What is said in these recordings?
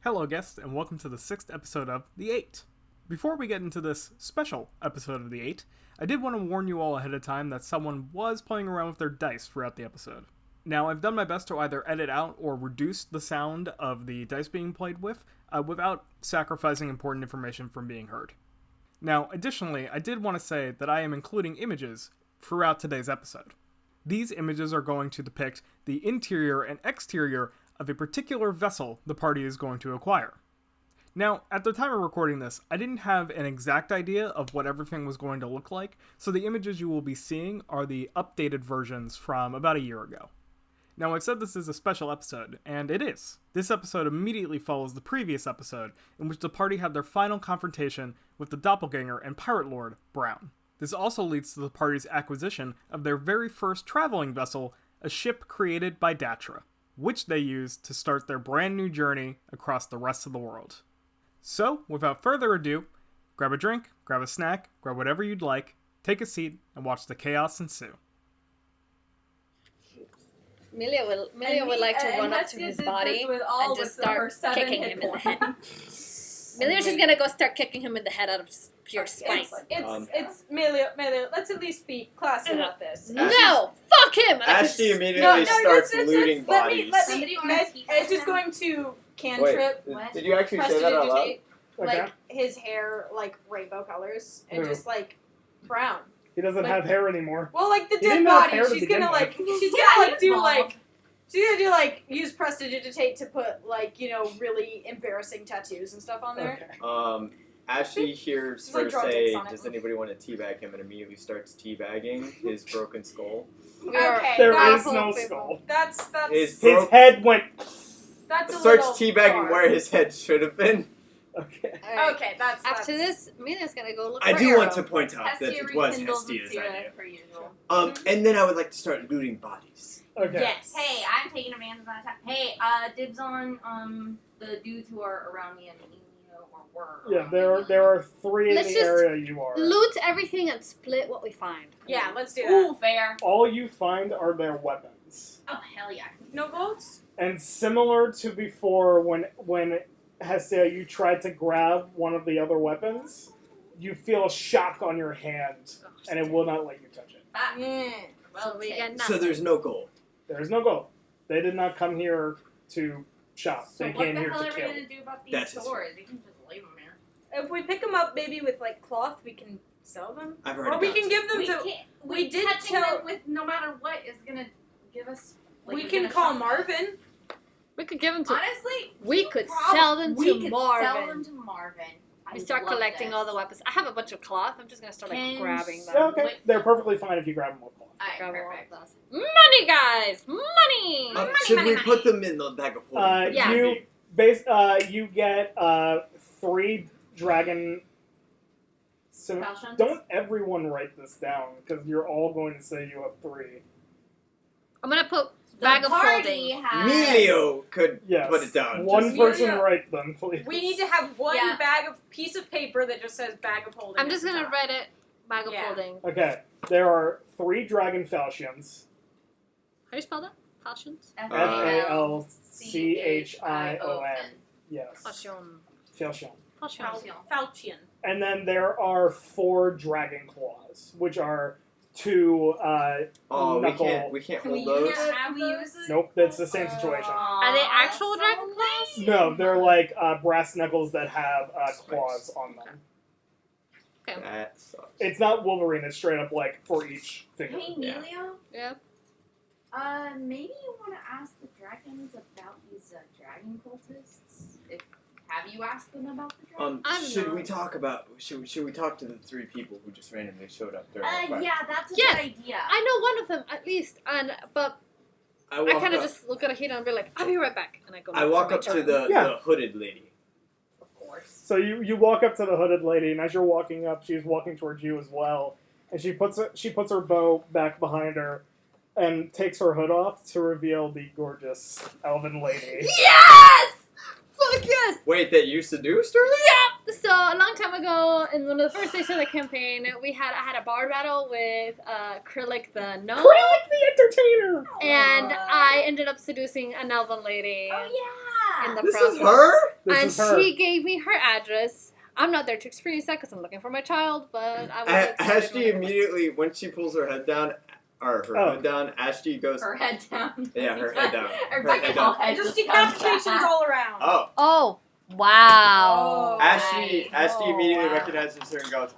Hello guests, and welcome to the 6th episode of The 8. Before we get into this special episode of The 8, I did want to warn you all ahead of time that someone was playing around with their dice throughout the episode. Now, I've done my best to either edit out or reduce the sound of the dice being played with, without sacrificing important information from being heard. Now, additionally, I did want to say that I am including images throughout today's episode. These images are going to depict the interior and exterior of a particular vessel the party is going to acquire. Now, at the time of recording this, I didn't have an exact idea of what everything was going to look like, so the images you will be seeing are the updated versions from about a year ago. Now, I've said this is a special episode, and it is. This episode immediately follows the previous episode, in which the party had their final confrontation with the doppelganger and pirate lord, Brown. This also leads to the party's acquisition of their very first traveling vessel, a ship created by Datra, which they used to start their brand new journey across the rest of the world. So, without further ado, grab a drink, grab a snack, grab whatever you'd like, take a seat, and watch the chaos ensue. Milia would like to run up to his body and just start kicking him in the head. Milia's just gonna go start kicking him in the head out of pure spite. It's Milia, let's at least be classy about this. No! Fuck him! Ashley immediately starts looting bodies. Edge is going to cantrip. Wait, did you actually say that out loud? Like, his hair, like, rainbow colors, and just, like, brown. He doesn't have hair anymore. Well, like, the dead body, she's gonna use prestidigitate to put, like, you know, really embarrassing tattoos and stuff on there. Okay. Ashley hears her say, does anybody want to teabag him, and immediately starts teabagging his broken skull. Okay, there is no skull. That's his head went. That's a starts little teabagging far. where his head should have been. Okay. Right. Okay, that's after this, Milia's gonna go look I for do Arrow. want to point out that it was Hestia's idea. And then I would like to start looting bodies. Okay. Yes. Hey, I'm taking Amanda's on attack. Hey, dibs on the dudes who are around me and or were. Yeah, there are three in the area you are. Loot everything and split what we find. Yeah, let's do that. Ooh, fair. All you find are their weapons. Oh, hell yeah. No golds? And similar to before, when Hestia, you tried to grab one of the other weapons, you feel a shock on your hand, and it will not let you touch it. Well, we get nothing. So there's no gold. There is no gold. They did not come here to shop. So they what came the here hell to are we kill. gonna do about these That's swords? You can just leave them here. If we pick them up maybe with, like, cloth, we can sell them? I've already Or we got can some. give them We to... can't. we did touching tell- them with no matter what is gonna give us. Like, we is can gonna call shock us. Marvin. We could give them to. Honestly, We could sell them to we could Marvin. sell them to Marvin. We start collecting all the weapons. I have a bunch of cloth. I'm just gonna start grabbing them. Yeah, okay, they're perfully fine if you grab them with cloth. Grab all of those. Money, guys! Money! Should we put them in the bag of holding? Yeah. You get 3 dragon. So Falchions? don't everyone write this down because you're all going to say you have 3. I'm gonna put The bag of party holding. has. Melio could Yes. put it down. One Just- person Yeah. write them, please. We need to have one Yeah. piece of paper that just says bag of holding. I'm at just the gonna top. write it. Bag of Yeah. holding. Okay, there are 3 dragon falchions. How do you spell that? Falchions? Falchion. Yes. Falchion. Falchion. Falchion. Falchion. And then there are 4 dragon claws, which are 2 Oh, knuckle. we can't Can we hold use those. it? Can we use it? Nope, that's the same situation. Are they actual dragon claws? No, they're like brass knuckles that have claws on them. Okay. That sucks. It's not Wolverine, it's straight up like for each finger. Hey, Yeah. Melio. Yeah. Maybe you want to ask the dragons about these dragon cultists. Have you asked them about the dragons? I don't Should know. we talk about? Should we talk to the 3 people who just randomly showed up during our fight? Yeah, that's a Yes. good idea. I know one of them at least, but I walk kind of up- just look at Ahita and be like, "I'll be right back," and I go. I walk up to the hooded lady. Of course. So you walk up to the hooded lady, and as you're walking up, she's walking towards you as well. And she puts her bow back behind her, and takes her hood off to reveal the gorgeous elven lady. Yes! Fuck yes! Wait, that you seduced her? Yeah. So a long time ago, in one of the first days of the campaign, I had a bard battle with Krillic the gnome, Krillic the entertainer. and I ended up seducing an elven lady. Oh yeah. In the This process. is her? This is her. she gave me her address. I'm not there to experience that because I'm looking for my child, but I was Ashley immediately, when she pulls her head down, or her hood down, Ashley goes... Her head down. Yeah, her head down. Everybody's all head Just decapitations all around. Oh, wow. Ashley immediately recognizes her and goes,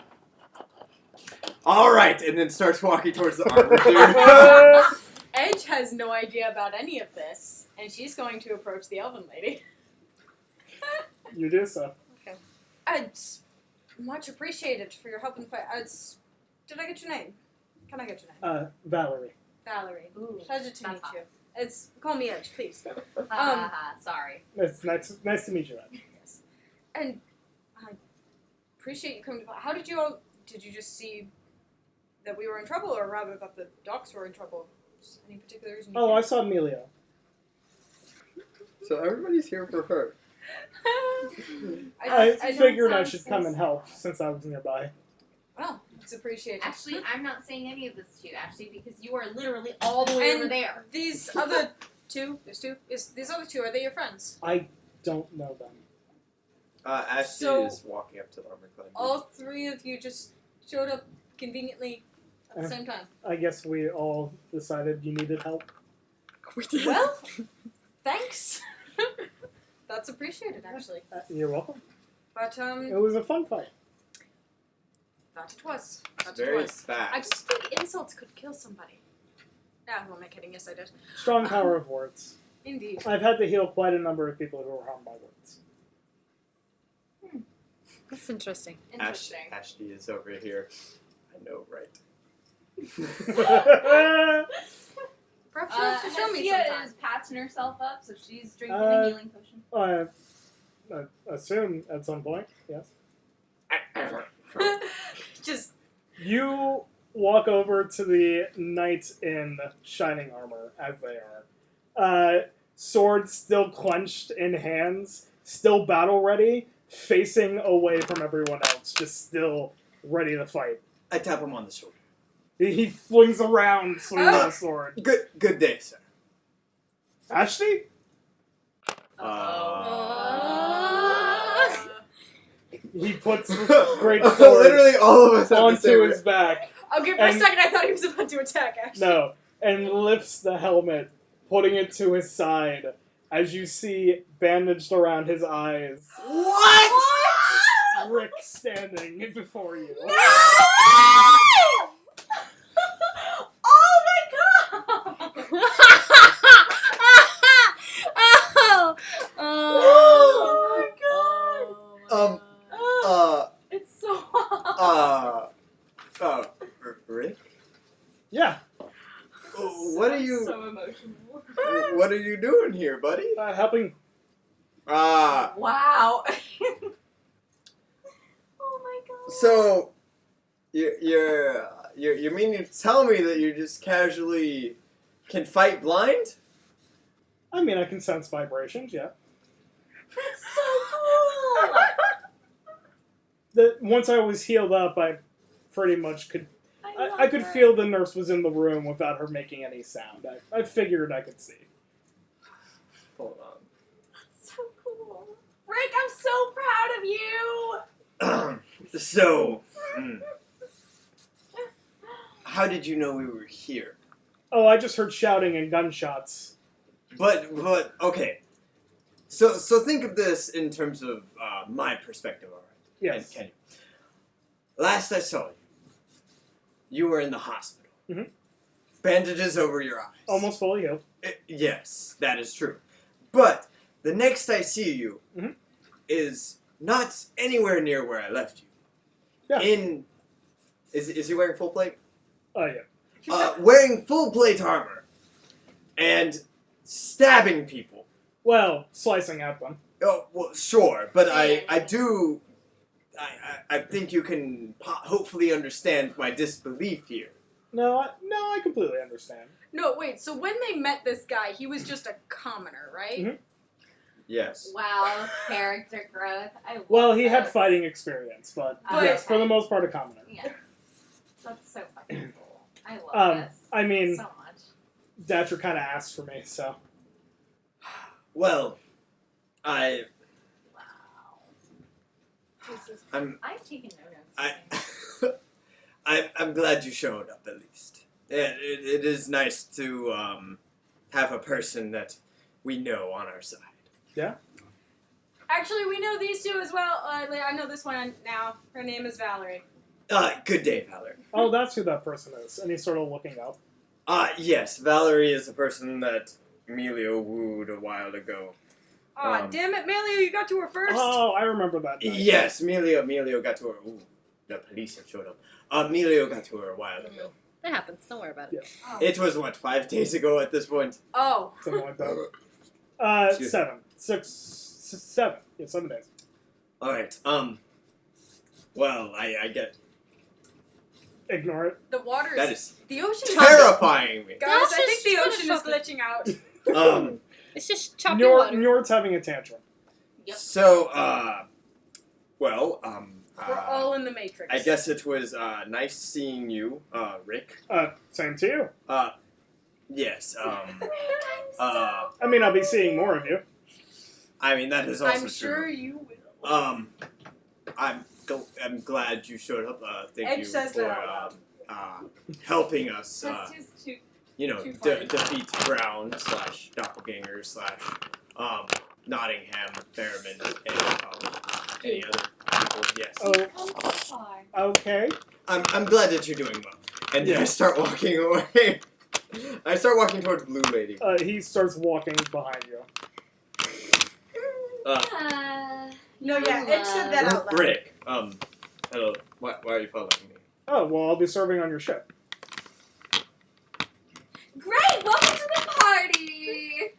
all right, and then starts walking towards the armor dude. Edge has no idea about any of this, and she's going to approach the elven lady. You do so. Okay. It's much appreciated for your help in the fight. Did I get your name? Can I get your name? Valerie. Valerie. Ooh, Pleasure to meet hot. you. Call me Edge, please. Sorry. It's nice to meet you, Ed. Yes. And I appreciate you coming to. How did you just see that we were in trouble, or rather that the docs were in trouble? Any particular reason? I saw Amelia. So everybody's here for her. I figured I should come and help since I was nearby. Well, it's appreciated. Actually, I'm not saying any of this to you, Ashley, because you are literally all the way over there. These other two, these other two, are they your friends? I don't know them. Ashley is walking up to the armor clad. All three of you just showed up conveniently at the same time. I guess we all decided you needed help. Well, thanks. That's appreciated, actually. You're welcome. But It was a fun fight. that it was. It's very I fast. just think insults could kill somebody. Ah, who am I kidding? Yes, I did. Strong power of words. Indeed. I've had to heal quite a number of people who were harmed by words. That's interesting. Interesting. Ashley is over here. I know, right? Perhaps you have to show me Hestia sometime. is patching herself up, so she's drinking a healing potion. I assume at some point, yes. Just You walk over to the knights in shining armor, as they are. Swords still clenched in hands, still battle ready, facing away from everyone else, just still ready to fight. I tap him on the shoulder. He flings around, swinging the sword. Good day, sir. Ashley? He puts the great sword literally all of us have the same onto his back. okay. For a second, I thought he was about to attack. Actually, No, and lifts the helmet, putting it to his side, as you see bandaged around his eyes. What? Rick standing before you. No! Oh my god! Oh my god! It's so hot. Rick? Yeah, What are you? So emotional. What are you doing here, buddy? helping. Wow. Oh my god. So, you mean to tell me that you just casually can fight blind? I mean, I can sense vibrations, yeah. That's so cool. Once I was healed up, I pretty much could... I could love feel the nurse was in the room without her making any sound. I figured I could see. Hold on. That's so cool. Rick, I'm so proud of you. So, how did you know we were here? Oh, I just heard shouting and gunshots. But okay. So think of this in terms of my perspective, all right? Yes. And Kenny. Last I saw you, you were in the hospital. Mhm. Bandages over your eyes. Almost fully healed. Yes, that is true. But the next I see you Mhm. is not anywhere near where I left you. Yeah. Is he wearing full plate? Oh, yeah. Wearing full plate armor and stabbing people. Well, slicing at them. Oh, well, sure, but I think you can hopefully understand my disbelief here. No, I completely understand. No, wait. So when they met this guy, he was just a commoner, right? Mhm. Yes. Wow, character growth. I love Well, he had this. fighting experience, but But- yes, for the most part, a commoner. Yeah. That's so fucking cool. I love this. I mean, so much. Datcher kind of asked for me, so. Well, I I'm taking no notes. I'm glad you showed up at least. It is nice to have a person that we know on our side. Yeah. Actually, we know these two as well. I know this one now. Her name is Valerie. Good day, Valerie. Oh, that's who that person is. And he's sort of looking up. Yes, Valerie is the person that Emilio wooed a while ago. Aw, damn it, Melio, you got to her first. Oh, I remember that night. Yes, Emilio got to her. Ooh, the police have showed up. Emilio got to her a while ago. That happens. Don't worry about it. Yeah. Oh. It was, 5 days ago at this point? Oh. Something like that. Excuse 7. 7. Yeah, 7 days. Alright, well, I get... Ignore it. The water That is the ocean is terrifying me. Guys, That's I think the just ocean is gonna glitching out. It's just choppy Njord, water. Njord's having a tantrum. Yep. So, well, We're all in the Matrix. I guess it was, nice seeing you, Rick. Same to you. Yes, I mean, I'll be seeing more of you. I mean, that is also I'm sure true. you will. I'm glad you showed up, thank Edge you says for, that helping us, That's just too. Too defeat Brown / Doppelganger / Nottingham, Behrman, and any other people. Yes, Oh, okay. I'm glad that you're doing well. And Yeah. I start walking away. I start walking towards Blue Lady. He starts walking behind you. No, yeah, Edge said that out loud. Rick, hello. Why are you following me? Oh, well, I'll be serving on your ship. Great! Welcome to the party!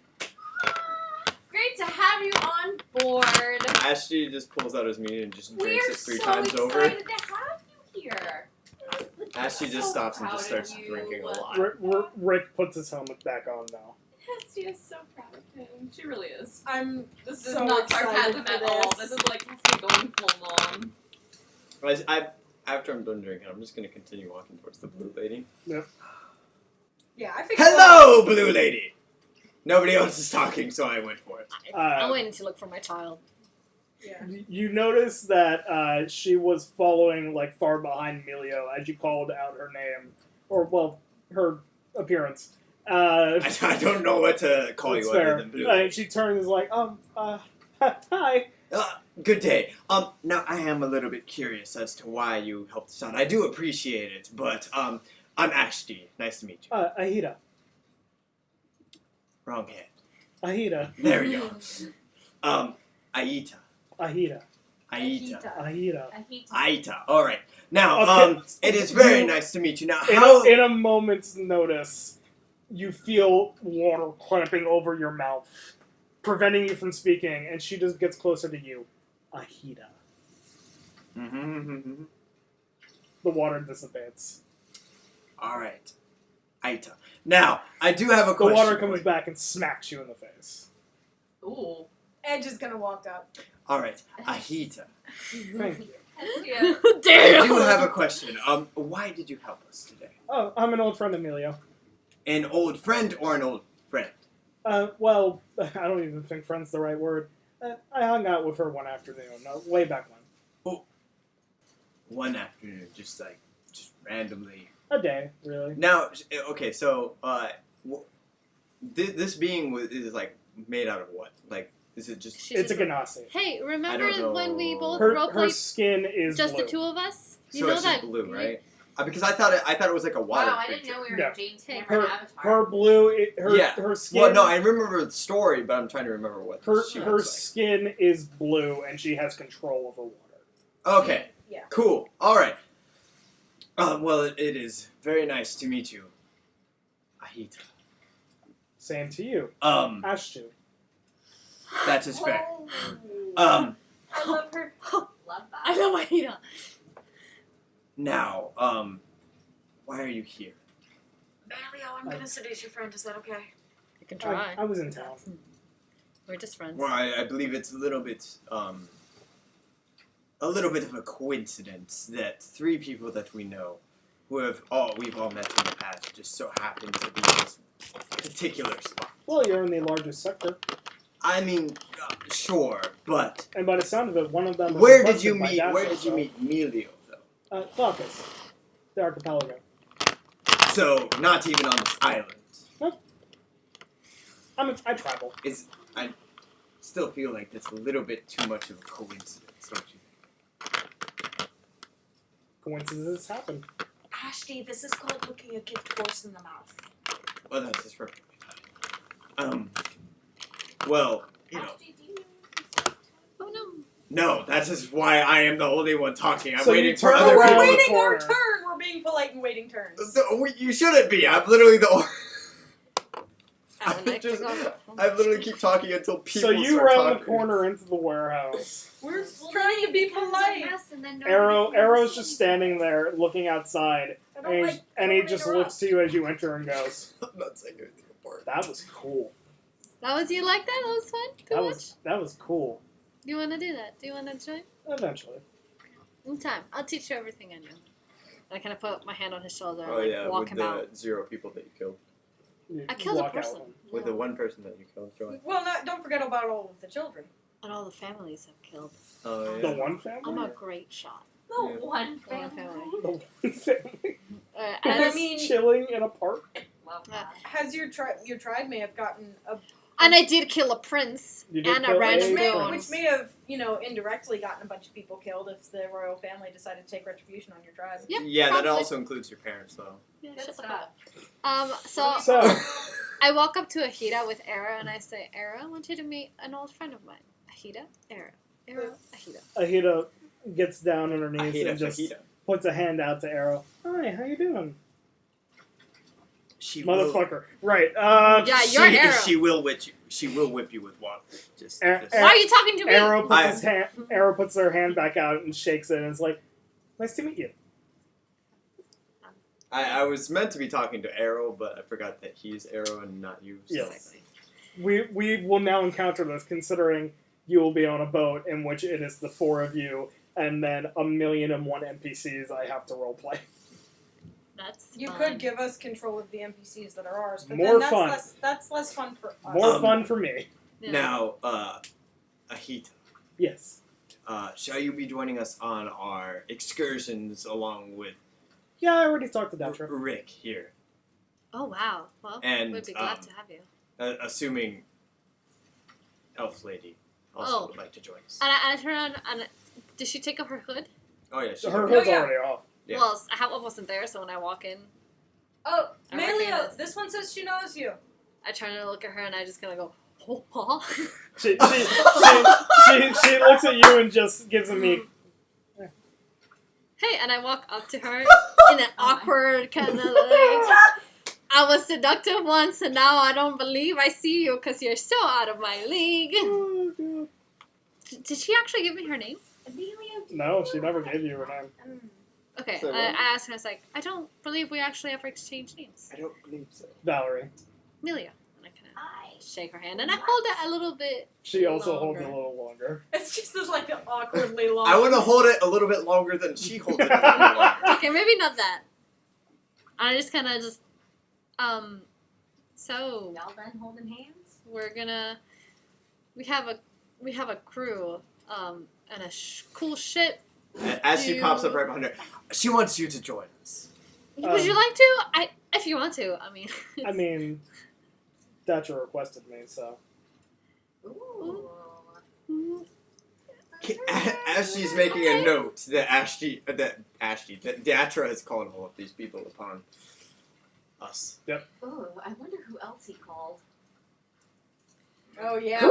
Great to have you on board. Ashley just pulls out his meat and just We drinks are it 3 so times excited over. to have you here. Ashley just So stops and just proud of starts you. drinking a lot. Rick puts his helmet back on now. She is so proud of him. She really is. This is so not excited sarcasm for at all. this. This is like Hessie going full on. After I'm done drinking, I'm just going to continue walking towards the Blue Lady. Yeah, I think. Hello, Blue Lady! Nobody else is talking, so I went for it. I'm waiting to look for my child. Yeah. You notice that she was following, like, far behind Emilio as you called out her name. Or, well, her appearance. I don't know what to call you fair. other than Blue Lady. She turns and is like, hi. Good day. Now I am a little bit curious as to why you helped us out. I do appreciate it, but, I'm Ashty. Nice to meet you. Ahita. Wrong head. Ahita. There we go. Aita. Ahita. Aita. Ahita. Aita. Alright. Now, Okay. it is very nice to meet you. Now, In a moment's notice, you feel water clamping over your mouth, preventing you from speaking, and she just gets closer to you. Ahita. Mm-hmm. The water dissipates. Alright. Aita. Now, I do have a The question. water for comes you. back and smacks you in the face. Ooh. Edge is gonna walk up. Alright. Ahita. Thank you. Yeah. I do have a question. Why did you help us today? Oh, I'm an old friend, Emilio. An old friend or an old friend? Well, I don't even think friend's the right word. I hung out with her one afternoon, way back when. One afternoon, just randomly. A day, really. Now, okay, so, this being is, made out of what? Is it just... She's It's a just- ganassi. Hey, I remember don't when we know. both Her roleplayed skin is just blue. the two of us? You So know it's that just blue, right? Because I thought it was like a water Wow, I creature. didn't know we were No. in James Hey, Cameron Her Avatar. blue, Yeah. her skin. Well, no, I remember the story, but I'm trying to remember what she her looks skin is blue, and she has control over water. like. Okay. Yeah. Cool. All right. Well, it is very nice to meet you, Ahita. Same to you, Ashtu. That is fair. I love her. Love that. I know my Hina. Now, why are you here? Melio, I'm gonna seduce your friend. Is that okay? You can try. I was in town. We're just friends. Well, I believe it's a little bit of a coincidence that 3 people that we know, we've all met in the past, just so happen to be in this particular spot. Well, you're in the largest sector. I mean, sure, but And by the sound of it, one of them. where did you meet Melio, though? Caucus, the archipelago. So not even on this island. I travel. I still feel like that's a little bit too much of a coincidence, don't you? Coincidences happen. Ashley, this is called looking a gift horse in the mouth. Well, that's just perfectly fine. Well, you know. Ashley, do you Oh no. No, that's just why I am the only one talking. I'm So waiting you for turn other around We're people. the waiting our corner. turn. We're being polite and waiting turns. You shouldn't be. I'm literally the only. I would like to go. I literally keep talking until people So you start round talking. the corner into the warehouse. We're trying to be polite. Arrow's just standing there looking outside, I don't and, like and he going just interrupt. looks to you as you enter and goes, I'm not saying anything important. "That was cool. That was you like that? That was fun? Too much? That was cool." Do you want to do that? Do you want to join? Eventually. In time. I'll teach you everything I know. I kind of put my hand on his shoulder Oh and yeah, walk with him the out. 0 people that you killed. You I killed a walk out person. with him. With the 1 person that you killed, join. Well, don't forget about all of the children. And all the families I've killed. Oh The yeah. one family? I'm a great shot. The Yeah. one The one family. family. The one family. And I Just mean- chilling in a park. Love Yeah. that. Has your tribe may have gotten a I did kill a prince You did and a kill ranch a goon. prince. which may have, indirectly gotten a bunch of people killed if the royal family decided to take retribution on your tribe. Yep, Yeah, probably. that also includes your parents, though. Yeah, Good shut the stuff. fuck up. So So, I walk up to Ahita with Era and I say, Era, I want you to meet an old friend of mine. Ahita, Era. Era, Ahita. Ahita gets down on her knees Fajita, and just fajita. puts a hand out to Arrow. Hi, how you doing? She will. Motherfucker. Right, Yeah, you're Arrow. She will whip you. She will whip you with water. Just. Why Why are you talking to me? Arrow puts her hand back out and shakes it and is like, nice to meet you. I was meant to be talking to Arrow, but I forgot that he's Arrow and not you. So. Yes. We will now encounter this, considering you will be on a boat in which it is the 4 of you, and then 1,000,001 NPCs I have to roleplay. That's You fine. could give us control of the NPCs that are ours, but More then fun. That's less fun for us. More fun for me. Yeah. Now, Ahita, Yes. shall you be joining us on our excursions along with Yeah, I already talked to Datra. Rick here? Oh, wow. Well, And, we'd be glad to have you. Assuming Elf Lady also Oh. would like to join us. And I turn around and did she take off her hood? Oh yeah, she's Her Oh, hood's yeah. already off. Yeah. Well, I wasn't there, so when I walk in, Oh, I Melio, recognize- this one says she knows you. I turn and look at her and I just kind of go, oh, huh? She looks at you and just gives a meek. Hey, and I walk up to her in an awkward kind of like, I was seductive once and now I don't believe I see you because you're so out of my league. Did she actually give me her name? No, she never gave you her name. Okay, So I what? asked her, I was like, I don't believe we actually ever exchanged names. I don't believe so. Valerie. Amelia. And I kind of shake her hand and I hold it a little bit. She also holds longer. a little longer. It's just this like awkwardly long. I want to hold it a little bit longer than she holds it a little bit longer. Okay, maybe not that. I just kind of just, so Y'all done holding hands? we have a crew, and a cool ship. As she pops up right behind her, she wants you to join us. Would you like to? If you want to, I mean. I mean, Datra requested me, so. Ooh. As she's making a note that that Datra has called all of these people upon us. Ooh, I wonder who else he called. Oh yeah.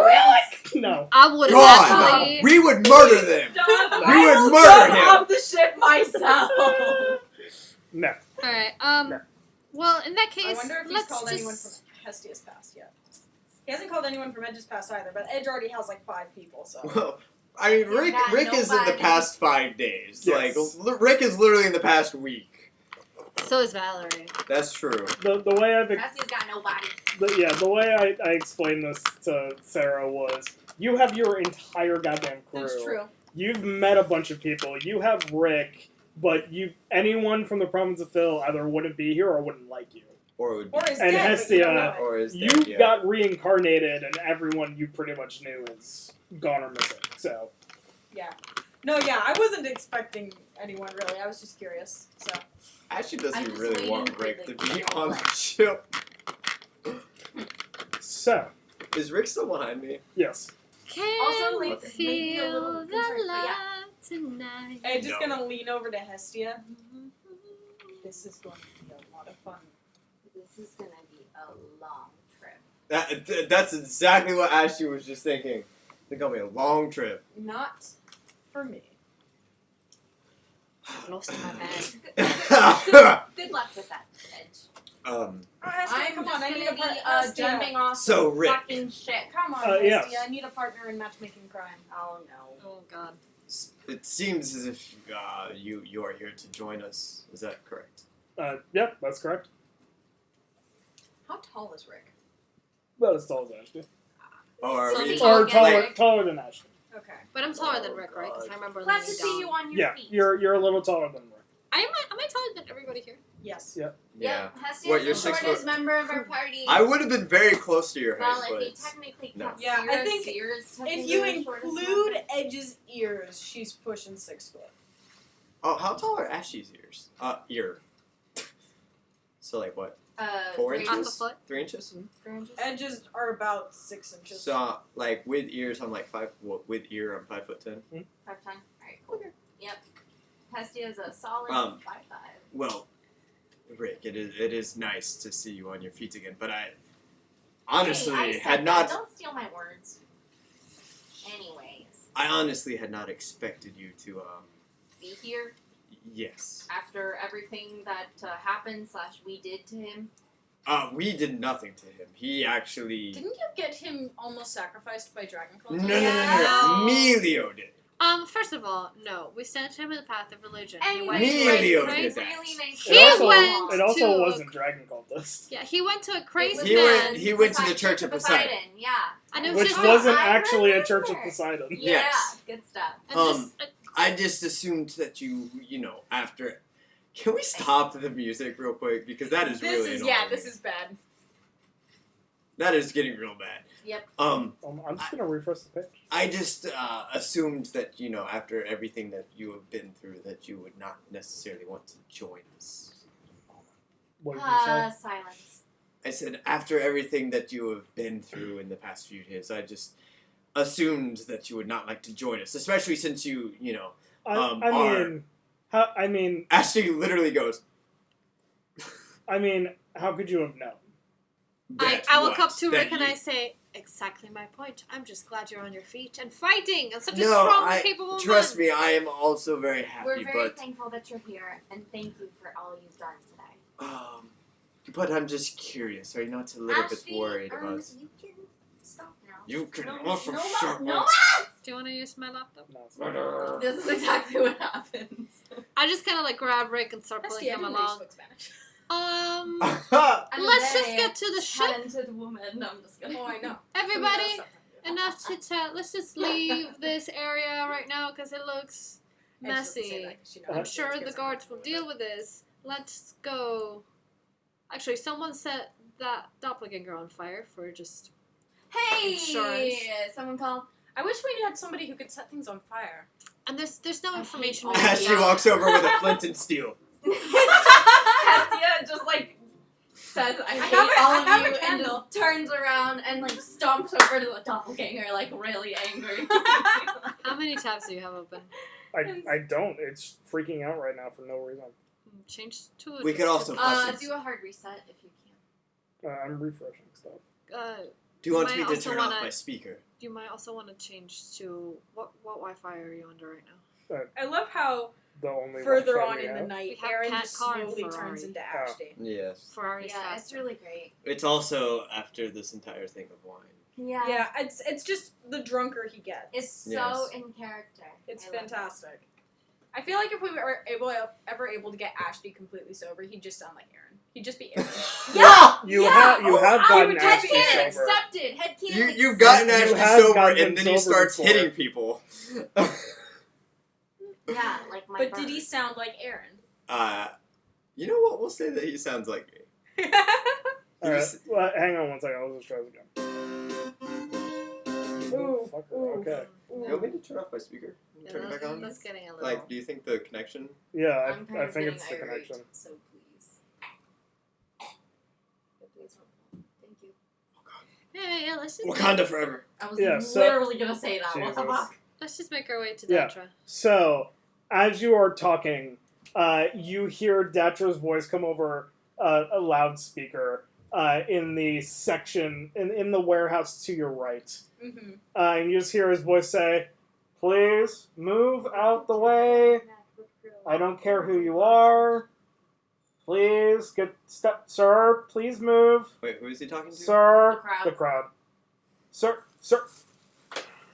No. I would God, actually. we would murder them. I would will murder jump him. off the ship myself. No. All right. No. Well, in that I case, wonder if he's let's called anyone from just. Hestia's Pass yet. He hasn't called anyone from Edge's Pass either, but Edge already has like 5 people, so. Well, I mean, Rick is in the nobody. past 5 days. Yes. Like, Rick is literally in the past week. So is Valerie. That's true. The way I've Cassie's got nobody. the way I explained this to Sarah was, you have your entire goddamn crew. That's true. You've met a bunch of people. You have Rick, but anyone from the province of Phil either wouldn't be here or wouldn't like you. Or it would be Or is And dead, but you don't know Hestia, it. or is you dead, yeah. got reincarnated, and everyone you pretty much knew is gone or missing. So No, yeah, I wasn't expecting anyone really. I was just curious. So Actually, does I'm he just really waiting want for Rick the to be kill on the button. ship? so Is Rick still behind me? yes. Can Also, like, Okay. maybe a little feel concerned, the but yeah. love tonight. I'm just No. gonna lean over to Hestia. This is going to be a lot of fun. This is gonna be a long trip. That's exactly what Ashley was just thinking. It's gonna be a long trip. Not for me. Close to my bed. Good luck with that, Edge. Oh, Hestia, I'm come just on, I need gonna a be partner. jumping off So, the Rick. fucking ship. Come on, Hestia. Yes. I need a partner in matchmaking crime. Oh no. Oh god. It seems as if you are here to join us. Is that correct? Yep, that's correct. How tall is Rick? About as tall as Ashley. Oh, are So we? tall Or again, Rick. taller than Ashley. Okay. But I'm taller than Oh, Rick, right? Because I remember Glad laying to down. see you on your Yeah, feet. you're a little taller than Rick. Am I taller than everybody here? Yes. Yep. Yeah. Yep, Hestia's What, you're the 6 shortest foot? member of our party. I would have been very close to your well, height, if but we it's- technically no. count Yeah, I Sierra, think Sierra's If technically you the shortest include member. Edge's ears, she's pushing 6 foot. Oh, how tall are Ashley's ears? Ear. So like what? 4 3 Half a inches? foot. 3 inches? 3 inches. Edges are about 6 inches. So like with ears, I'm like 5. Well, with ear, I'm 5'10". 5'10". Alright, cool. Yep. Hestia's a solid 5'5". Well, Rick, it is nice to see you on your feet again, but I honestly Hey, I said had that. not. Don't steal my words. Anyways, I honestly had not expected you to. be here Yes. after everything that happened / we did to him. We did nothing to him. He actually. Didn't you get him almost sacrificed by dragon No, cultists? no, no, no, Yeah. no. Melio did. First of all, no. We sent him in the path of religion. He And went Me to and a Leo crazy- did that. really nice. He It also, went it also to- wasn't Dragon Cultist. Yeah, he went to a crazy He man. went. He went to the Church of Poseidon. Yeah. And it was Which just wasn't I actually a Church of remember. Poseidon. Yeah, Yes. good stuff. and just, I just assumed that you know, after. Can we stop the music real quick because that is This really is annoying. this is bad. That is getting real bad. Yep. I'm just gonna refresh the page. I just assumed that, you know, after everything that you have been through, that you would not necessarily want to join us. What did you say? Silence. I said, after everything that you have been through in the past few days, I just assumed that you would not like to join us, especially since you know, I mean, Ashley literally goes, how could you have known? I look up to That Rick and you- I say, exactly my point. I'm just glad you're on your feet and fighting and such a No, strong, I- capable Trust woman. me, I am also very happy, We're very but thankful that you're here, and thank you for all you've done today. but I'm just curious. Are you not a little bit Ashley, worried about? you can stop now. You can No, offer no, short no, words. Do you want to use my laptop? No, it's not. This is exactly what happens. I just kind of like grab Rick and start pulling Hestia, him everybody along. spoke Spanish. I'm Let's a just very get to the ship. talented woman. No, I'm just kidding. Oh, I know. Everybody, enough chit chat. Let's just leave this area right now because it looks messy. I'm sure the guards will deal with this. Let's go. Actually, someone set that doppelganger on fire for just. Hey! Insurance. Someone call. I wish we had somebody who could set things on fire. And there's no I information. hate we all can of Ashley gather. walks over with a flint and steel. Hestia just like says, I hate have a- all I of have a you, and candle. just turns around and like stomps over to the doppelganger, like really angry. How many tabs do you have open? I don't. It's freaking out right now for no reason. Change to it. We could also possibly. Do a hard reset if you can. I'm refreshing stuff. Do you want might me to also turn off wanna- my speaker? You might also want to change to what Wi-Fi are you under right now? I love how The only further Wi-Fi on we in the have. night, We have Aaron Cat just Car and slowly Ferrari. turns into Ashley. Yes. Ferrari's Yeah, it's faster. really great. It's also after this entire thing of wine. Yeah. Yeah, it's just the drunker he gets. It's so Yes. in character. It's I love it. fantastic. I feel like if we were ever able to get Ashley completely sober, he'd just sound like Aaron. He'd just be Aaron. Yeah! You yeah! have I gotten would Ashley headcanon sober. accepted. Headcanon You've gotten You Ashley have sober gotten and then he sober starts before. hitting people. Yeah, like my But bird. did he sound like Aaron? You know what? We'll say that he sounds like me. Alright, well, hang on one second. I'll just try this again. Ooh, Fucker, ooh. okay. You want me to turn off my speaker? Yeah, Turn it back on? that's getting a little. Like, do you think the connection? Yeah, I'm I kind of think getting it's the irate, connection. so please. Please don't. Thank you. Yeah, let's just Wakanda forever. I was Yeah, so- literally gonna say that. What the Jesus. fuck? let's just make our way to Yeah. Datra. So, as you are talking, you hear Datra's voice come over a loudspeaker in the section, in the warehouse to your right. Mm-hmm. And you just hear his voice say, "Please, move out the way. I don't care who you are. Please, sir, please move. Wait, who is he talking to? Sir." The crowd. The crowd. Sir.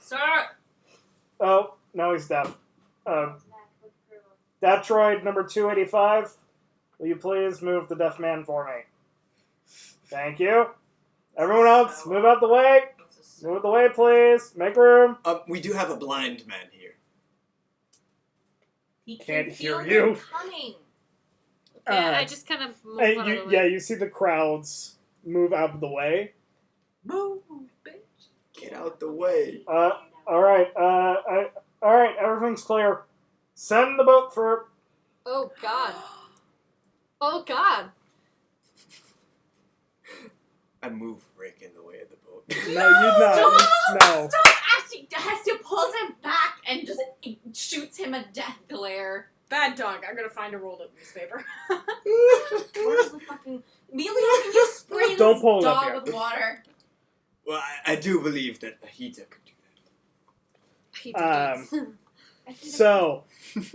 Sir! Oh, no, he's deaf. Datroid number 285, will you please move the deaf man for me? Thank you. Everyone else, move out the way. Move out the way, please. Make room. We do have a blind man here. He Can't can hear feel you. them coming. Yeah, Uh, I just kind of move And out of the way. yeah, you see the crowds move out of the way. Move, bitch. Get out the way. All right. All right. Everything's clear. Send the boat for. Oh God. Oh God. I move Rick in the way of the boat. No, you not. No. Stop! Ashley Hestia pulls him back and just shoots him a death glare. Bad dog. I'm gonna find a rolled up newspaper. Where's the fucking... Emilio, can you spray Don't this pull it up dog yet. with water? Well, I do believe that Ahita could do He does. So,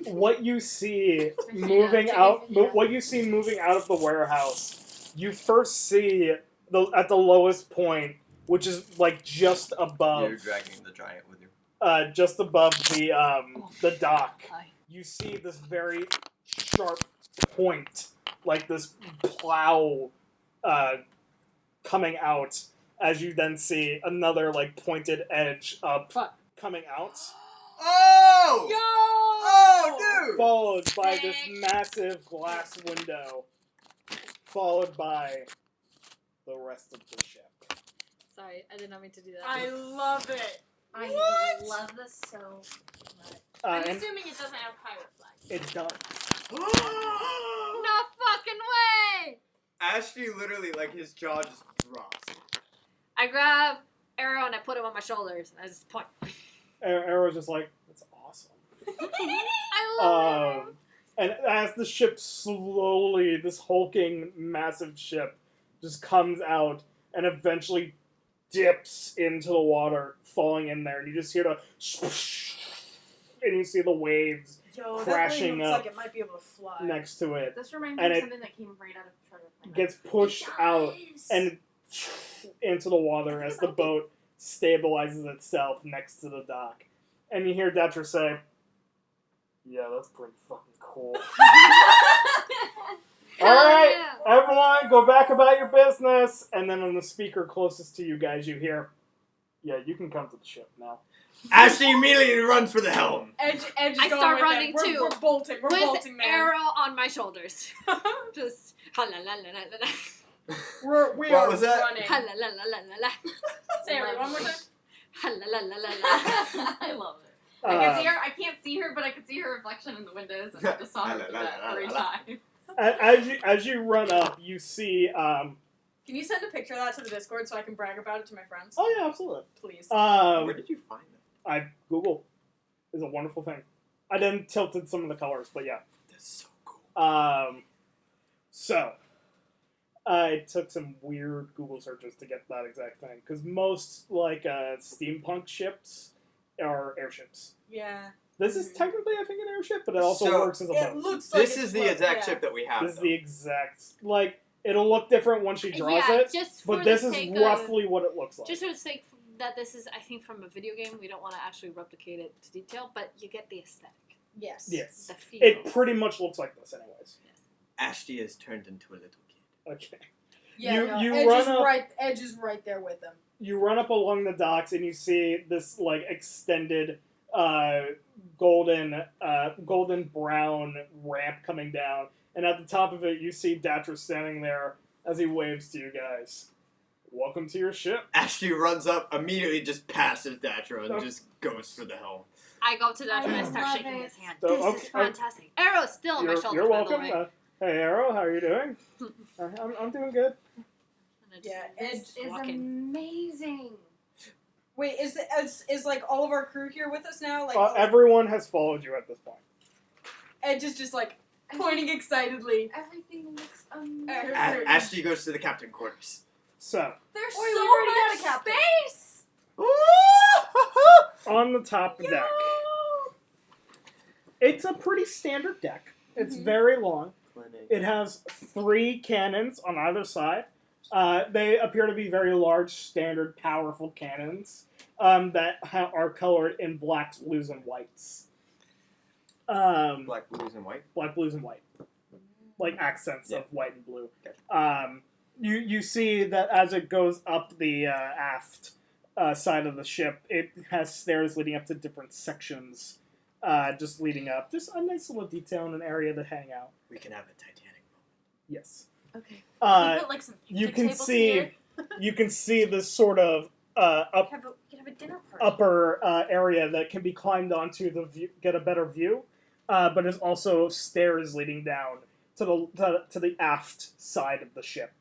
what you see moving out, what you see moving out of the warehouse, you first see at the lowest point, which is like just above, You're dragging the giant with you. just above the dock. Hi. You see this very sharp point, like this plow, coming out. As you then see another like pointed edge up coming out. Oh! Yo! Oh, dude! Followed by this Sick. massive glass window, followed by the rest of the ship. Sorry, I did not mean to do that. I love it. I What? love this so much. I'm And assuming it doesn't have pirate flags. it's done. No fucking way! Ashley literally, like, his jaw just drops. I grab Arrow and I put him on my shoulders and I just point. Arrow's just like, that's awesome. I love it. And as the ship slowly, this hulking, massive ship, just comes out and eventually dips into the water, falling in there. And you just hear the swoosh, and you see the waves Yo, that crashing thing looks up like it might be able to fly. next to it. This reminds me And of it something that came right out of Treasure Planet. Gets pushed out and into the water as the boat stabilizes itself next to the dock. And you hear Datra say, "Yeah, that's pretty fucking cool." Alright, yeah. everyone, go back about your business. And then on the speaker closest to you guys, you hear, "Yeah, you can come to the ship now." Ashley immediately runs for the helm. Edge is I going start with running it. We're, too. We're bolting. We're With bolting, man. Arrow on my shoulders. Just ha la la la la la la. We What are was that? running. Ha la la la la la la. Say it one more time. Ha la la la la la. I love it. I can't see her, but I can see her reflection in the windows, and I just saw her do that 3 times. As you run up, you see, Can you send a picture of that to the Discord so I can brag about it to my friends? oh yeah, absolutely. Please. Where did you find that? Google is a wonderful thing. I then tilted some of the colors, but yeah. That's so cool. So, I took some weird Google searches to get that exact thing, because most, like, steampunk ships are airships. Yeah. This is technically, I think, an airship, but it also So, works as a It boat. looks like This it's is the float- exact yeah. ship that we have. This is though. the exact, like, it'll look different once she draws Yeah, it, just for but the this is sake roughly what it looks like. Just for the sake that this is, I think, from a video game, we don't want to actually replicate it to detail, but you get the aesthetic, Yes. Yes. the feel. It pretty much looks like this, anyways. Ashley has turned into a little kid. Okay. Yeah. You Edge run is up- right. Edge is right there with them. You run up along the docks and you see this, like, extended golden brown ramp coming down, and at the top of it you see Datra standing there as he waves to you guys. Welcome to your ship. Ashley runs up, immediately just passes Datro, and just goes for the helm. I go to Dodger and I start love shaking it. his hand. So, This okay, is fantastic. Arrow's still on my shoulders, You're by welcome. the way. Hey, Arrow, how are you doing? I'm doing good. And I just Yeah, This is walk in. amazing. Wait, is like all of our crew here with us now? Like Everyone has followed you at this point. Edge is just like pointing excitedly. Everything looks amazing. Ashley goes to the captain quarters. So, There's Oi, we've so already got much a captain. space. on the top deck, it's a pretty standard deck. It's very long. It has 3 cannons on either side. They appear to be very large, standard, powerful cannons that are colored in blacks, blues, and whites. Black, blues, and white. Black, blues, and white. Like accents Yeah. of white and blue. Gotcha. You see that as it goes up the aft side of the ship, it has stairs leading up to different sections, just leading up. Just a nice little detail in an area to hang out. We can have a Titanic Yes. Okay. Put, like, some You picnic can tables see here. you can see this sort of You can have a dinner party. upper area that can be climbed onto the view, get a better view, but there's also stairs leading down to the aft side of the ship.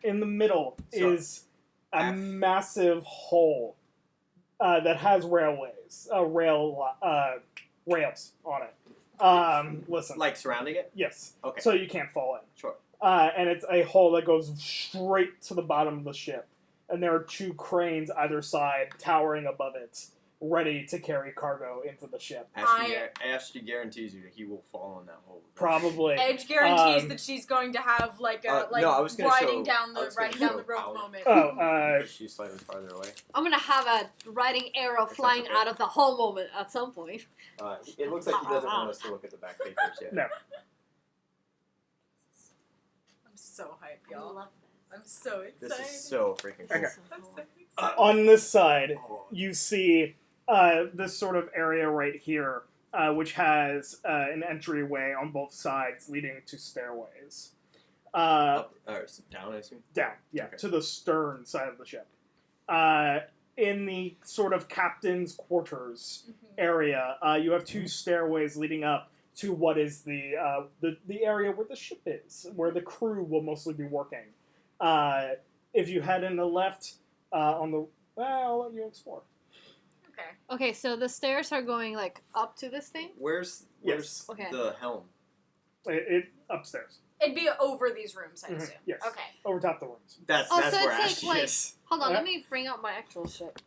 In the middle is a aft. massive hole that has rails on it. Listen. Like surrounding it? Yes. Okay. So you can't fall in. Sure. And it's a hole that goes straight to the bottom of the ship. And there are 2 cranes either side towering above it, ready to carry cargo into the ship. Ashley guarantees you that he will fall in that hole. Probably. Edge guarantees Um, that she's going to have like a no, I was gonna riding show- down I the was gonna riding down show the rope how- moment. Oh, She's slightly farther away. I'm gonna have a riding arrow That flying sounds okay. out of the hole moment at some point. It looks like he doesn't want us to look at the back papers yet. No. I'm so hyped, I y'all. love I'm this. so excited. This is so freaking cool. Okay. I'm so excited. on this side, Oh, you see this sort of area right here, which has an entryway on both sides leading to stairways. up, down, I assume? Down, yeah, Okay. to the stern side of the ship. In the sort of captain's quarters area, you have 2 stairways leading up to what is the area where the ship is, where the crew will mostly be working. If you head in the left, I'll let you explore. Okay. Okay, so the stairs are going like up to this thing. Where's Yes. Okay. the helm? It upstairs, It'd be over these rooms, I Mhm, assume. yes. Okay. over top the rooms. That's Oh, that's so where it's Ashley like- is. Hold on, Yeah. let me bring up my actual ship.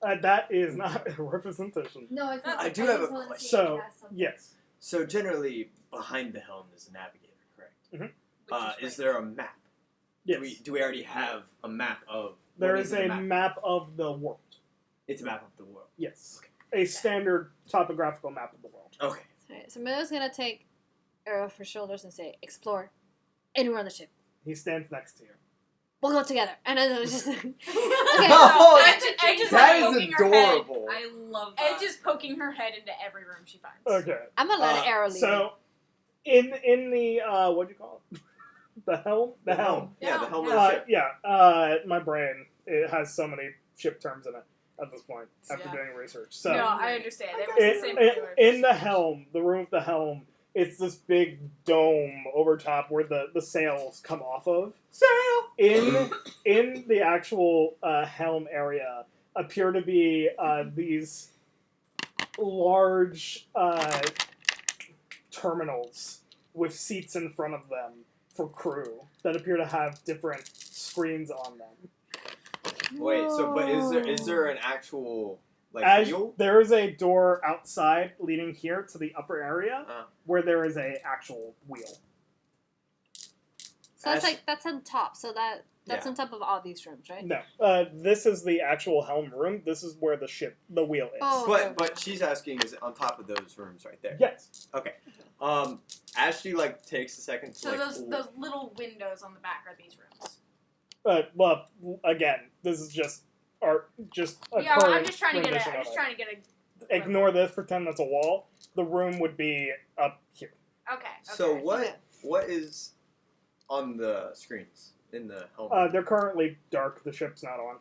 That is not a representation. No, it's not. I do have just a wanted to question. see if So, it has something. yes. So generally, behind the helm is a navigator, correct? Mhm. Is there a map? Yes. Do we already have a map of? There what is the a map of the world. It's a map of the world. Yes. A standard topographical map of the world. Okay. Alright, so Millow's gonna take arrow for shoulders and say, explore anywhere on the ship. He stands next to you. We'll go together. And then it's just okay. Oh, Edge is that like is poking her head. adorable. I love Edge is poking her head into every room she finds. Okay. I'm gonna let arrow lead. So, in the what do you call it? The helm. The helm. Yeah, the helm of Yeah. the ship. Yeah. My brain it has so many ship terms in it at this point after Yeah. doing research. So, No, I understand. It was the same for in the helm, the room of the helm, it's this big dome over top where the sails come off of. Sail. In the actual helm area appear to be these large terminals with seats in front of them for crew that appear to have different screens on them. Wait. So, but is there an actual like As wheel? there is a door outside leading here to the upper area Uh. where there is a actual wheel. So that's Ash- like that's on top. So that's Yeah. on top of all these rooms, right? No, this is the actual helm room. This is where the wheel is. Oh. okay. But she's asking is it on top of those rooms right there. Yes. Ashley takes a second to So those little windows on the back are these rooms. Well, again, this is just art. Just a Yeah, well, I'm current just trying to get rendition a. I'm of just it. trying to get a. Ignore this. Pretend that's a wall. The room would be up here. Okay. So okay. what is on the screens in the helmet? They're currently dark. The ship's not on.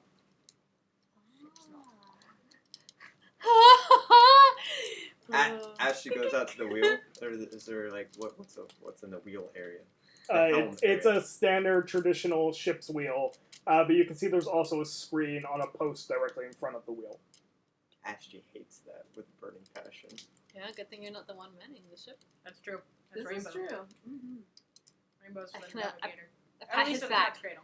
As she goes out to the wheel, or is there like what's in the wheel area? It's a standard traditional ship's wheel, but you can see there's also a screen on a post directly in front of the wheel. Ashley hates that with burning passion. Yeah, good thing you're not the one manning the ship. That's true. That's This Rainbow. is true. Mm-hmm. Rainbow's I for the kinda- navigator. I At pat least his for the back. cat's cradle.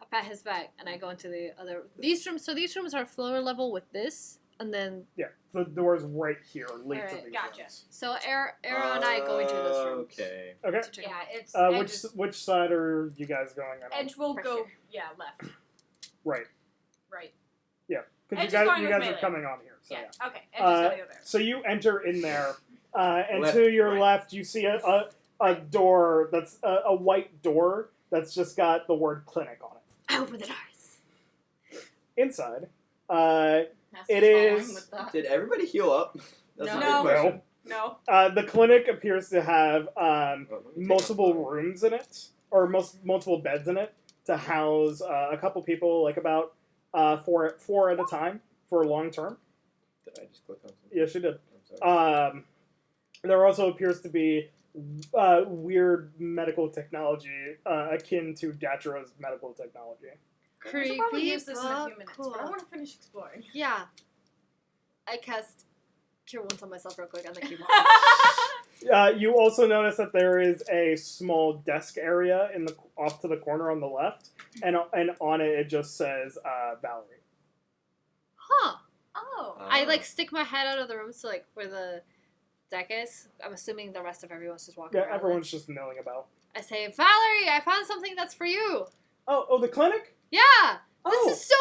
I pat his back, and I go into the other. These rooms are floor level with this, and then Yeah, the door's right here, lead to Alright, these gotcha. rooms. so Arrow and I go into those rooms. Okay. Okay. To check Yeah, it's Which side are you guys going on? Edge will Right go. here. Yeah, left. Right. Right. Because Edge is going you with guys are melee. coming on here. So Yeah. yeah. Okay. Edge is gonna go there. So you enter in there, and Left, to your right. left, you see a door that's a white door that's just got the word clinic on it. I open the doors. Inside, Master's It following is- with the- Did everybody heal up? That's a No. good question. No. the clinic appears to have Oh, let me take multiple off my- rooms in it, or multiple beds in it, to house a couple people, like about four at a time for long term. Did I just click on something? Yes, you did. I'm sorry. There also appears to be weird medical technology akin to Datra's medical technology. We should probably use this in a few Creepy, minutes, cool. but I want to finish exploring. Yeah. I cast Cure Wounds on myself real quick on the keyboard. You also notice that there is a small desk area off to the corner on the left, and on it just says Valerie. Huh. Oh. I stick my head out of the room to where the deck is. I'm assuming the rest of everyone's just walking Yeah, around. everyone's just milling about. I say, Valerie, I found something that's for you. Oh, the clinic? Yeah. Oh, This is so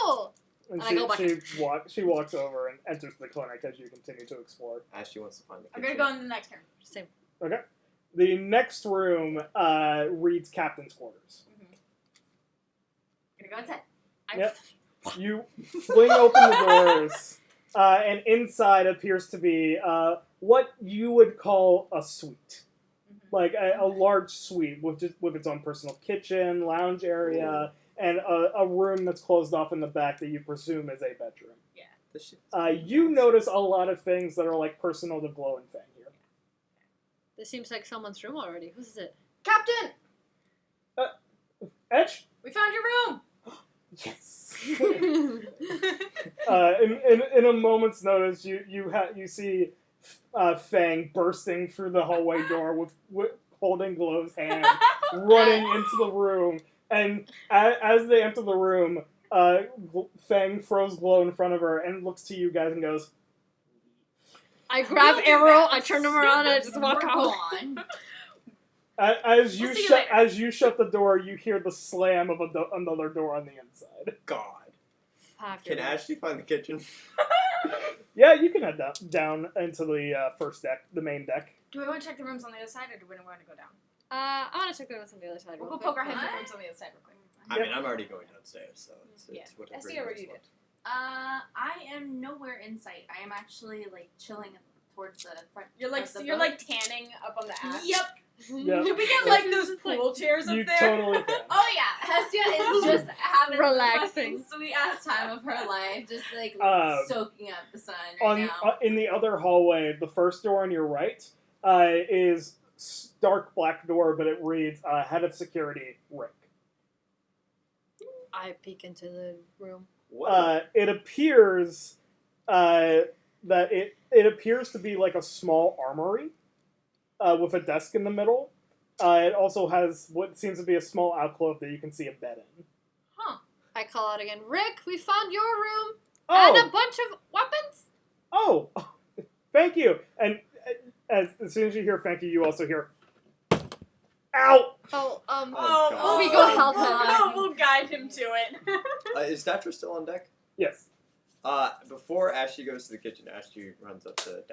cool. and I go back. she walks over and enters the clinic as you continue to explore. Ashley wants to find the I'm kitchen. gonna go in the next turn. Same. Okay. The next room reads captain's quarters. Gonna go inside. Yep. You fling open the doors, and inside appears to be what you would call a suite, like a large suite with its own personal kitchen, lounge area, and a room that's closed off in the back that you presume is a bedroom. This shit- You notice a lot of things that are personal to Glow and Fang here. This seems like someone's room already. Who's it? Captain, Edge. we found your room. Yes. In a moment's notice, you see Fang bursting through the hallway door with holding Glow's hand, running into the room, and as they enter the room, Fang throws Glow in front of her and looks to you guys and goes, I grab We'll do Arrow, that. I turn him around, and I just walk We're out. gone. As you We'll see you shut later. as you shut the door, you hear the slam of another door on the inside. God. Fuck Can it. Ashley find the kitchen? Yeah, you can head down into the first deck, the main deck. Do we want to check the rooms on the other side, or do we want to go down? I want to check the rooms on the other side. We'll real go quick. poke our heads in the What? rooms on the other side real quick. I mean, I'm already going downstairs, so it's Yeah. whatever. I see it already is. you did. I am nowhere in sight. I am actually chilling towards the front. You're of the boat. tanning up on the ass. Yep. Yeah. Can we get those pool chairs up You there? totally can. Oh yeah, Hestia is just having Relaxing. the sweet ass time of her life, just soaking up the sun On now. in the other hallway, the first door on your right is dark black door, but it reads Head of Security Rick. I peek into the room. What? It appears that it appears to be like a small armory with a desk in the middle. It also has what seems to be a small alcove that you can see a bed in. I call out again, Rick, we found your room and a bunch of weapons. Oh, thank you. And as soon as you hear thank you, you also hear, ow! Oh, Oh, God. we go help him. We'll guide him to it. Is Datra still on deck? Yes. Before Ashley goes to the kitchen, Ashley runs up to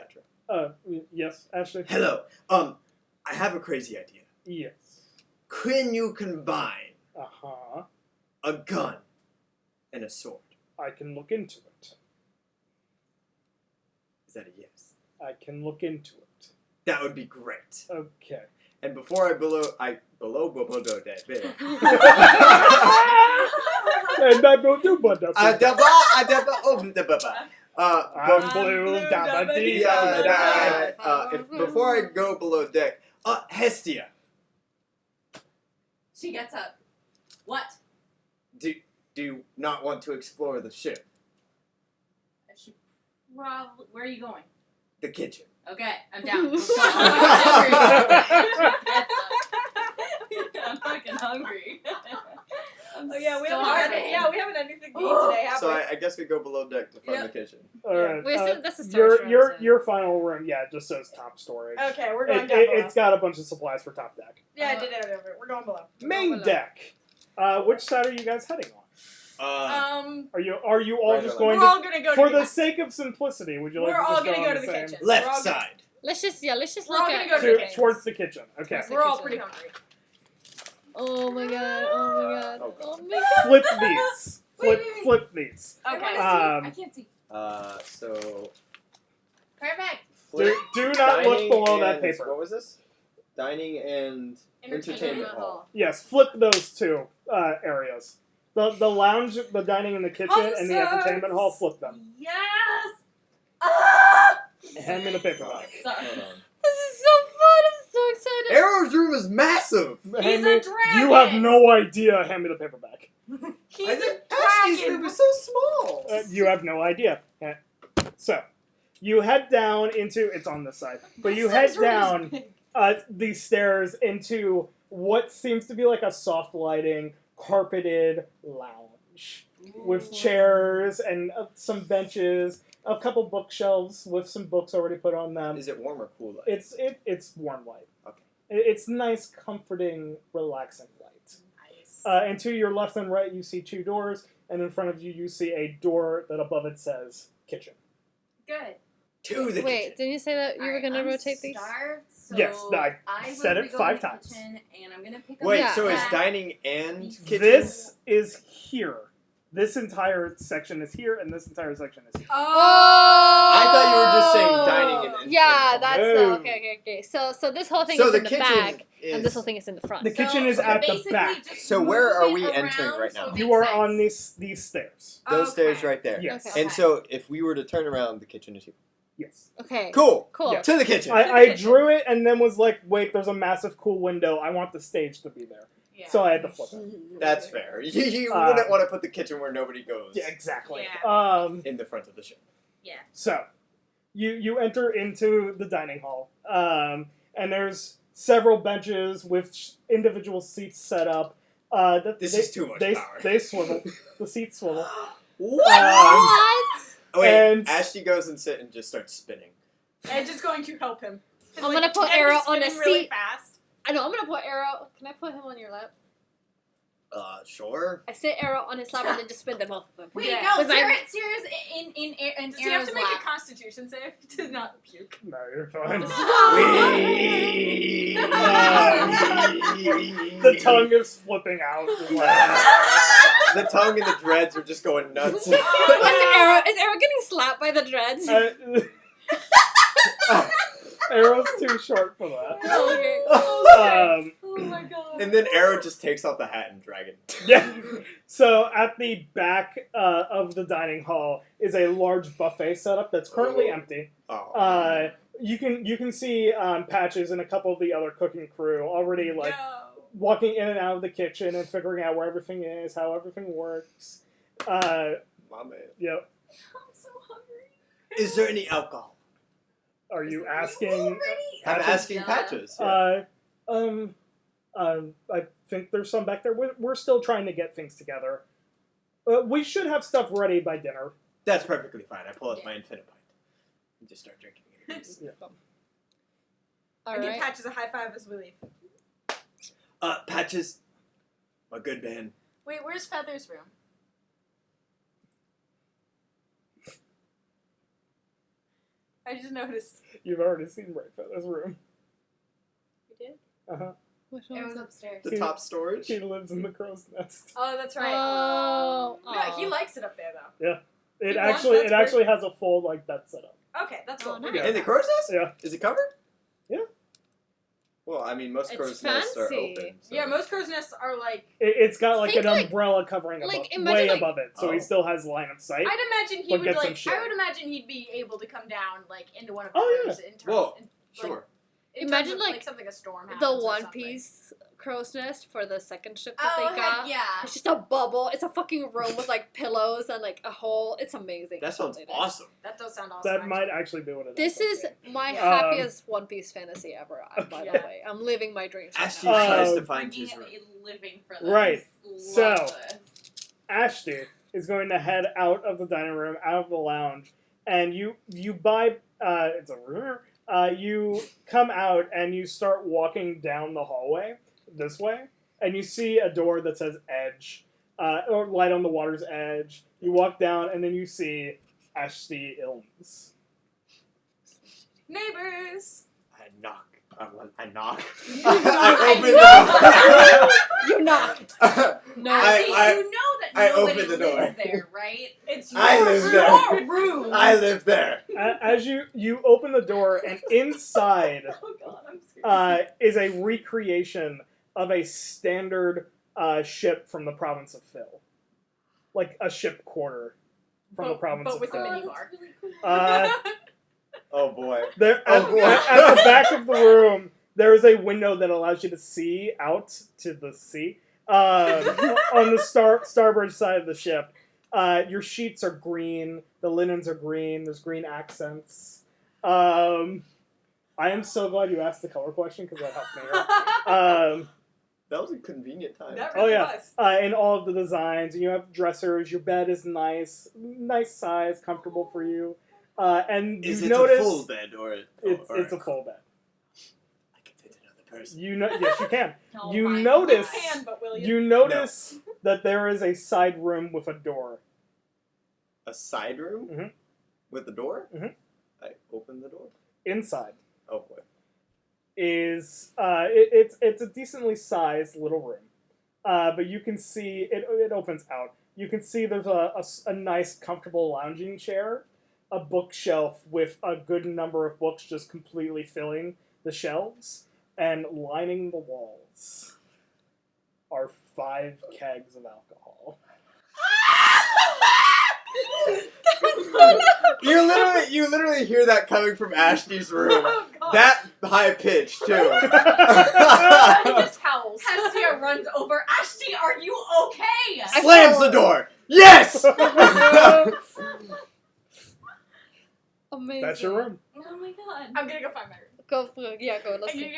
Datra. Yes, Ashley? Hello. I have a crazy idea. Yes. Can you combine Uh-huh. a gun and a sword? I can look into it. Is that a yes? I can look into it. That would be great. Okay. And before I below that bit. And I go do but I'm blue, before I go below deck, Hestia, She gets up. What? do you not want to explore the ship, I should probably. Where are you going? the kitchen? Okay, I'm down. Let's go. I'm fucking hungry. Oh yeah, we starving. haven't had anything to eat today, have So we? I guess we go below deck to find the kitchen. All right. Wait, so that's a storage room, so- Your final room, yeah, it just says top storage. Okay, we're going down below. It's got a bunch of supplies for top deck. Yeah, I did it over. We're going below. Main deck. Which side are you guys heading on? Are you all Right just or going we're to? all gonna go For to the sake of simplicity, would you like We're to all just gonna go go on to the same- kitchen. Left We're all gonna- side. Let's just We're look all at gonna go to the kitchen. towards the kitchen? Okay. We're all pretty hungry. Oh my god, oh my god, Oh, oh my god. Flip these. Wait. Flip these. Okay. I can't see. So Perfect. Do not look dining below that and- paper. What was this? Dining and entertainment hall. Yes, flip those two areas. The lounge, the dining in the kitchen, and the entertainment hall. Flip them. Yes. Hand me the paperback. Sorry. Hold on. This is so fun, I'm so excited. Arrow's room is massive. Hand a me- dragon! You have no idea. Hand me the paperback. He's I a think Ashley's room dragon. is so small. You have no idea. So, you head down into. It's on this side, but you head down these stairs into what seems to be like a soft lighting, carpeted lounge with chairs and some benches, a couple bookshelves with some books already put on them. Is it warm or cool? Light? It's warm light. Okay. It's nice, comforting, relaxing light. Nice. And to your left and right, you see two doors, and in front of you, you see a door that above it says kitchen. Good. To the Wait, kitchen. didn't you say that you were Alright, gonna I'm rotate these? starved, so Yes, I will said it be going 5 to the times. kitchen, and I'm gonna pick up Wait, Yeah. so is that. dining and kitchen? This is here. This entire section is here, and this entire section is here. Oh! I thought you were just saying dining and Yeah, and- that's No. okay. So this whole thing So is the in the kitchen back, is. and this whole thing is in the front. The kitchen is at the basically back. just So where are move we it entering around right so now? it You makes are sense. on these stairs. Those stairs Okay. right there. Yes. Okay. And so if we were to turn around, the kitchen is here. Yes. Okay. Cool. Cool. Yeah. To the kitchen. I drew it and then was like, wait, there's a massive cool window. I want the stage to be there. Yeah. So I had to flip it. That's fair. You Uh, wouldn't want to put the kitchen where nobody goes. Yeah, exactly. Yeah. In the front of the ship. So, you enter into the dining hall, and there's several benches with individual seats set up. This is too much power. They swivel. The seats swivel. What? What? Oh, wait, and- Ashley goes and sit and just starts spinning. Edge is going to help him. I'm gonna put Edge is Arrow on a spinning really seat. fast. I know. I'm gonna put Arrow. Can I put him on your lap? Sure. I sit Arrow on his lap and then just spin them both of them. Wait, Yeah. no, With my- Sierra's in Does he have Arrow's to make lap. a Constitution save to not puke? No, you're fine. Wee. The tongue is flipping out. The tongue and the dreads are just going nuts. Is Arrow getting slapped by the dreads? Arrow's too short for that. Okay. Oh my god. And then Arrow just takes off the hat and dragon. Yeah. So at the back of the dining hall is a large buffet setup that's currently empty. Oh. You can see Patches and a couple of the other cooking crew already like walking in and out of the kitchen and figuring out where everything is, how everything works. My man. Yep. I'm so hungry. Is there any alcohol? Are you asking? I'm Patches? asking Patches. Yeah. I think there's some back there. We're still trying to get things together. We should have stuff ready by dinner. That's perfectly fine. I pull out my infinite pint and just start drinking it. Yeah. I All give right. Patches a high five as we leave. Patches, my good man. Wait, where's Feather's room? I just noticed. You've already seen Right Feather's room. You did? Uh-huh. Which It one was was it? upstairs. The top storage. She lives in the crow's nest. Oh, that's right. Oh. No, he likes it up there though. It He actually wants- that's has a full like bed setup. Okay, that's cool. Oh, We're nice. good. In the crow's nest? Yeah. Is it covered? Yeah. Well, I mean, most It's crow's nests are fancy. open. So. Yeah, most crow's nests are like. It's got like Think an like- umbrella covering above, imagine, way like- above it, so he Oh. still has line of sight. I'd imagine he But would get some like. shade. I would imagine he'd be able to come down like into one of the Oh, rooms in terms. Whoa, in, Sure. in Imagine, terms of, like, something a storm happens The or One something. Piece crow's nest for the second ship that Oh, they got. heck yeah. It's just a bubble. It's a fucking room with like pillows and like a hole. It's amazing. That sounds It's awesome. That does sound awesome. That actually. might actually be what it is. This is my Yeah. happiest One Piece fantasy ever. By the Yeah. way, I'm living my dreams. Right Ashty now. tries to Um, find Bringing his room. a living for this. Right. Love So- this. Ashty is going to head out of the dining room, out of the lounge, and you buy it's a room. You come out and you start walking down the hallway this way, and you see a door that says Edge, or Light on the Water's Edge. You walk down, and then you see Ashty Ilms. Neighbors. I knock. I knock. I I open You knock. the door. No. I- You know that I nobody open the lives door. there, right? It's I your live room. there. Your room. I live there. As you open the door, and inside Oh god, I'm scared. is a recreation of a standard ship from the province of Phil, like a ship quarter from the province but of with Phil. a Oh, mini that's bar. really cool. Oh boy. There, Oh, boy. at the back of the room, there is a window that allows you to see out to the sea. On the starboard side of the ship, your sheets are green. The linens are green. There's green accents. I am so glad you asked the color question because that helped me out. That was a convenient time. That Oh really yeah, was. and all of the designs. You have dressers. Your bed is nice size, comfortable for you. And Is you it notice a full bed or? it's a full bed. I can fit another person. Yes, you can. Oh You my notice- God. Can, but will you? You notice that there is a side room with a door. A side room Mhm. with a door. Mhm. I open the door. Inside Oh boy. is it's a decently sized little room, but you can see it opens out. You can see there's a nice comfortable lounging chair, a bookshelf with a good number of books just completely filling the shelves, and lining the walls are 5 kegs of alcohol. You literally hear that coming from Ashty's room. Oh, God. That high pitch too. He just howls. Hestia runs over. Ashty, are you okay? Slams the door. Yes. Amazing. That's your room. Oh my god. I'm gonna go find my room. Go. Let's see.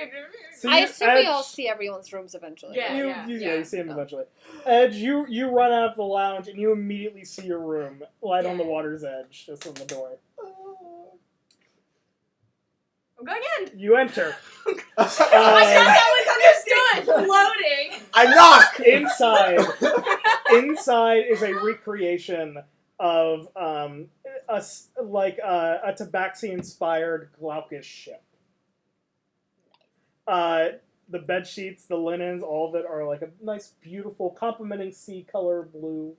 So I you- assume we all Edge- see everyone's rooms eventually. Yeah. You see him eventually. Edge, you run out of the lounge and you immediately see your room, Light on the Water's Edge, just on the door. I'm going in. You enter. I thought that was understood. Loading. I knock. Inside is a recreation of a Tabaxi-inspired Glaucus ship. The bed sheets, the linens, all of it are like a nice, beautiful, complementing sea color blue.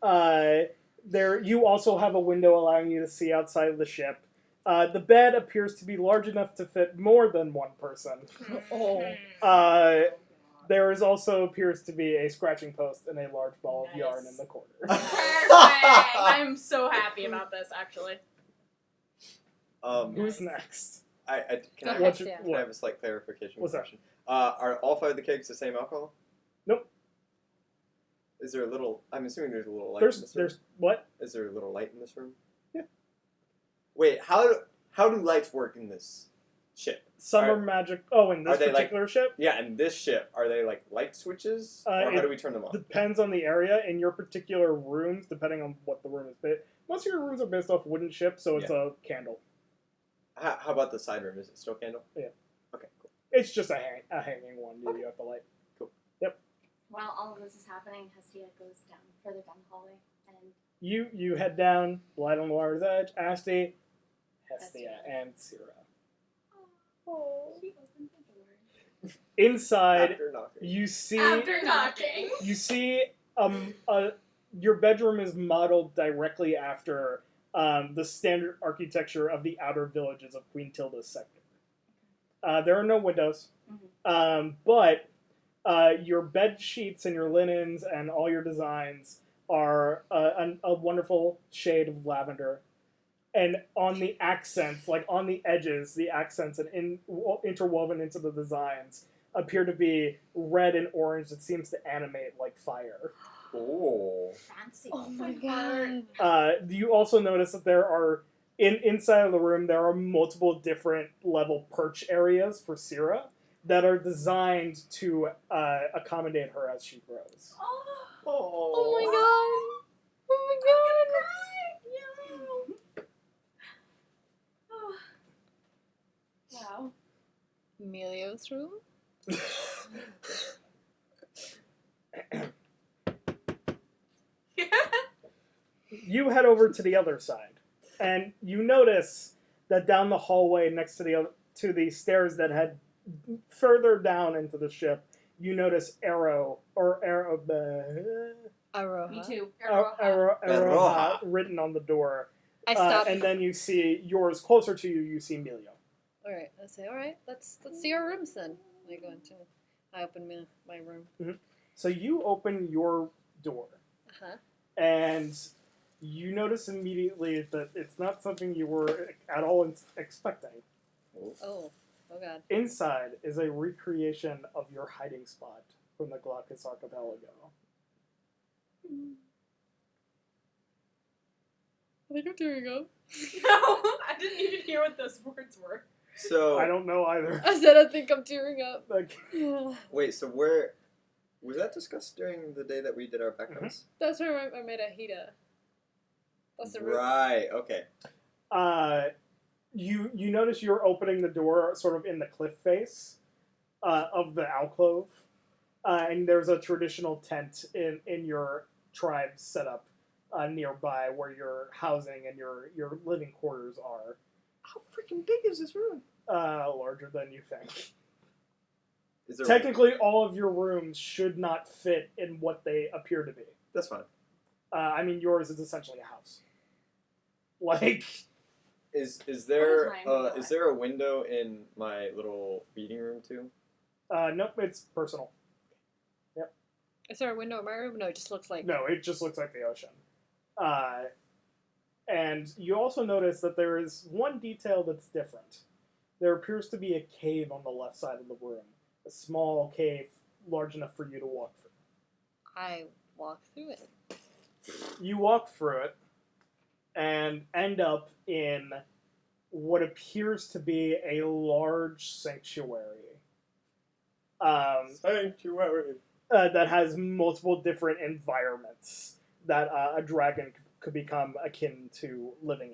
You also have a window allowing you to see outside of the ship. The bed appears to be large enough to fit more than one person. Oh. There is also appears to be a scratching post and a large ball of yarn in the corner. Perfect. I'm so happy about this, actually. Who's next? Can I Go What's ahead, your- Sam. have a slight clarification What's that? question? Are all 5 of the kegs the same alcohol? Nope. Is there a little? I'm assuming there's a little light in this room. There's what? Is there a little light in this room? Yeah. Wait, how do lights work in this ship? Summer Are- magic. Oh, in this are they, like- particular ship? Yeah, in this ship, are they like light switches, or it how do we turn them on? Depends on the area. In your particular rooms, depending on what the room is based. Most of your rooms are based off wooden ships, so it's a candle. How about the side room? Is it still candle? Yeah. Okay, cool. It's just a hanging one. You have to light. While all of this is happening, Hestia goes down further down the hallway and You head down, Light on the Water's Edge, Ashty, Hestia, and Syrah. she opens the door. Inside, After knocking. you see After knocking. your bedroom is modeled directly after the standard architecture of the outer villages of Queen Tilda's sector. There are no windows. But your bed sheets and your linens and all your designs are a wonderful shade of lavender. And on the accents, like on the edges, the accents and interwoven into the designs appear to be red and orange that seems to animate like fire. Oh. Fancy. Oh my god. You also notice that there are, inside of the room, there are multiple different level perch areas for Syrah that are designed to accommodate her as she grows. Oh my god. Oh Wow. Emilio's room? You head over to the other side, and you notice that down the hallway next to the stairs that head further down into the ship, you notice Aroha Me too. Aroha written on the door. I stopped. And then you see yours closer to you. You see Emilio. Alright, I say, alright, let's see our rooms then. I open my room. So you open your door, Uh-huh. and you notice immediately that it's not something you were at all expecting. Oh god. Inside is a recreation of your hiding spot from the Glaucus Archipelago. I think I'm tearing up. No, I didn't even hear what those words were. So I don't know either. I said I think I'm tearing up. Like, wait, so where was that discussed during the day that we did our backgrounds? That's where I made a Hida. That's the room. Right. Okay. you notice you're opening the door sort of in the cliff face of the alcove, and there's a traditional tent in your tribe's setup nearby where your housing and your living quarters are. How freaking big is this room? Larger than you think. Is there Technically, all of your rooms should not fit in what they appear to be. That's fine. I mean, yours is essentially a house. Like, Is there mine? is there a window in my little meeting room too? nope, it's personal. Is there a window in my room? No, it just looks like... No, it just looks like the ocean. And you also notice that there is one detail that's different. There appears to be a cave on the left side of the room. A small cave large enough for you to walk through. I walk through it. You walk through it and end up in what appears to be a large sanctuary. Sanctuary. That has multiple different environments that a dragon could become akin to living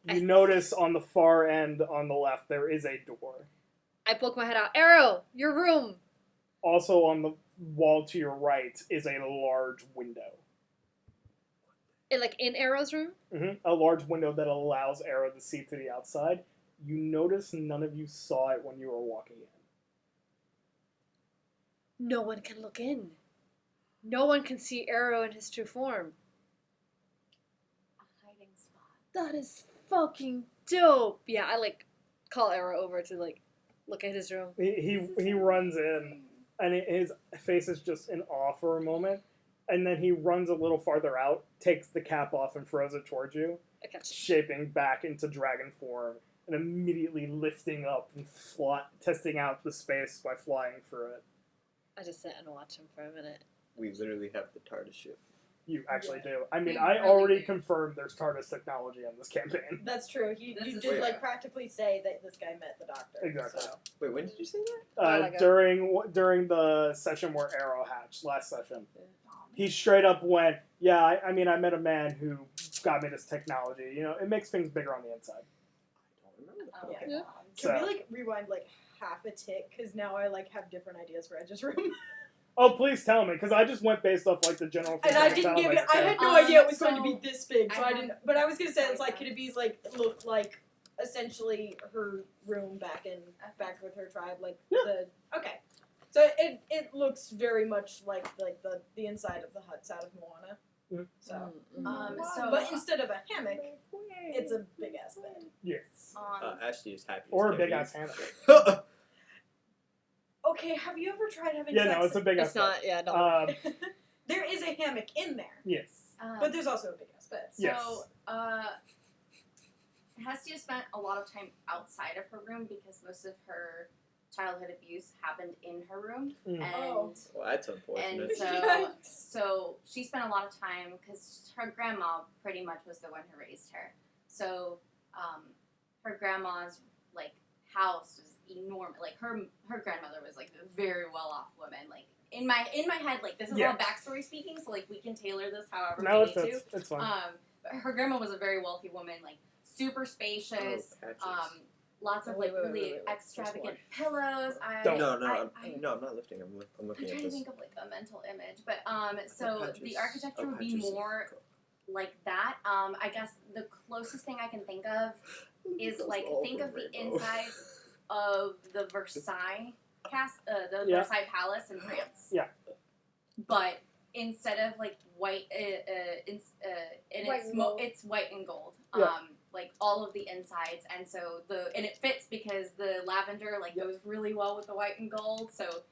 in. You notice on the far end on the left there is a door. I poke my head out. Arrow, your room. Also on the wall to your right is a large window. Like in Arrow's room? A large window that allows Arrow to see to the outside. You notice none of you saw it when you were walking in. No one can look in. No one can see Arrow in his true form. A hiding spot. That is fucking dope. Yeah, I call Arrow over to look at his room. He runs in, and his face is just in awe for a moment, and then he runs a little farther out, takes the cap off and throws it towards you, I got you. shaping back into dragon form, and immediately lifting up and testing out the space by flying through it. I just sit and watch him for a minute. We literally have the TARDIS ship. You actually do. I mean, We I really already do. confirmed there's TARDIS technology in this campaign. That's true. You This is did true. practically say that this guy met the doctor. Exactly. So. Wait, when did you say that? Oh my God. During the session where Arrow hatched, last session, he straight up went, "Yeah, I mean, I met a man who got me this technology. You know, it makes things bigger on the inside." I don't remember. Oh, Yeah. Yeah. Can So- we rewind half a tick? Because now I have different ideas for Edge's room. Oh, please tell me, because I just went based off the general. And I thing didn't give it. sound I like had no Um, idea it was going to so be this big, so I I have- didn't. But I was gonna say it's sorry, could it be guys. look like essentially her room back with her tribe, okay. So it looks very much like the inside of the huts out of Moana. So, So but instead of a hammock, it's a big ass bed. Yes. Ashley is happy. Or a as big can ass hammock. be. Okay, have you ever tried having Yeah, sex? no, it's a big ass It's not. Yeah, no. There is a hammock in there, Yes. but there's also a big ass bed. Yes. So, Hestia spent a lot of time outside of her room because most of her childhood abuse happened in her room, Mm. and Oh. Well, that's unfortunate. and so she spent a lot of time because her grandma pretty much was the one who raised her. So, her grandma's like house was enormous. Like her grandmother was like a very well off woman. Like in my head, like this is Yeah. all backstory speaking, so like we can tailor this however No, we need to. it's fine. But her grandma was a very wealthy woman, like super spacious. Patches. Lots of Wait, like wait, really wait, wait. extravagant pillows. Don't. No, I'm I'm not lifting. I'm looking trying at to this. think of like a mental image, but so Patches. the architecture would be Patches. more like that. I guess the closest thing I can think of is Those like all think from of the Rainbow. insides of the Versailles the Yeah. Versailles Palace in France. Yeah. But instead of like white, White and gold. it's white and gold. Yeah. Like all of the insides, and so and it fits because the lavender like goes really well with the white and gold. So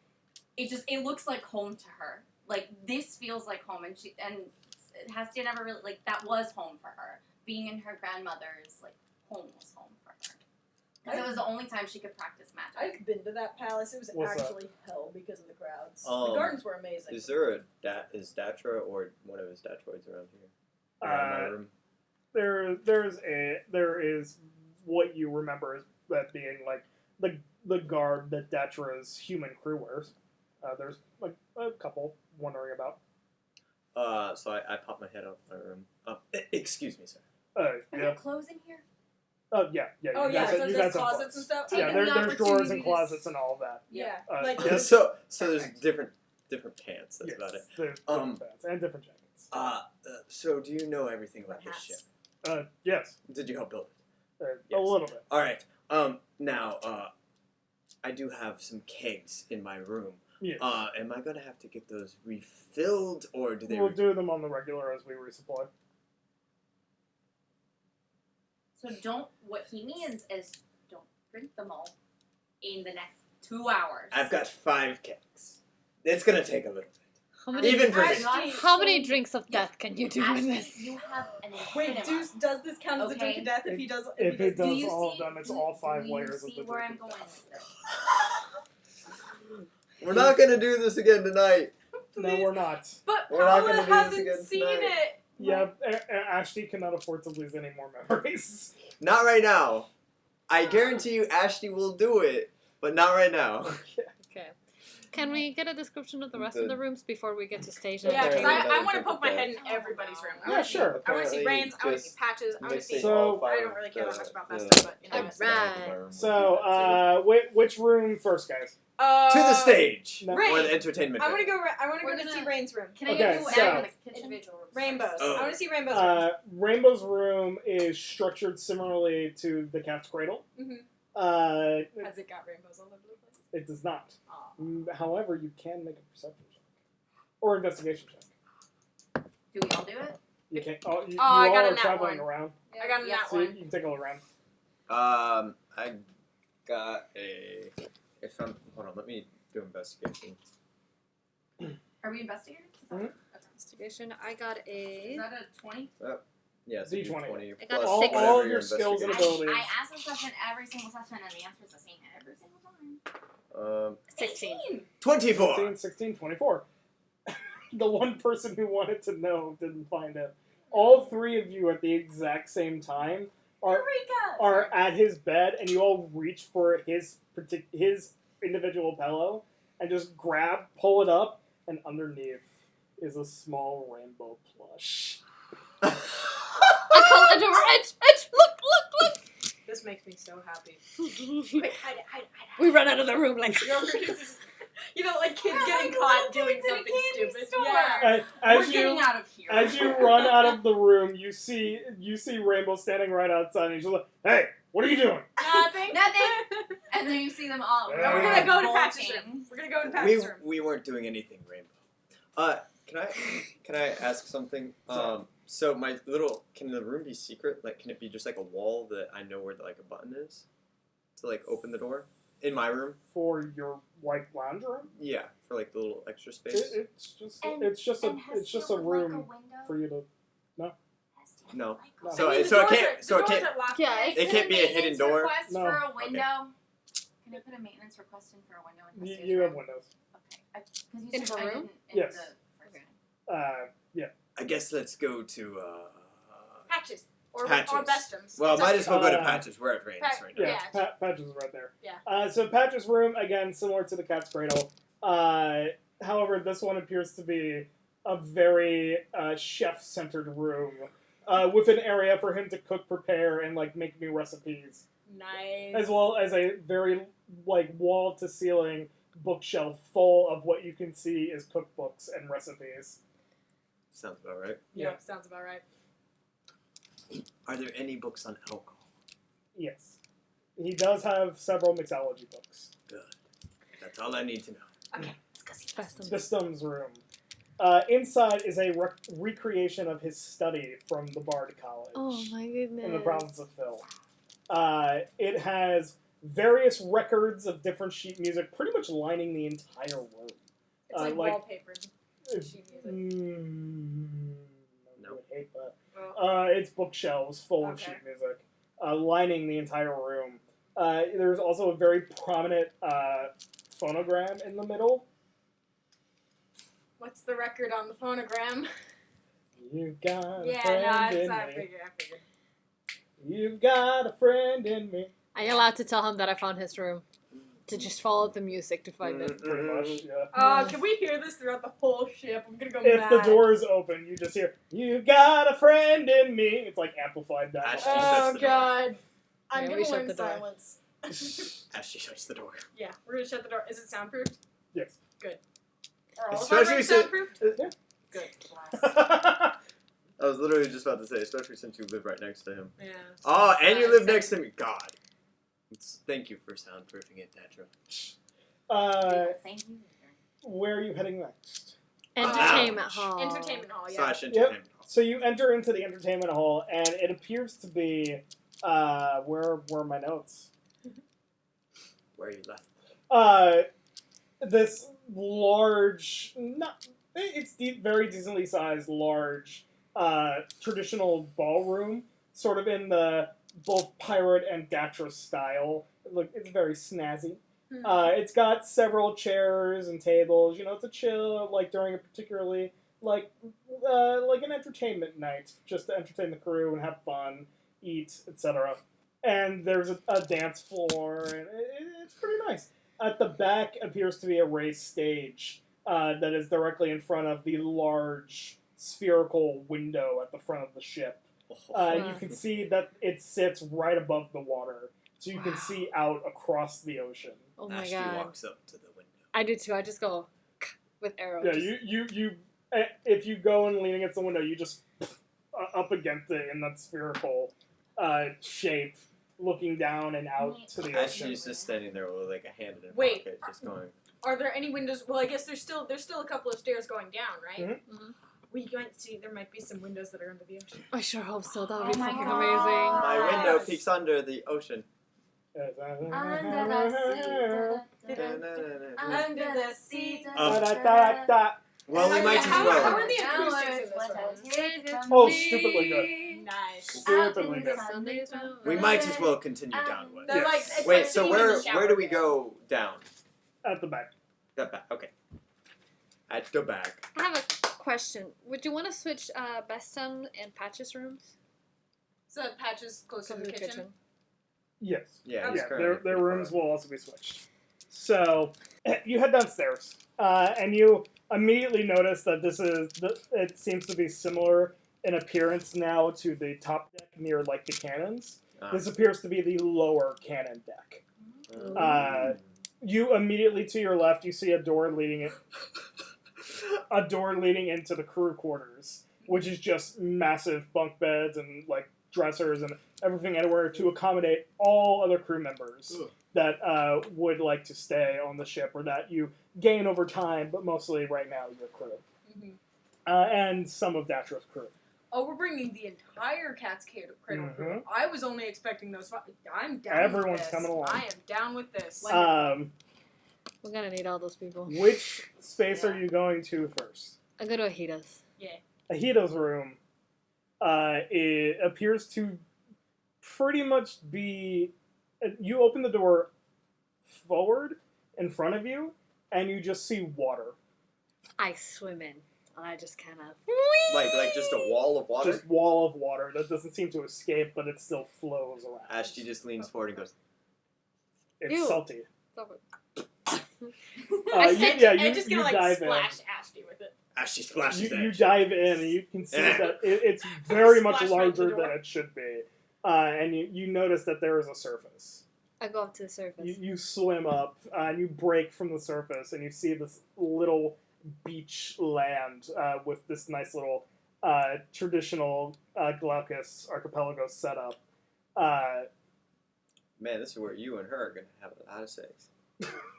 it looks like home to her. Like this feels like home, and Hestia never really like that was home for her. Being in her grandmother's like home was home for her. Because it was the only time she could practice magic. I've been to that palace. It was What's that? actually hell because of the crowds. Um, The gardens were amazing. Is there is Datra or one of his Datroids around here? Around my room? There is what you remember as that being like the garb that Datra's human crew wears. There's like a couple wondering about. So I pop my head out of my room. Excuse me, sir. Are Yeah. there clothes in here? Yeah. Oh You yeah, guys- so you there's guys have closets and stuff. Yeah, Taking there's the drawers opportunity and to closets and all of that. Yeah, Like, like Yeah. So there's Perfect. different pants. That's Yes, about it. there's Um, different pants and different jackets. So do you know everything about What this ship? hats? Yes, Did you help build it? a Yes. little bit. All right. Now, I do have some kegs in my room. Yes. Am I gonna have to get those refilled, or do they? We'll do them on the regular as we resupply. So what he means is don't drink them all in the next 2 hours. I've got 5 kegs. It's gonna take a little bit. How many, Even for me. how many drinks of death can you do with Ashley, this? you have an Wait, infinite does this count as a drink Okay. of death if he does? If it Do does you all of see- them, it's do- all 5 do you layers of see the where drink I'm of going death. with this? We're not gonna do this again tonight. No, we're not. But We're not Paula gonna do this hasn't again seen tonight. it. Yeah, Ashley cannot afford to lose any more memories. Not right now. I guarantee you, Ashley will do it, but not right now. Okay. Can we get a description of the rest of the rooms before we get to station? Yeah, because Apparently I not want to a poke my drink head of in everybody's room. I Yeah, wanna see- sure. I want to see Apparently Rains. I want to just see Patches. I want to see. missing So- all 5 I don't really care that of much about the- that stuff, but you know. Alright. So, which room first, guys? To the stage, No. or Rain. the entertainment. I want to room. go. I want to We're go to see gonna- Rain's room. Can I Okay, get you so- in the kitchen? Rainbows. Oh. I want to see Rainbows. room. Rainbow's room is structured similarly to the cat's cradle. Mhm. It Has it got rainbows all over the place? does not. Aw. However, you can make a perception check or investigation check. Do we all do it? You can. Oh, you I all got a are nat traveling one. around, I got a Yeah. nat so you one. can take a look around. I got a. If I'm hold on, let me do investigation. Are we investigators? Is that- Mhm. okay. Investigation. I got Is a. that a 20? Yeah, it's D20. 20 I got plus a all, six. whatever all of your your skills and investigation. abilities. I ask this question every single session, and the answer is the same every single time. 16. 18. 24. 15, 16, 24. The one person who wanted to know didn't find it. All 3 of you at the exact same time are Eureka! at his bed, and you all reach for his individual pillow and just pull it up, and underneath is a small rainbow plush. I call it over. Edge! Look! This makes me so happy. Look! Quick, hide it. We run out of the room like. You know, like kids We're getting like caught little doing kids in a something candy stupid. store. Yeah. We're getting out of here. As you run out of the room, you see Rainbow standing right outside, and he's just like, "Hey, what are you doing?" Nothing. Nothing. And then you see them all. Yeah. We're gonna go to bolting. Patches' room. We're gonna go in Patches' room. We weren't doing anything, Rainbow. Can I ask something? So my little, can the room be secret? Like, can it be just like a wall that I know where like a button is to like open the door in my room? For your like lounge room? Yeah, for like the little extra space. It's just a room for you to. No. No. So I mean, so the it doors can't are- so the it doors can't. are locked. Yeah, Can I It can't be a hidden maintenance door? Request No. for a window. Can I put a maintenance request in for a window in Hester's You have room? windows. Okay. Because you In said her I room? didn't in Yes. the first one. Yeah. I guess let's go to. Patches. Or Patches. Bestums. Well, It's might up as to well go to Uh, Patches where it rains Pat- right now. Yeah, Yeah. Patches is right there. Yeah. So Patches' room, again, similar to the Cat's Cradle. However, this one appears to be a very chef-centered room with an area for him to cook, prepare, and like make new recipes, Nice. as well as a very like wall-to-ceiling bookshelf full of what you can see is cookbooks and recipes. Sounds about right. Yeah, sounds about right. Are there any books on alcohol? Yes, he does have several mixology books. Good. That's all I need to know. Okay, let's go see Custom. System's room. Inside is a recreation of his study from the Bard College Oh my goodness. in the province of Phil. It has various records of different sheet music, pretty much lining the entire room. It's like like- wallpapered sheet music. I would hate that. Well, It's bookshelves full of Okay. sheet music, lining the entire room. There's also a very prominent phonogram in the middle. what's the record on the phonogram? You've got a Yeah, friend no, in I me. figured. You've got a friend in me. Are you allowed to tell him that I found his room? To just follow the music to find it. Pretty much, yeah. Can we hear this throughout the whole ship? I'm gonna go If mad. the door is open, you just hear, "You've got a friend in me." It's like amplified down. Ashley the hall. shuts Oh the door. god. I'm Yeah, gonna we shut learn the door. silence. As she shuts the door. Yeah, we're gonna shut the door. Is it soundproofed? Yes. Are all of Especially our rooms since- soundproofed? Yeah. Good. Blast. I was literally just about to say, especially since you live right next to him. Yeah. Oh, and you live Same. next to me. God. Thank you for soundproofing it, Tetra. Thank you. Where are you heading next? Entertainment Ouch. hall. Entertainment hall, yeah. Slash entertainment hall. So you enter into the entertainment hall, and it appears to be where are my notes? Where you left. This large, it's very decently sized, large, traditional ballroom, sort of in the both pirate and Datra style. Look, it's very snazzy. It's got several chairs and tables, to chill, like during a particularly like an entertainment night, just to entertain the crew and have fun, eat, etc. And there's a dance floor, and it's pretty nice. At the back appears to be a raised stage that is directly in front of the large spherical window at the front of the ship. You can see that it sits right above the water, so you can see out across the ocean. Oh my Ashley god. walks up to the window. I do too. I just go with arrows. Yeah, you if you go and lean against the window, you just up against it in that spherical shape, looking down and out to the ocean. Ashley's just standing there with like a hand in her Wait. pocket, just going. Are there any windows? Well, I guess there's still a couple of stairs going down, right? Mhm. We might see there might be some windows that are under the ocean. I sure hope so. That would be Oh my fucking God. amazing. My window Gosh. peeks under the ocean. Under the Under the sea. Well, we might as How well. are the acoustics in this one? Oh, stupidly good. Nice. Stupidly good. We might as well continue downward. They're Yes. like, it's Wait, like so sitting in the where do we shower. go down? At the back. That back. Okay. At the back. I have a question. Would you want to switch Beston and Patch's rooms? So Patches close to the kitchen. Yes. Yeah, Okay. he's Their currently pretty rooms far. will also be switched. So you head downstairs, and you immediately notice that it seems to be similar in appearance now to the top deck near like the cannons. This appears to be the lower cannon deck. You immediately to your left, you see a door leading into the crew quarters, which is just massive bunk beds and like dressers and everything anywhere to accommodate all other crew members that would like to stay on the ship or that you gain over time, but mostly right now your crew. and some of Dasher's crew. Oh, we're bringing the entire Cat's Cradle crew. I was only expecting those. I'm down Everyone's with this. coming along. I am down with this. We're gonna need all those people. Which space are you going to first? I go to Ahita's. Ahita's room. It appears to pretty much be. You open the door forward in front of you, and you just see water. I swim in. I just kind of Like just a wall of water? Just wall of water that doesn't seem to escape, but it still flows around. Ashty just leans forward and goes, It's Ew. salty. I said I'm just gonna dive splash Ashty with it. Ashty splashes You it. dive in, and you can see that it's very much Splash right larger the door. than it should be. And you notice that there is a surface. I go up to the surface. You swim up, and you break from the surface, and you see this little beach land with this nice little traditional Glaucus archipelago setup. Man, this is where you and her are going to have a lot of sex.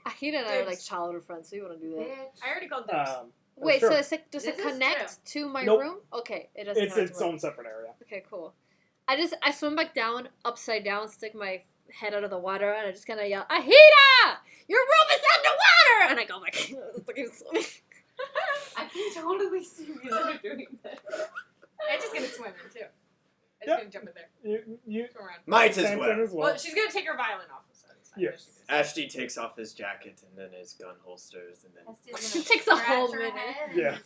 Ahita and I are like childhood friends, so you want to do that. I already called dibs. Wait, sure. so does it This is connect to my Nope. room? Okay, it doesn't. It's connect its to my own separate area. Okay, cool. I swim back down, upside down, stick my head out of the water, and I just kind of yell, Ahita! Your room is underwater! And I go back. Swimming. I can totally see you doing this. I'm just gonna swim in too. I'm Yeah. just gonna jump in there. You Swim around. Might as same well. thing as well. Well, she's gonna take her violin off. So Yes. Ashty takes off his jacket and then his gun holsters and then... It takes a whole minute. Yeah.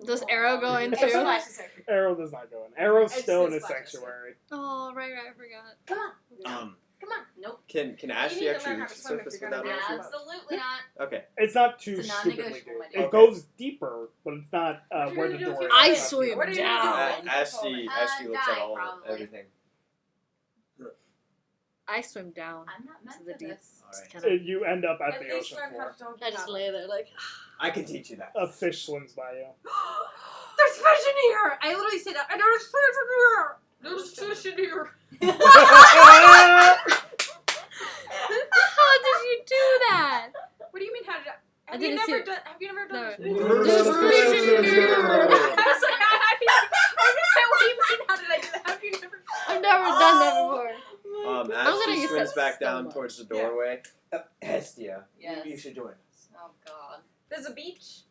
Does Arrow go in It too? splashes her. Arrow does not go in. Arrow's It still in still his splashes. sanctuary. Oh, right, I forgot. Come on. Come on. Nope. Can You Ashty need to actually learn how reach to the swim if surface you're gonna without be an a- issue? Absolutely not. Okay. It's not too It's a stupidly non-negotiable, deep. my It dear. goes deeper, but it's not where the door is. I It's not swim deep. What are you down. doing? Ashty looks at die, all probably. everything. I swim down I'm not meant to the for deep. this. Just Alright. kinda, You end up at At the least ocean learn how floor. to I just lay there like, I can teach you that. A fish swims by you. there's fish in here! I literally say that. I know there's fish in here! There's fish in here. How did you do that? What do you mean? How did I? I Have you didn't never see- done? Have you never done No. this? There's fish in here! I was like, how do you? I was like, what do you mean? How did I do that? How have you never? I've never done that before. gonna Ashty use swims that back so down much. towards the doorway. Hestia, Yes. you should join us. Oh God. There's a beach.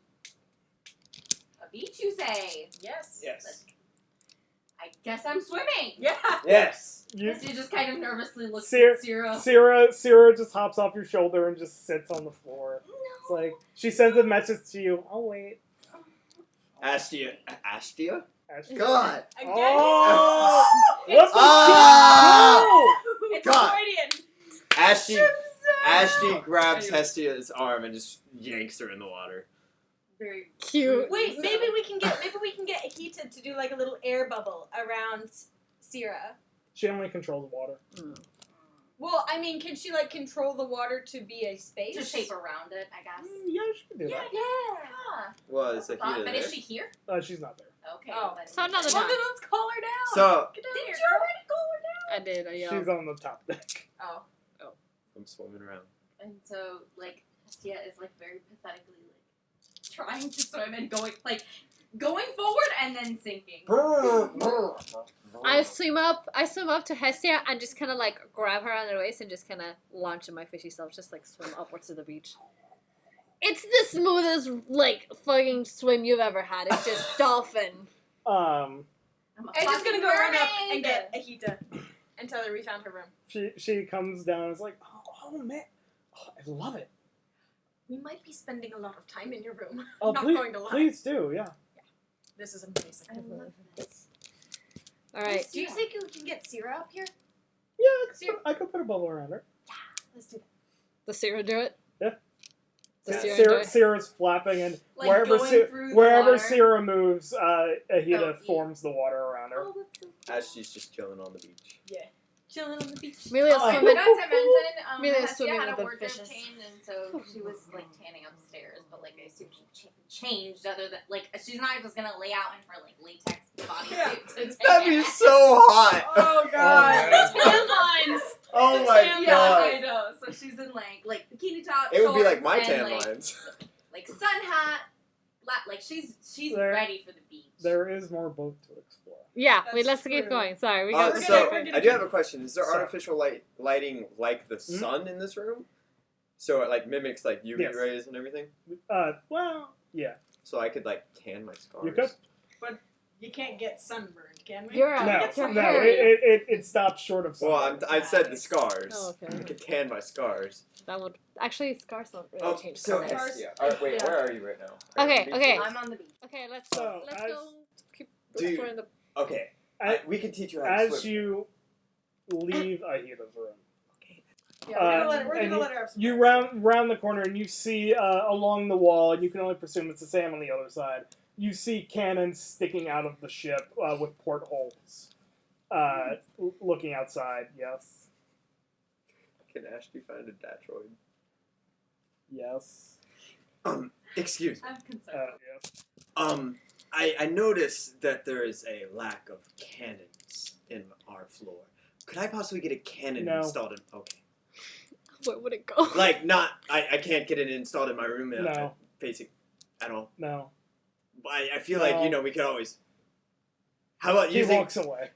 A beach, you say? Yes. Yes. I guess I'm swimming. Yeah. Yes. You, So you just kind of nervously look Sierra- at Zero. Sierra just hops off your shoulder and just sits on the floor. It's like she sends a message to you. I'll wait. Ashtia? Ashtia? Ashley. God. Again. Oh! What the Ah! It's God. Freudian. Ashty, Ashty grabs Hestia's arm and just yanks her in the water. Very Cute. Wait, maybe we can get Ahita to do like a little air bubble around Sierra. She only controls water. Well, I mean, can she like control the water to be a space? to shape around it, I guess. Yeah, she can do Yeah. that. Yeah. Well, it's like But either is there. she here? She's not there. Okay. Oh. then- So another Well, time. then let's call her down. So, Get down Did here, you girl. already call her down? I did. I yelled. She's on the top deck. Oh. I'm swimming around. And so, like, Hestia is, like, very pathetically, like, trying to swim and going forward and then sinking. I swim up to Hestia and just kind of like grab her on the waist and just kind of launch in my fishy self, just like swim upwards to the beach. It's the smoothest like fucking swim you've ever had. It's just dolphin. Um, I'm a I'm just gonna fucking go run up mermaid. and get Ahita and tell her we found her room. she comes down and is like, oh man, I love it. We might be spending a lot of time in your room. Oh, Not please, going to lie. please do, yeah. This is amazing. I love this. All right. Do you think we can get Sierra up here? Yeah, I could put a bubble around her. Let's do that. Does Sarah do it? Yeah. Does Sarah do it? Sierra's flapping, and Like wherever going through the wherever water. Sierra moves, Ahita Oh, forms the water around her. Oh, that's so Ashty's just chilling on the beach. Chilling on the beach. Amelia's Oh, I swimming. forgot to mention, Amelia's Hestia swimming had with a the wardrobe fishes. change, and so she was like tanning upstairs. But like I assume she changed, other than like she's not just gonna lay out in her like latex bodysuit. To That'd be so hot. Oh god. man. Tan lines. Oh The my tan Yeah, I god. know. So she's in like bikini top. It would be like shorts my and, tan like, lines. like sun hat, Like she's There- ready for the beach. There is more boat to explore. Yeah, That's let's keep true. going. Sorry, we Uh, got so we're gonna I do have a question. Is there So- artificial lighting like the sun in this room? So it like mimics like UV Yes. rays and everything. Well, yeah. So I could like tan my scars. You could. You can't get sunburned, can we? You're No, It's your no, hair. it stops short of Well, something. I said the scars. Oh, okay. I could tan my scars. That would actually scars don't really change So colors. Scars. yeah. All right, wait, Yeah. where are you right now? Are you Okay, on the beach? okay. I'm on the beach. Okay, let's So, let's as- go keep Do you- exploring the. Okay. As- We can teach you how to As swim. you leave Aida's room, Yeah, we're gonna let and her have some you fun. round the corner and you see along the wall, and you can only presume it's the same on the other side. You see cannons sticking out of the ship with portholes, looking outside. Yes, Can Ashley find a Datroid? yes, Excuse me. I'm concerned. yes. I noticed that there is a lack of cannons in our floor. Could I possibly get a cannon No. installed in? Okay. Where would it go? Like not. I can't get it installed in my room. No. Facing at all. No. I feel like No. we could always. How about He using? walks away.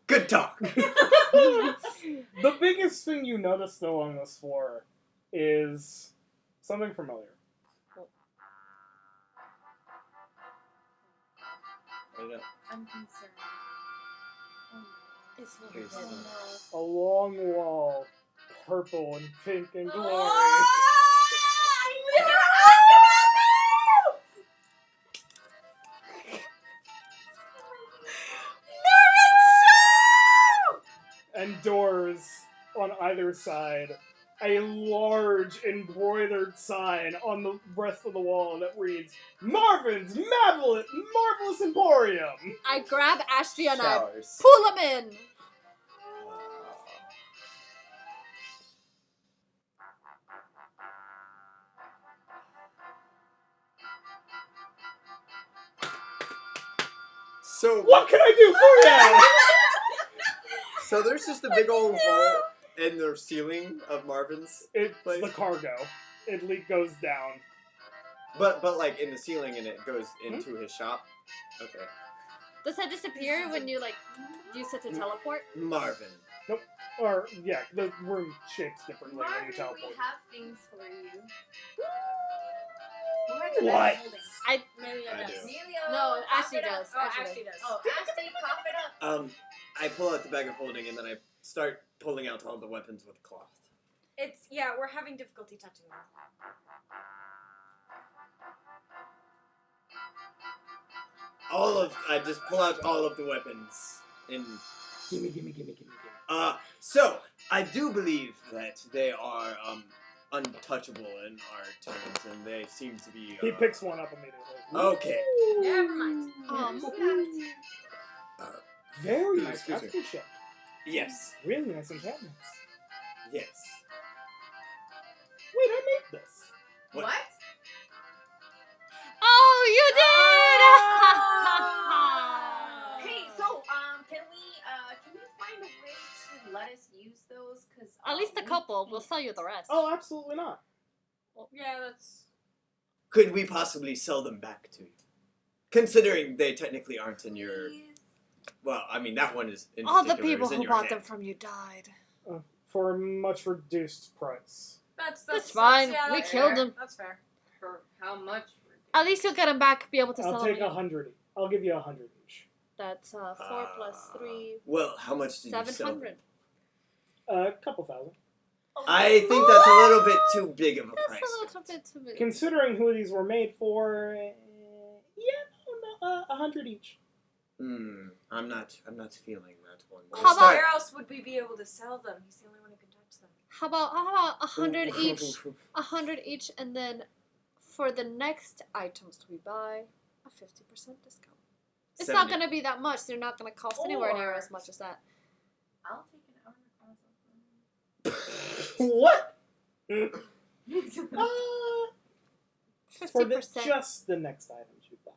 Good talk. The biggest thing you notice though on this floor is something familiar. I'm concerned. It's not Here's hidden. the- A long wall, purple and pink and glory. And doors on either side. A large embroidered sign on the rest of the wall that reads Marvin's Marvelous Emporium. I grab Ashley and I Showers. pull him in. So What can I do for you? So there's just a big old hole in the ceiling of Marvin's, It's Place. the cargo. Goes down. but like in the ceiling and it goes into his shop. Okay. Does that disappear when you use it to teleport? Marvin. Or, yeah, the room shapes differently when you Marvin, teleport. we have things for you. What? Amelia I does. do. Emilio, No, cough Ashley it up. does. Oh, Ashley Ashley does. Oh, Ashley, cough it up. I pull out the bag of holding and then I start pulling out all the weapons with cloth. We're having difficulty touching them. I just pull out all of the weapons and Gimme. so I do believe that they are untouchable in our terms and they seem to be He picks one up immediately. Okay. Never mind. Very Excuse nice me. craftsmanship. Yes. Really nice enchantments. Yes. Wait, I made this. What? Oh, you did! Hey, so can you find a way to let us use those? Cause At least a couple. We'll sell you the rest. Oh, absolutely not. Yeah, that's. Could we possibly sell them back to you? Considering they technically aren't in your. Well, I mean that one is. In All the particular people is in who your bought hand. them from you died. For a much reduced price. That's fine. Yeah, We that's killed fair. them. That's fair. For how much? At least you'll get them back. Be able to I'll sell take them. 100. I'll give you 100 each. That's 4 plus 3. Well, how much did you sell? them? 700. A couple thousand. I think that's a little bit too big of a That's price. a little bit too big. Considering who these were made for, no, 100 each. I'm not feeling that one. How about- Where else would we be able to sell them? He's the only one who can touch them. How about 100 each? 100 each, and then for the next items we buy, a 50% discount. It's not 70. gonna be that much. They're not gonna cost anywhere near as much as that. I'll take an armor class. What? 50%. Just the next items you buy.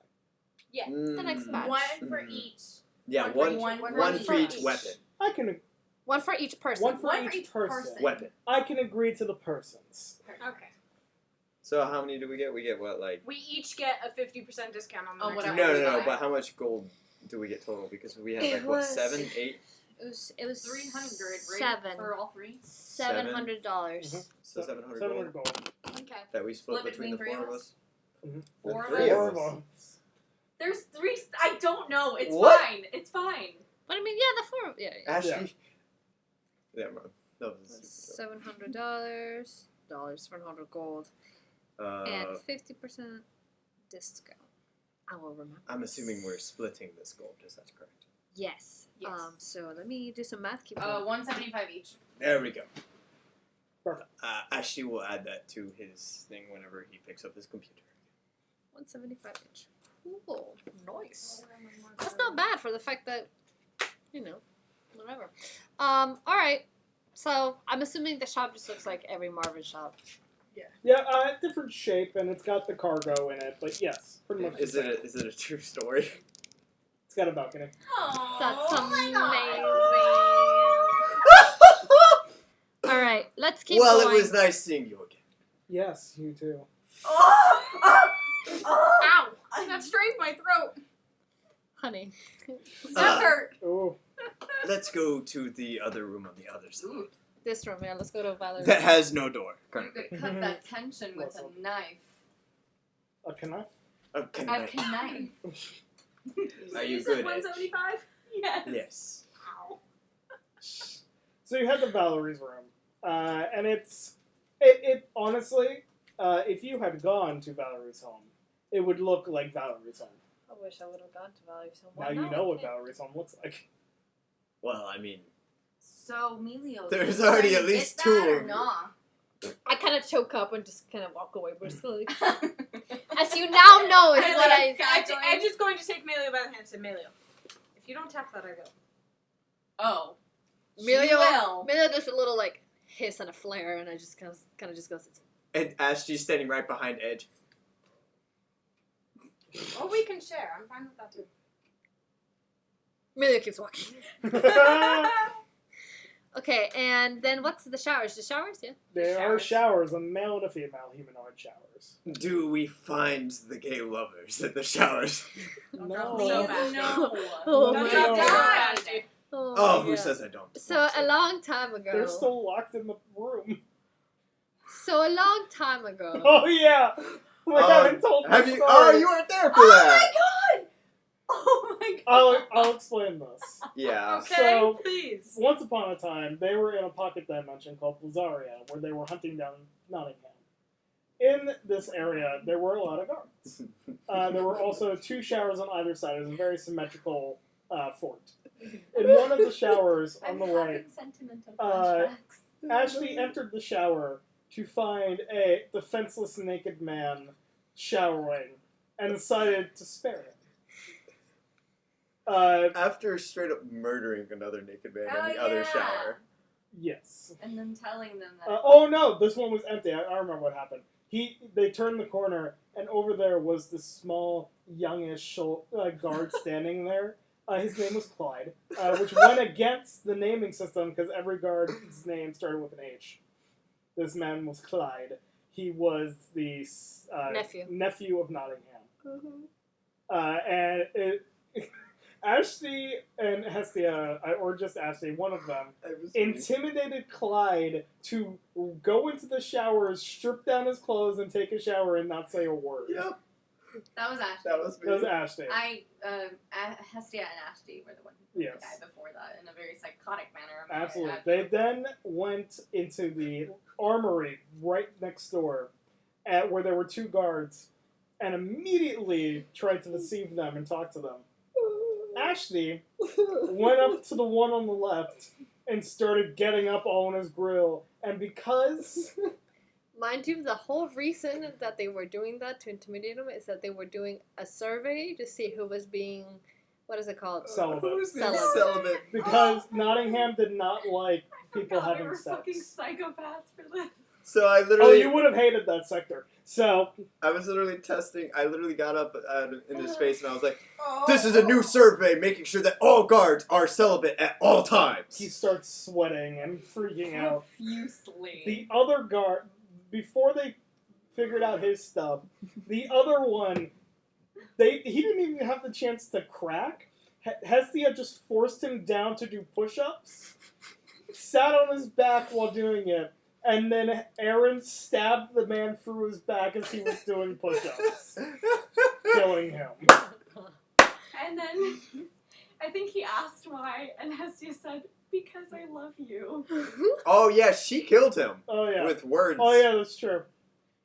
The next batch. One for each. Yeah, One one for for each. each weapon. I can One for each person. One for each person. Weapon. I can agree to the persons. Okay. So how many do we get? We get what, like? We each get a 50% discount on the Oh, next whatever. item. No. buy. But how much gold do we get total? Because we have like what, 7, 8? It was 300, right? 7. For all three? $700. So 700 700 gold gold. Okay. that we split Split between the between 4 of three us. Mhm. The Four of 3 Four of of us. us. There's 3. I don't know. It's What? fine. It's fine. But I mean, yeah, the 4. Yeah. Ashley. Yeah, man. No, this is super $700. 700 gold. dope. And 50% discount. I will remember. I'm assuming we're splitting this gold. Is that correct? Yes. Yes. So let me do some math. Keep 175 each. There we go. Perfect. Ashley will add that to his thing whenever he picks up his computer. 175 each. Ooh, nice. That's not bad for the fact that, whatever. All right. So I'm assuming the shop just looks like every Marvin shop. Yeah, different shape, and it's got the cargo in it, but yes, pretty much. Is it a true story? It's got a balcony. Oh, That's amazing. God. All right, let's keep Well, going. it was nice seeing you again. Yes, you too. Ow! That strained my throat. Honey. That hurt. Oh, Let's go to the other room on the other side. This room, yeah. Let's go to Valerie. That has no door. You Currently. could cut that tension with Awesome. a knife. a knife? Okay. A knife. Are you said good? 175? Yes. Yes. Ow. So you had the Valerie's room, and it honestly, if you had gone to Valerie's home, it would look like Valerie's home. I wish I would have gone to Valerie's home. Now you know what Valerie's home looks like. Well, I mean, So, Melio, There's did you already try at to least get 2 that or of you. not? I kind of choke up and just kind of walk away briskly. As you now know is what I... I'm just going to take Melio by the hand and say, Melio, if you don't tap that, I will. Oh. She Melio will. does a little, like, hiss and a flare, and I just kind of just goes... and Ashley's standing right behind Edge. Or we can share. I'm fine with that too. Melio keeps walking. Okay, and then what's the showers? The showers, yeah? There are showers, a male and a female humanoid showers. Do we find the gay lovers at the showers? No. Please, No. Oh, No, my no. God. Oh, my who God. says I don't? So a long time ago. They're still locked in the room. So a long time ago. Oh yeah, we haven't told the Have you? story. Oh, you weren't there for Oh that. my god! Oh my god! I'll explain this. Yeah. Okay, So- please. Once upon a time, they were in a pocket dimension called Lazaria, where they were hunting down Nottingham. In this area, there were a lot of guards. There were also 2 showers on either side. It was a very symmetrical fort. In one of the showers on the right, Sentimental uh, flashbacks. Ashley entered the shower to find a defenseless naked man showering and decided to spare him. After straight up murdering another naked man Oh, in the other yeah. shower. Yes. And then telling them that. Oh no, this one was empty. I remember what happened. They turned the corner, and over there was this small, youngish guard standing there. His name was Clyde, which went against the naming system because every guard's name started with an H. This man was Clyde. He was the nephew of Nottingham. And Ashley and Hestia, or just Ashley, one of them, intimidated Clyde to go into the showers, strip down his clothes, and take a shower and not say a word. Yep. That was Ashley. That was me. That was Ashley. Hestia and Ashley were the one who Yes. died before that in a very psychotic manner. Absolutely. They then went into the armory right next door, where there were 2 guards, and immediately tried to deceive them and talk to them. Ashley went up to the one on the left and started getting up all in his grill, and because... Mind you, the whole reason that they were doing that to intimidate him is that they were doing a survey to see who was being, what is it called? Celibate. Who's being Celibate. celibate? Because Nottingham did not like people They having were sex. fucking psychopaths for this. So I Oh, literally, you would have hated that sector. So, I was literally testing. I literally got up into space and I was like, "This is a new survey, making sure that all guards are celibate at all times." he starts sweating and freaking out. Profusely. The other guard, before they figured out his stuff, the other one, he didn't even have the chance to crack. Hestia just forced him down to do push-ups, sat on his back while doing it, and then Aaron stabbed the man through his back as he was doing push-ups, killing him. And then I think he asked why, and Hestia said, "Because I love you." Oh yeah, she killed him Oh yeah. with words. Oh yeah, that's true.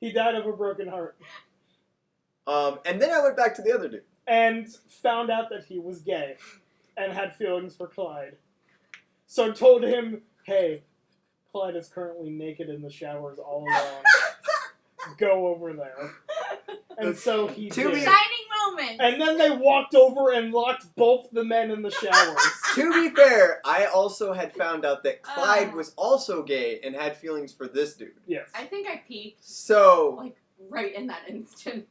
He died of a broken heart. And then I went back to the other dude. And found out that he was gay and had feelings for Clyde. So told him, hey, Clyde is currently naked in the showers all alone. Go over there. And so he To did. be- Shining moment. And then they walked over and locked both the men in the showers. To be fair, I also had found out that Clyde was also gay and had feelings for this dude. Yes. I think I peeked So, like right in that instant.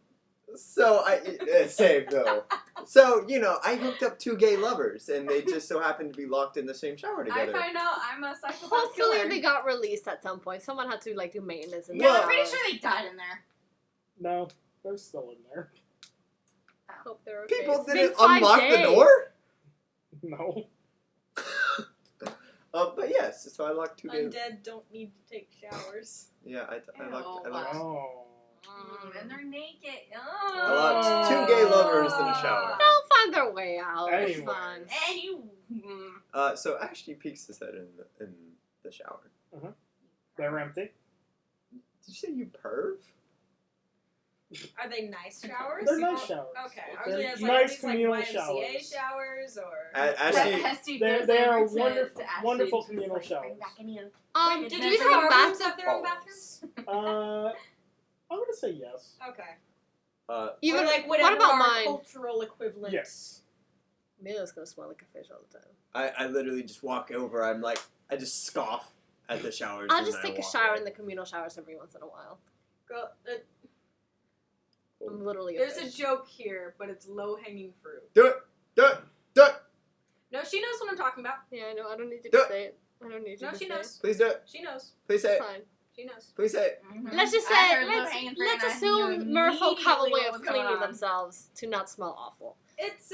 same though. So, I hooked up two gay lovers and they just so happened to be locked in the same shower I together. find out I'm a psychopath Hopefully killer. they got released at some point. Someone had to do maintenance in the Yeah, I'm showers. pretty sure they died in there. No, they're still in there. Hope they're okay. People It's been didn't 5 unlock days. the door? No. But yes, so I locked two gay. Undead don't need to take showers. Yeah, I locked. Oh. And they're naked. I locked two gay lovers in a shower. They'll find their way out. It's Anyway. fine. So Ashley peeks his head in the shower. They're empty. Did you say you perv? Are they nice showers? They're nice showers. Okay, I They're was like, nice are these communal like YMCA showers. showers or? Ashley, They are wonderful communal showers. Wait, Do did you you have have bathrooms? have their own bathrooms? I'm gonna say yes. Okay. Even or like what whatever about our mine? cultural equivalent. Yes. Milo's gonna smell like a fish all the time. I literally just walk over. I just scoff at the showers. I'll and just I take a walk shower away. in the communal showers every once in a while. Girl, I'm literally a there's fish. a joke here, but it's low hanging fruit. Do it. Do it. Do it. No, she knows what I'm talking about. Yeah, I know. I don't need you Do to it. say it. I don't need you No, to she say knows. Please do it. She knows. Please say it. it. Fine. She knows. Please say it. Let's just I say, heard low-hanging fruit let's and I knew assume merfolk have a way immediately of what was going cleaning on. themselves to not smell awful. It's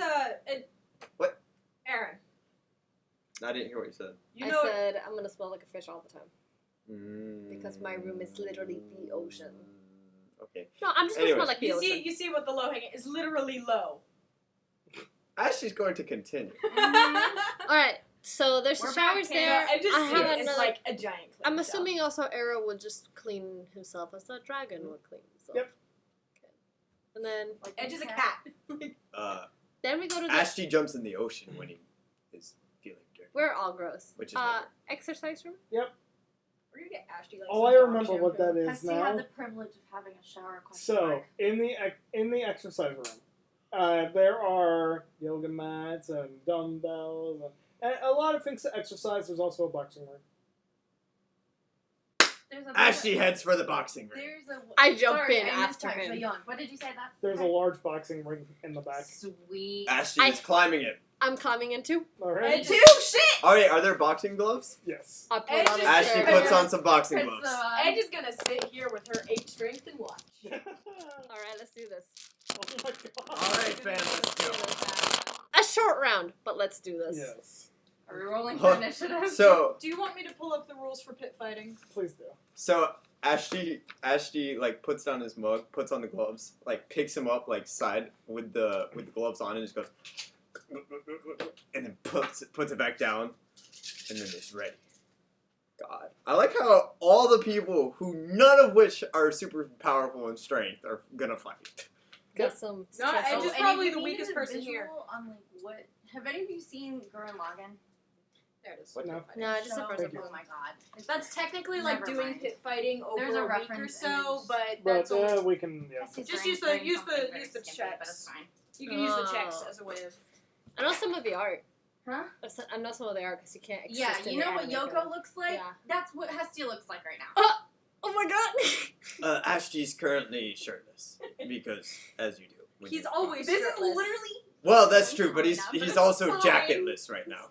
What? Aaron, I didn't hear what you said. you I know. said I'm gonna smell like a fish all the time. Because my room is literally the ocean. Okay. No, I'm just gonna Anyways. smell like the ocean. You see what the low hanging is literally low. Ashley's going to continue. Alright, so there's We're the showers back, there. I just I see have it as another. like a giant. I'm clean assuming also Era would just clean himself as a dragon would clean himself. Yep. Okay. And then shell. Edge is a cat. then we go to the. Ashley jumps in the ocean when he is feeling dirty. We're all gross. Which is never. Exercise room. We're gonna get Ashley like. Oh, some I dog remember what shampoo. that is Has he had now. the privilege of having a shower? So in the exercise room, there are yoga mats and dumbbells and a lot of things to exercise. There's also a boxing ring. There's a Ashley heads for the boxing ring. There's a. I jump Sorry, in I missed after that 'cause him. I yawned. What did you say that? There's a large boxing ring in the back. Sweet. Ashley is climbing it. I'm climbing in too. All Edge right. is- shit! Oh wait, are there boxing gloves? Yes. I put Edge on a is- Ashley shirt. puts on some boxing Press gloves. the- Edge is gonna sit here with her 8 strength and watch. Alright, let's do this. Oh my god. Alright, fam, let's go. A short round, but let's do this. Yes. Are we rolling for initiative? So Do you want me to pull up the rules for pit fighting? Please do. Ashley like puts down his mug, puts on the gloves, like picks him up like side with the gloves on and just goes and then puts it back down and then it's ready. God. I like how all the people who none of which are super powerful in strength are gonna fight. Got some. No, stress. Edge is and probably if the you weakest needed a person here. visual On like what? Have any of you seen Gurren Lagann? There it is. What? No. No, just the Show? first Thank you. Oh my god. That's technically like Never doing mind. pit fighting over There's a a week or reference so, in- but But that's only, we can. Yeah. That's his Just brain use the- doing use the- something very use the skimpy, checks. But it's fine. you can use the checks Oh. as a way of. I know some of the art. Huh? I know some of the art because you can't. Yeah, exist in you the know what anime Yoko girl. looks like? Yeah. That's what Hestia looks like right now. Oh my god! Ashty's currently shirtless because, as you do, when He's you- always This is shirtless. literally. Well, that's true, but he's It's also fine. jacketless right now.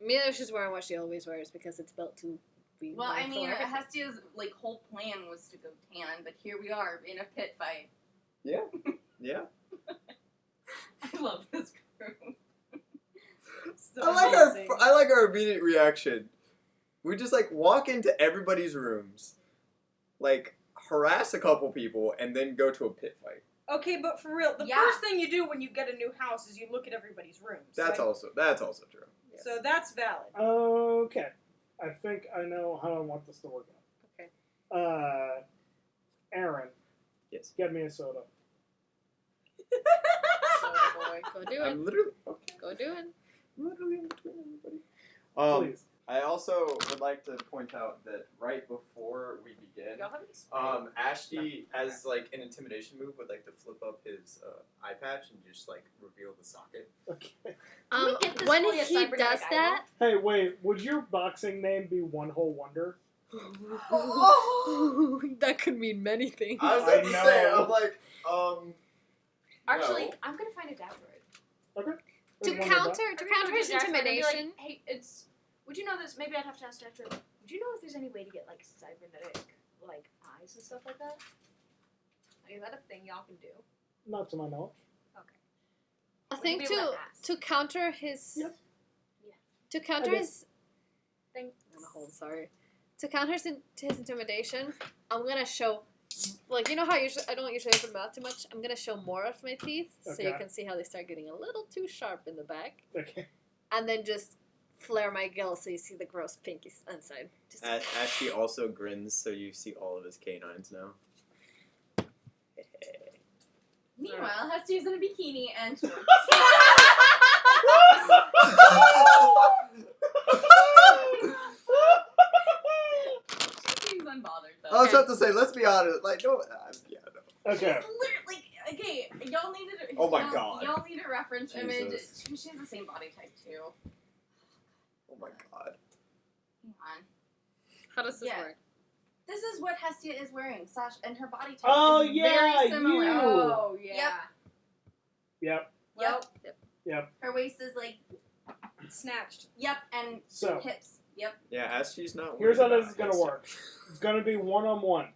Maybe she's wearing what she always wears because it's built to be. Well, I worn mean, for everything. Hestia's like whole plan was to go tan, but here we are in a pit fight. Yeah. I love this group. So I amazing. like our immediate reaction. We just like walk into everybody's rooms, like harass a couple people, and then go to a pit fight. Okay, but for real, the Yeah. first thing you do when you get a new house is you look at everybody's rooms. That's right? also true. Yes. So that's valid. Okay. I think I know how I want this to work out. Okay. Aaron, Yes. get me a soda. So, boy, go do it. I'm literally okay. Go do it. Literally in between everybody. Please. I also would like to point out that right before we begin, Y'all have any spray? Ashty, as like an intimidation move, would like to flip up his eye patch and just like reveal the socket. Okay. Can we get this When boy a he cybernetic does eyeball? that, Hey, wait. Would your boxing name be One Whole Wonder? that could mean many things. I was I about to say, know. I'm like, Actually, no. I'm gonna find a dad droid. To There's one counter I'm to gonna counter go his to Dad droid and be intimidation. Like, hey, it's. Would you know this? Maybe I'd have to ask Dad droid. Would you know if there's any way to get like cybernetic like eyes and stuff like that? Like, is that a thing y'all can do? Not to my knowledge. I Would think you be able to ask? to counter his Yes. Yeah. to counter Okay. his Thank- sorry. To counter his intimidation, I'm gonna show like you know how I don't usually open mouth too much. I'm gonna show more of my teeth so you Okay. can see how they start getting a little too sharp in the back, Okay. and then just flare my gills so you see the gross pinky inside. Just Ashty also grins, so you see all of his canines now. Meanwhile, Hestia's in a bikini and shorts. She seems unbothered though. I was about to say, let's be honest. Like, no, yeah, no. Okay. She's literally, like, okay, y'all need to. Oh my God. Y'all need a reference image. Jesus. She has the same body type too. Oh my god. Hang on. how does this Yeah. work? This is what Hestia is wearing, and her body type Oh, is yeah, very similar. you. Oh yeah. Yep. Yep. Her waist is like, Snatched. yep, and So hips. Yep. Yeah, Ashty's not. here's worried how about this is gonna Hestia. work. It's gonna be 1-on-1.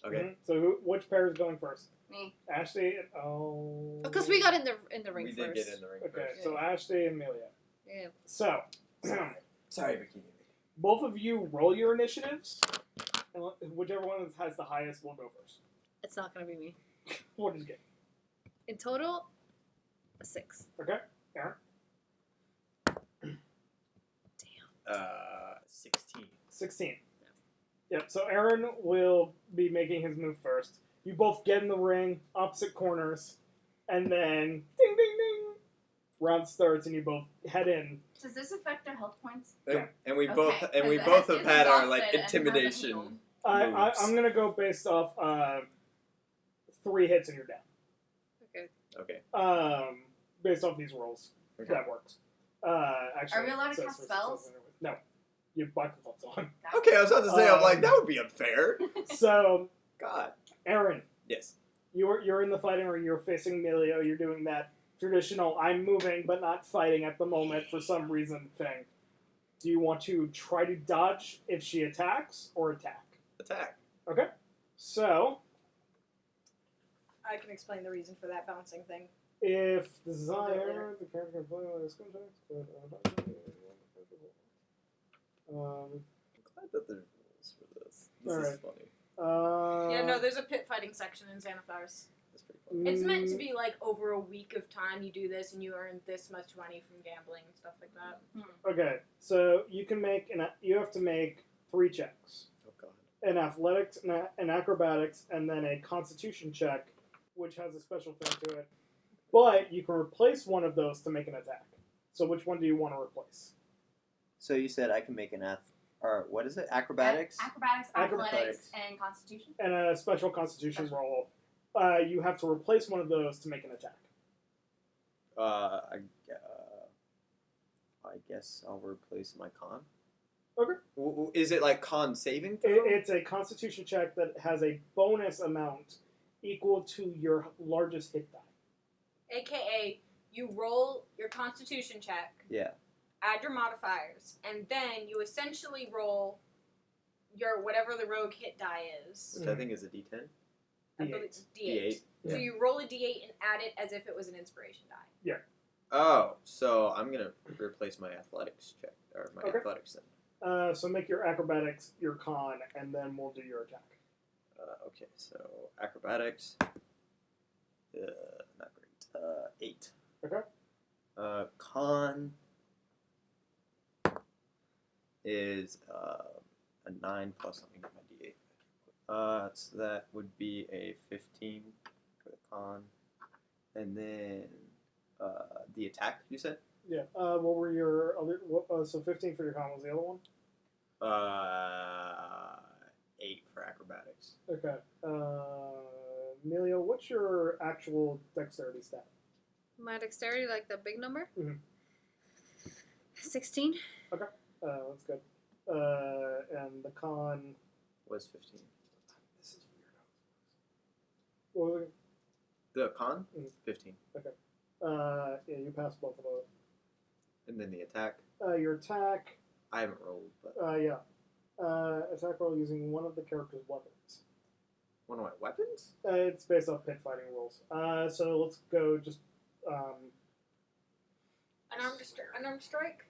Okay. Mhm. So which pair is going first? Me. Ashty. And, Because we got in the ring We first. did get in the ring Okay. first. So Ashty and Amelia. Yeah. So Sorry, Bikini. both of you roll your initiatives, and whichever one has the highest will go first. It's not gonna be me. What did you get? In total, a 6. Okay. Aaron. 16. 16. Yep, so Aaron will be making his move first. You both get in the ring, opposite corners, and then ding ding ding. Round starts and you both head in. Does this affect their health points? And we Okay, both 'cause have Hesty's had our exhausted like and hasn't intimidation. healed. Moves. I'm gonna go based off 3 hits and you're down. Okay. Based off these rolls. Okay. That works. Actually, Are we allowed to it says cast for- spells? No. You have black gloves on. Okay, I was about to say, I'm like, that would be unfair. So, God. Aaron, Yes. you're in the fighting ring, you're facing Emilio, you're doing that traditional I'm moving but not fighting at the moment for some reason thing. Do you want to try to dodge if she attacks or attack? Attack. Okay. So, I can explain the reason for that bouncing thing. if desired, the character can play with his context, I'm glad that there's rules for this. This Alright. is funny. Yeah, no, there's a pit fighting section in Xanathars. That's pretty funny. It's meant to be like over a week of time you do this and you earn this much money from gambling and stuff like that. Okay, so you can make you have to make 3 checks: Oh god. an athletics, an acrobatics, and then a Constitution check, which has a special thing to it. But you can replace one of those to make an attack. So which one do you want to replace? So you said I can make an or what is it? Acrobatics? Acrobatics, Acrobatics. athletics, and constitution. And a special Constitution roll. You have to replace one of those to make an attack. I guess I'll replace my con. Is it like con saving throw? It's a Constitution check that has a bonus amount equal to your largest hit die. AKA, you roll your Constitution check, Yeah. add your modifiers, and then you essentially roll your whatever the rogue hit die is. Which I think is a D10. I believe it's D8. D8. So you roll a D8 and add it as if it was an inspiration die. Oh, so I'm gonna replace my athletics check or my Okay. athletics then. So make your acrobatics your con, and then we'll do your attack. Okay, so acrobatics. Not great. 8. Okay. Con is a 9 plus something with my D8. So that would be a 15 for the con, and then the attack. You said. Yeah. What were your other? So 15 for your con was the other one. 8 for acrobatics. Okay. Emilio, what's your actual dexterity stat? My dexterity, like the big number? Mhm. 16. That's good. And the con. Was 15. This is weird. What was it? The con? Mhm. 15. Yeah, you passed both of those. And then the attack. Your attack. I haven't rolled, but Yeah. Attack roll using one of the character's weapons. one of my weapons? It's based off pit fighting rules. So let's go just. Unarmed strike?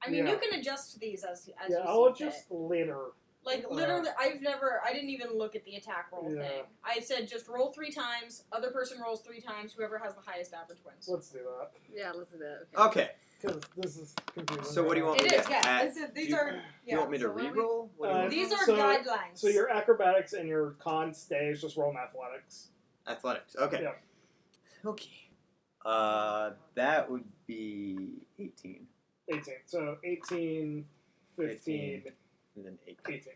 I mean, Yeah. you can adjust these as Yeah, you I'll see adjust fit. later. Like, literally, I didn't even look at the attack roll Yeah. thing. I said just roll 3 times, other person rolls 3 times, whoever has the highest average wins. Let's do that. Yeah, let's do that. Okay. Because this is confusing. So what do you want It me is, to yeah. add? These do, are, do yeah. you want me to so what do we- re-roll? What do you want? These are So- guidelines. So your acrobatics and your con stays, just roll in athletics. Athletics. Okay. Yeah. Okay. That would be 18. 18. So 18, 15, And then 8. 18.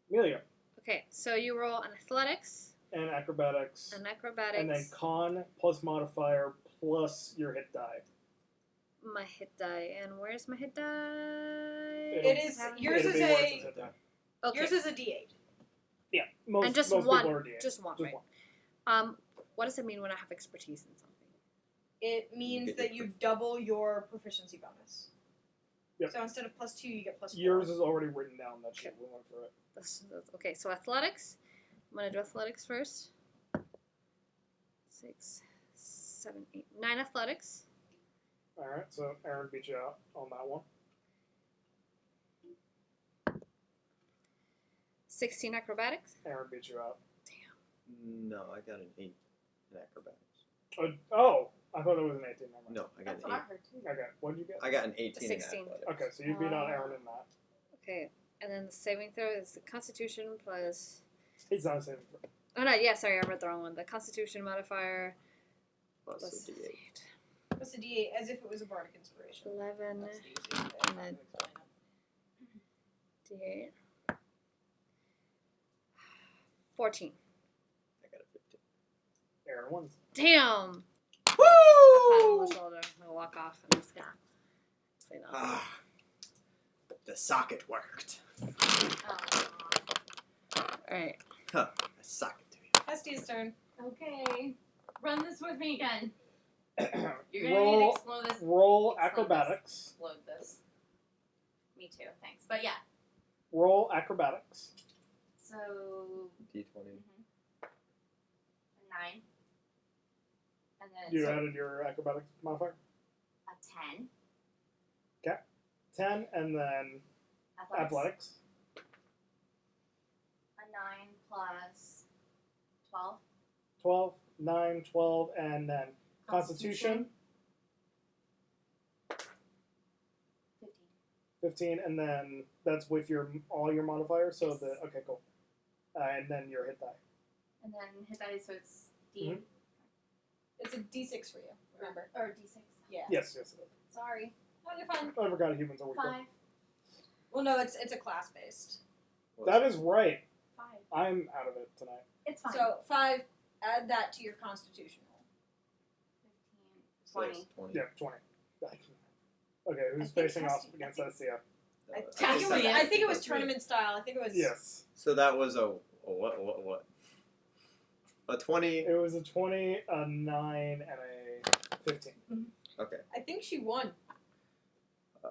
Emilio. Okay, so you roll an athletics, And acrobatics. an acrobatics, And then con plus modifier plus your hit die. my hit die. And where's my hit die? It is, yours It'll is be worse as a, hit die. Okay. yours is a D8. Yeah. Most, and just most one. people are D8. Just one, Just right? one. What does it mean when I have expertise in something? It means get that your you double your proficiency bonus. Yep. So instead of +2, you get +4. Yours is already written down. That shit. We went through it. That's okay. So athletics. I'm gonna do athletics first. 6, 7, 8, 9 athletics. Alright, so Aaron beat you out on that one. 16 acrobatics. Aaron beat you out. No, I got an 8 in acrobatics. Oh, I thought it was an 18 number. No, I got That's an what 8. I heard too. Okay, what did you get? I got an 18 16. in athletics. Okay, so you beat out Aaron in that. Okay, and then the saving throw is the Constitution plus. He's not a saving throw. Oh no, yeah, sorry, I read the wrong one. The Constitution modifier Plus plus a D8. Plus a D8, as if it was a bardic inspiration. 11 That's the easiest way. and then D8. 14. I got a 15. Aaron wins. Damn! I pat him Woo! on the shoulder. I'll walk off and just gonna clean up. Ah, the socket worked. Alright. Huh, a socket to you. Hesty's turn. Okay. Run this with me again. You're gonna need to roll explode this. roll Explode acrobatics. Explode this. Me too, thanks. But yeah. Roll acrobatics. So D20. a 9. And then You so added your acrobatics modifier. a 10. 10, and then athletics. A 9 plus 12. 12, 9, 12, and then Constitution. 15, and then that's with your all your modifiers. So Yes. okay, cool. And then your hit die. And then hit that is so it's D. Mhm. It's a D6 for you, remember? Or D6. Yeah. Yes, yes, it is. Sorry. Oh, you're fine. I forgot humans are weaker. 5. Well, no, it's a class-based. That is right. 5. I'm out of it tonight. It's fine. So, 5, add that to your constitution roll. 15, 20. 20. Yeah, 20. Okay, who's I think facing Hesty- off against I think- Estia? I think it was tournament style. I think it was. Yes. So that was a what? A 20. It was a 20, a 9, and a 15. Okay. I think she won. I'll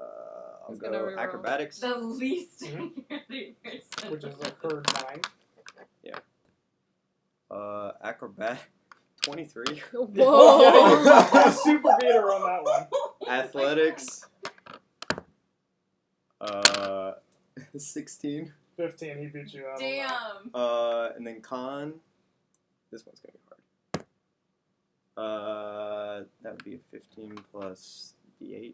Who's gonna go reroll? acrobatics. The least Mhm. worthy person. Which is like her 9. Acrobat 23. Whoa! Super beater on that one. Athletics. 16. 15, he beat you out. Damn. And then con. This one's gonna be hard. That would be a 15 plus d8.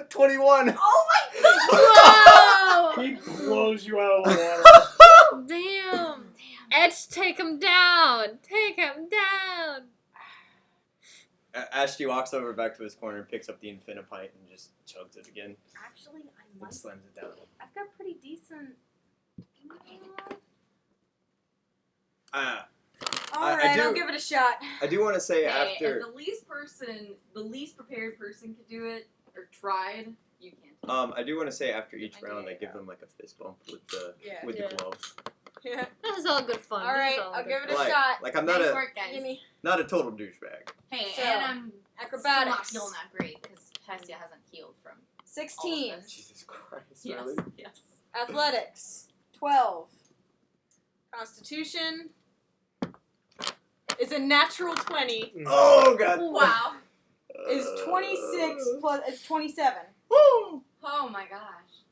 21. Oh my god! Whoa! He blows you out of the water. Damn! Edge, take him down! Take him down! Ashley walks over back to his corner, picks up the Infinipint, and just chugs it again. Actually, I And might. slams it down. I've got pretty decent. All right, I'll give it a shot. I do want to say Hey, after. if the least prepared person could do it or tried, you can't. I do want to say after each I round, do, I give them like a fist bump with the Yeah. Yeah. gloves. Yeah. This is all good fun. All This right, is all I'll good give it a fun. shot. Like I'm not Nice a work, guys. Gimme. not a total douchebag. Hey, So, and I'm acrobatics. still not feeling that great because Hestia hasn't healed from 16. all of this. Jesus Christ, Yes, really? yes. Athletics. 12. Constitution is a natural 20. Oh God! Wow. Is 26 plus. It's 27. Woo! Oh my gosh.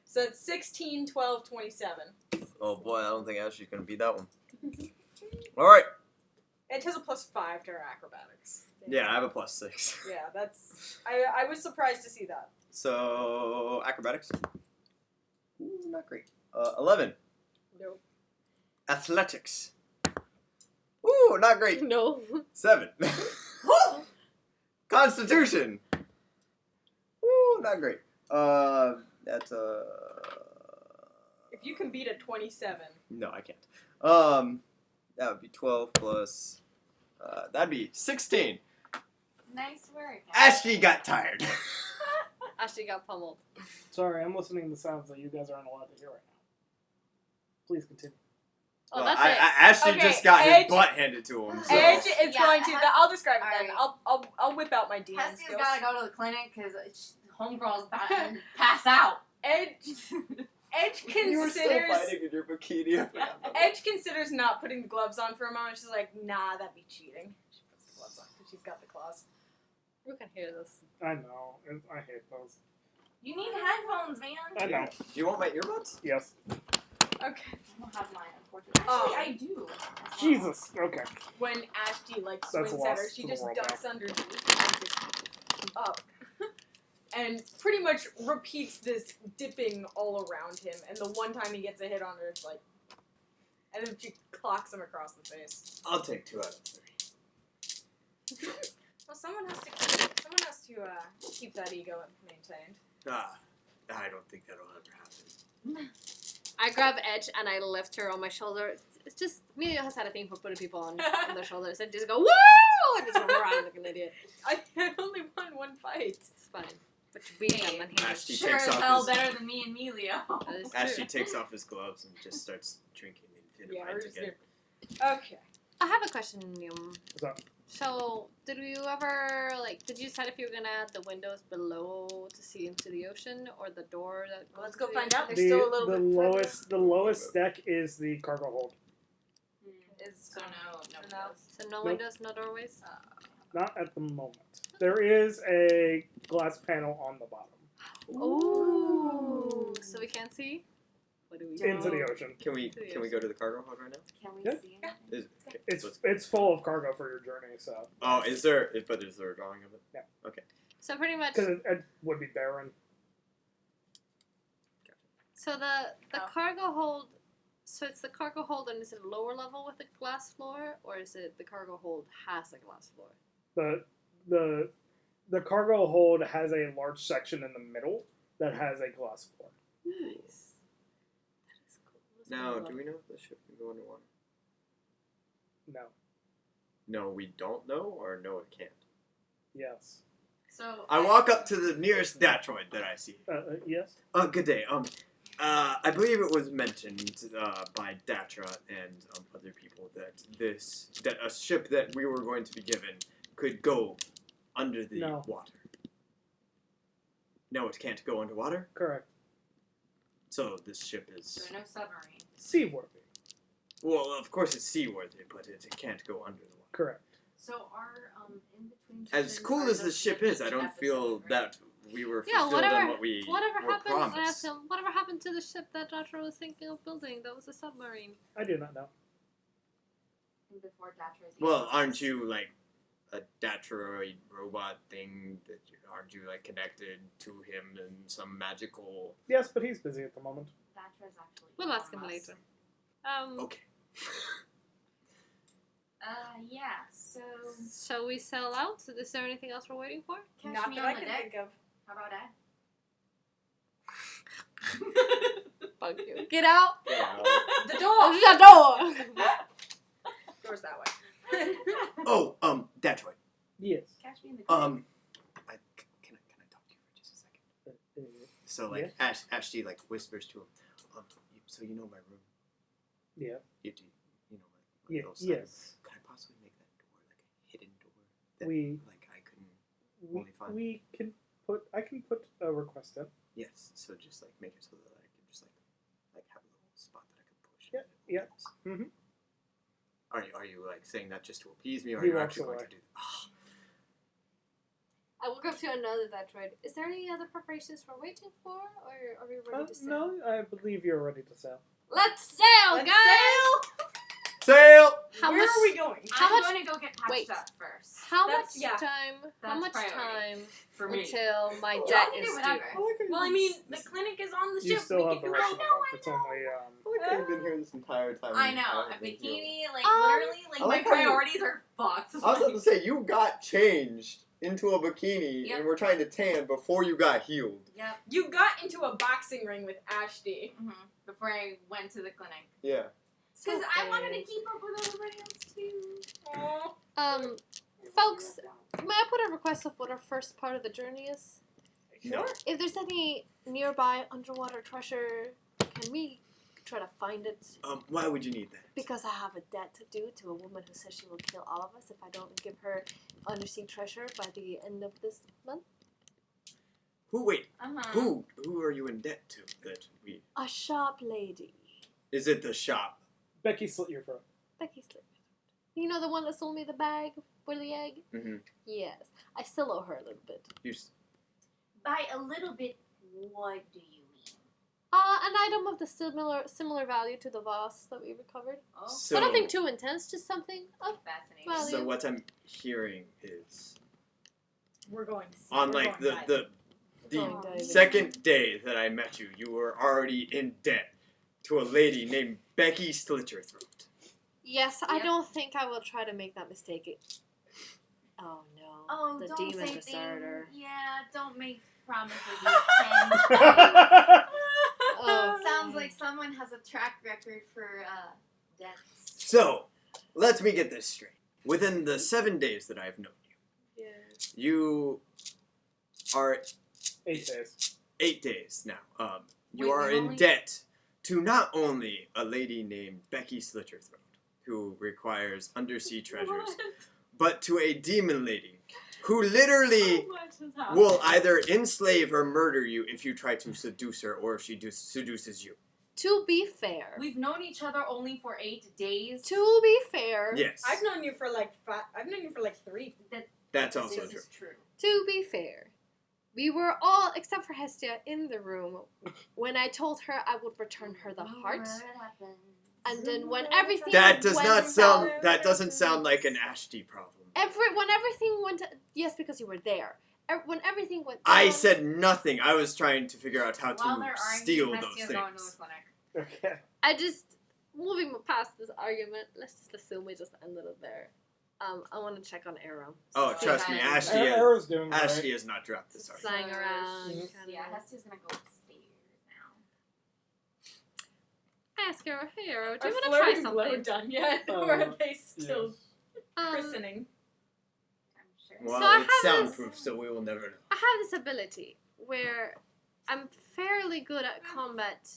So it's 16, 12, 27. Oh boy, I don't think Ashley's gonna beat that one. All right. It has a plus 5 to her acrobatics. Yeah, I have a +6. Yeah, that's. I was surprised to see that. So acrobatics. Ooh, not great. 11. Nope. Athletics. Ooh, not great. No. 7. Constitution. Ooh, not great. That's If you can beat a 27. no, I can't. That would be 12 plus. That'd be 16. Nice work. Ashley got tired. Ashley got pummeled. Sorry, I'm listening to sounds that you guys aren't allowed to hear right now. Please continue. Oh, Well, that's it. Ashley Okay, just got Edge- his butt handed to him. So. Edge is Yeah, going to. I'll describe it then. Alright. I'll whip out my DM Hestia's skills. gotta go to the clinic because homegirl's about to pass out. Edge You were still considers. fighting in your bikini. I forgot about that. Edge considers not putting the gloves on for a moment. She's like, nah, that'd be cheating. She puts the gloves on because she's got the claws. We can hear this. I know. I hate those. You need headphones, man. I know. Do you want my earbuds? Yes. Okay. I don't have mine, unfortunately. Oh. Actually, I do. as well. Jesus. Okay. When Ashty like That's swings at her, lost she to the just world ducks underneath and just up. And pretty much repeats this dipping all around him. And the one time he gets a hit on her, it's like, and then she clocks him across the face. I'll take 2 out of 3. Well, someone has to keep that ego maintained. I don't think that'll ever happen. I grab Edge and I lift her on my shoulder. It's just, Amelia has had a thing for putting people on their shoulders and just go, woo! And just run around like an idiot. I only won one fight. It's fine. But you beat them and he Ashley Sure takes as off hell his better than me and Melio. That is Ashley true. takes off his gloves and just starts drinking the Yeah, Infinite we're Pint just again. gonna... Okay. I have a question, Liam. What's up? So, did you ever, did you decide if you were gonna add the windows below to see into the ocean or the door that goes Let's go to the find out. ocean? There's still a little the bit further. the lowest deck is the cargo hold. So no No. windows. So no Nope. windows, no doorways? Not at the moment. There is a glass panel on the bottom Ooh. So we can't see? What do we do? into the ocean. Can we go to the cargo hold right now? Can we Yeah. see? Is, okay, It's it's full of cargo for your journey, so oh, is there? But is there a drawing of it? Yeah. Okay. So pretty much, because it would be barren. so the Oh. cargo hold, so it's the cargo hold and is it lower level with a glass floor or is it the cargo hold has a glass floor? The cargo hold has a large section in the middle that has a glass floor. Nice. That is cool. That's Now, really do we know if the ship can go underwater? No. No, we don't know, or no, it can't. Yes. So I walk up to the nearest Datroid that I see. Yes. Good day. I believe it was mentioned by Datra and other people that a ship that we were going to be given could go under the No. water. No, it can't go underwater. Correct. So this ship is so no submarine. Seaworthy. well, of course it's seaworthy, but it can't go under the water. Correct. So our in between. As sessions cool are as the those ship each is, I don't episode, feel right? that we were Yeah, fulfilled on what we whatever were happened, I asked promised. him, whatever happened to the ship that Datra was thinking of building? That was a submarine. I do not know. And before Datra's Well, aren't you like a Datroid robot thing? Aren't you like connected to him in some magical? Yes, but he's busy at the moment. Datra's actually. We'll ask him enormous. later. Okay. Yeah. So Shall we sell out? Is there anything else we're waiting for? catch Not me that on I the can deck. think of. How about that? Fuck you. Get out! The door! The door! Door's that way. Oh, Datroid. Yes. Catch me in the. Can I talk to you for just a second? So like Yes. Ashty like whispers to him, so you know my room. Yeah. You know my Yeah. little side. Yes. Could I possibly make that door like a hidden door that like I couldn't only find? We can put. I can put a request in. Yes. So just like make it so that I can just like have a little spot that I can push. Yeah, and it yeah. opens. Are you like saying that just to appease me, or are He you walks actually going away. to do that? I will go to another Detroit. Is there any other preparations we're waiting for? Or are we ready to sail? No, I believe you're ready to sail. Let's sail, Let's guys! Sail! How Where much, are we going? How I'm much- going to go get patched wait. up first. How That's- much yeah. time? How That's much priority. time For me. until my Well, debt I can is do due? whatever. Well, I mean, the clinic is on the You ship. still we have can the do rest it. of the month. It's only I have been here this entire time. I know. A haven't been here. bikini, like Um, literally, like I like my how you- priorities are fucked. I was about to say, you got changed into a bikini Yep. and we're trying to tan before you got healed. Yep. You got into a boxing ring with Ashty. Before I went to the clinic. Yeah. Because I Okay. wanted to keep up with everybody else too. Aww. Folks, may I put a request of what our first part of the journey is? No. If there's any nearby underwater treasure, can we try to find it? Why would you need that? Because I have a debt to do to a woman who says she will kill all of us if I don't give her undersea treasure by the end of this month. Uh-huh. Who are you in debt to that we... A shop lady. Is it the shop? Becky slit your throat. Becky Slip. You know the one that sold me the bag for the egg? Mm-hmm. Yes. I still owe her a little bit. By a little bit, what do you mean? An item of the similar value to the vase that we recovered. Oh, So, But nothing too intense, just something of fascinating. Well, so what I'm hearing is We're going to see. on We're like going the Going diving. second day that I met you, you were already in debt to a lady named Becky Slitterthroat. Yes, I Yep. don't think I will try to make that mistake. Oh no. Oh, the don't demon say deserter. things. Yeah, don't make promises you can. Oh, Sounds like someone has a track record for debts. So, let me get this straight. Within the 7 days that I've known you, yeah. you are 8 days. 8 days now. You Wait, are we've in only- debt to not only a lady named Becky Slitterthroat, who requires undersea treasures, but to a demon lady who literally will either enslave or murder you if you try to seduce her or if she seduces you. To be fair. We've known each other only for 8 days. To be fair. Yes, I've known you for like 5. I've known you for like 3. that's This also is true. true. To be fair. We were all, except for Hestia, in the room when I told her I would return her the heart. And then when everything That does went not sound. south- That doesn't sound like an Ashty problem. when everything went... yes, because you were there. When everything went I down- said nothing. I was trying to figure out how While to they're steal arguing, those Hestia's going to things. the clinic. Okay. I just, moving past this argument, let's just assume we just ended it there. I want to check on Arrow. Oh, See trust how me, he's Ashty doing. is- Arrow's doing great. Ashty has not dropped this Just argument. flying around. Mhm. kinda- Yeah, Hestia's going to go upstairs now. I ask Arrow, hey Arrow, do Are you want to try flirting blow something? done yet, or are they still Yes. christening? I'm creature. Well, So I it's have this- soundproof, so we will never know. I have this ability where I'm fairly good at combat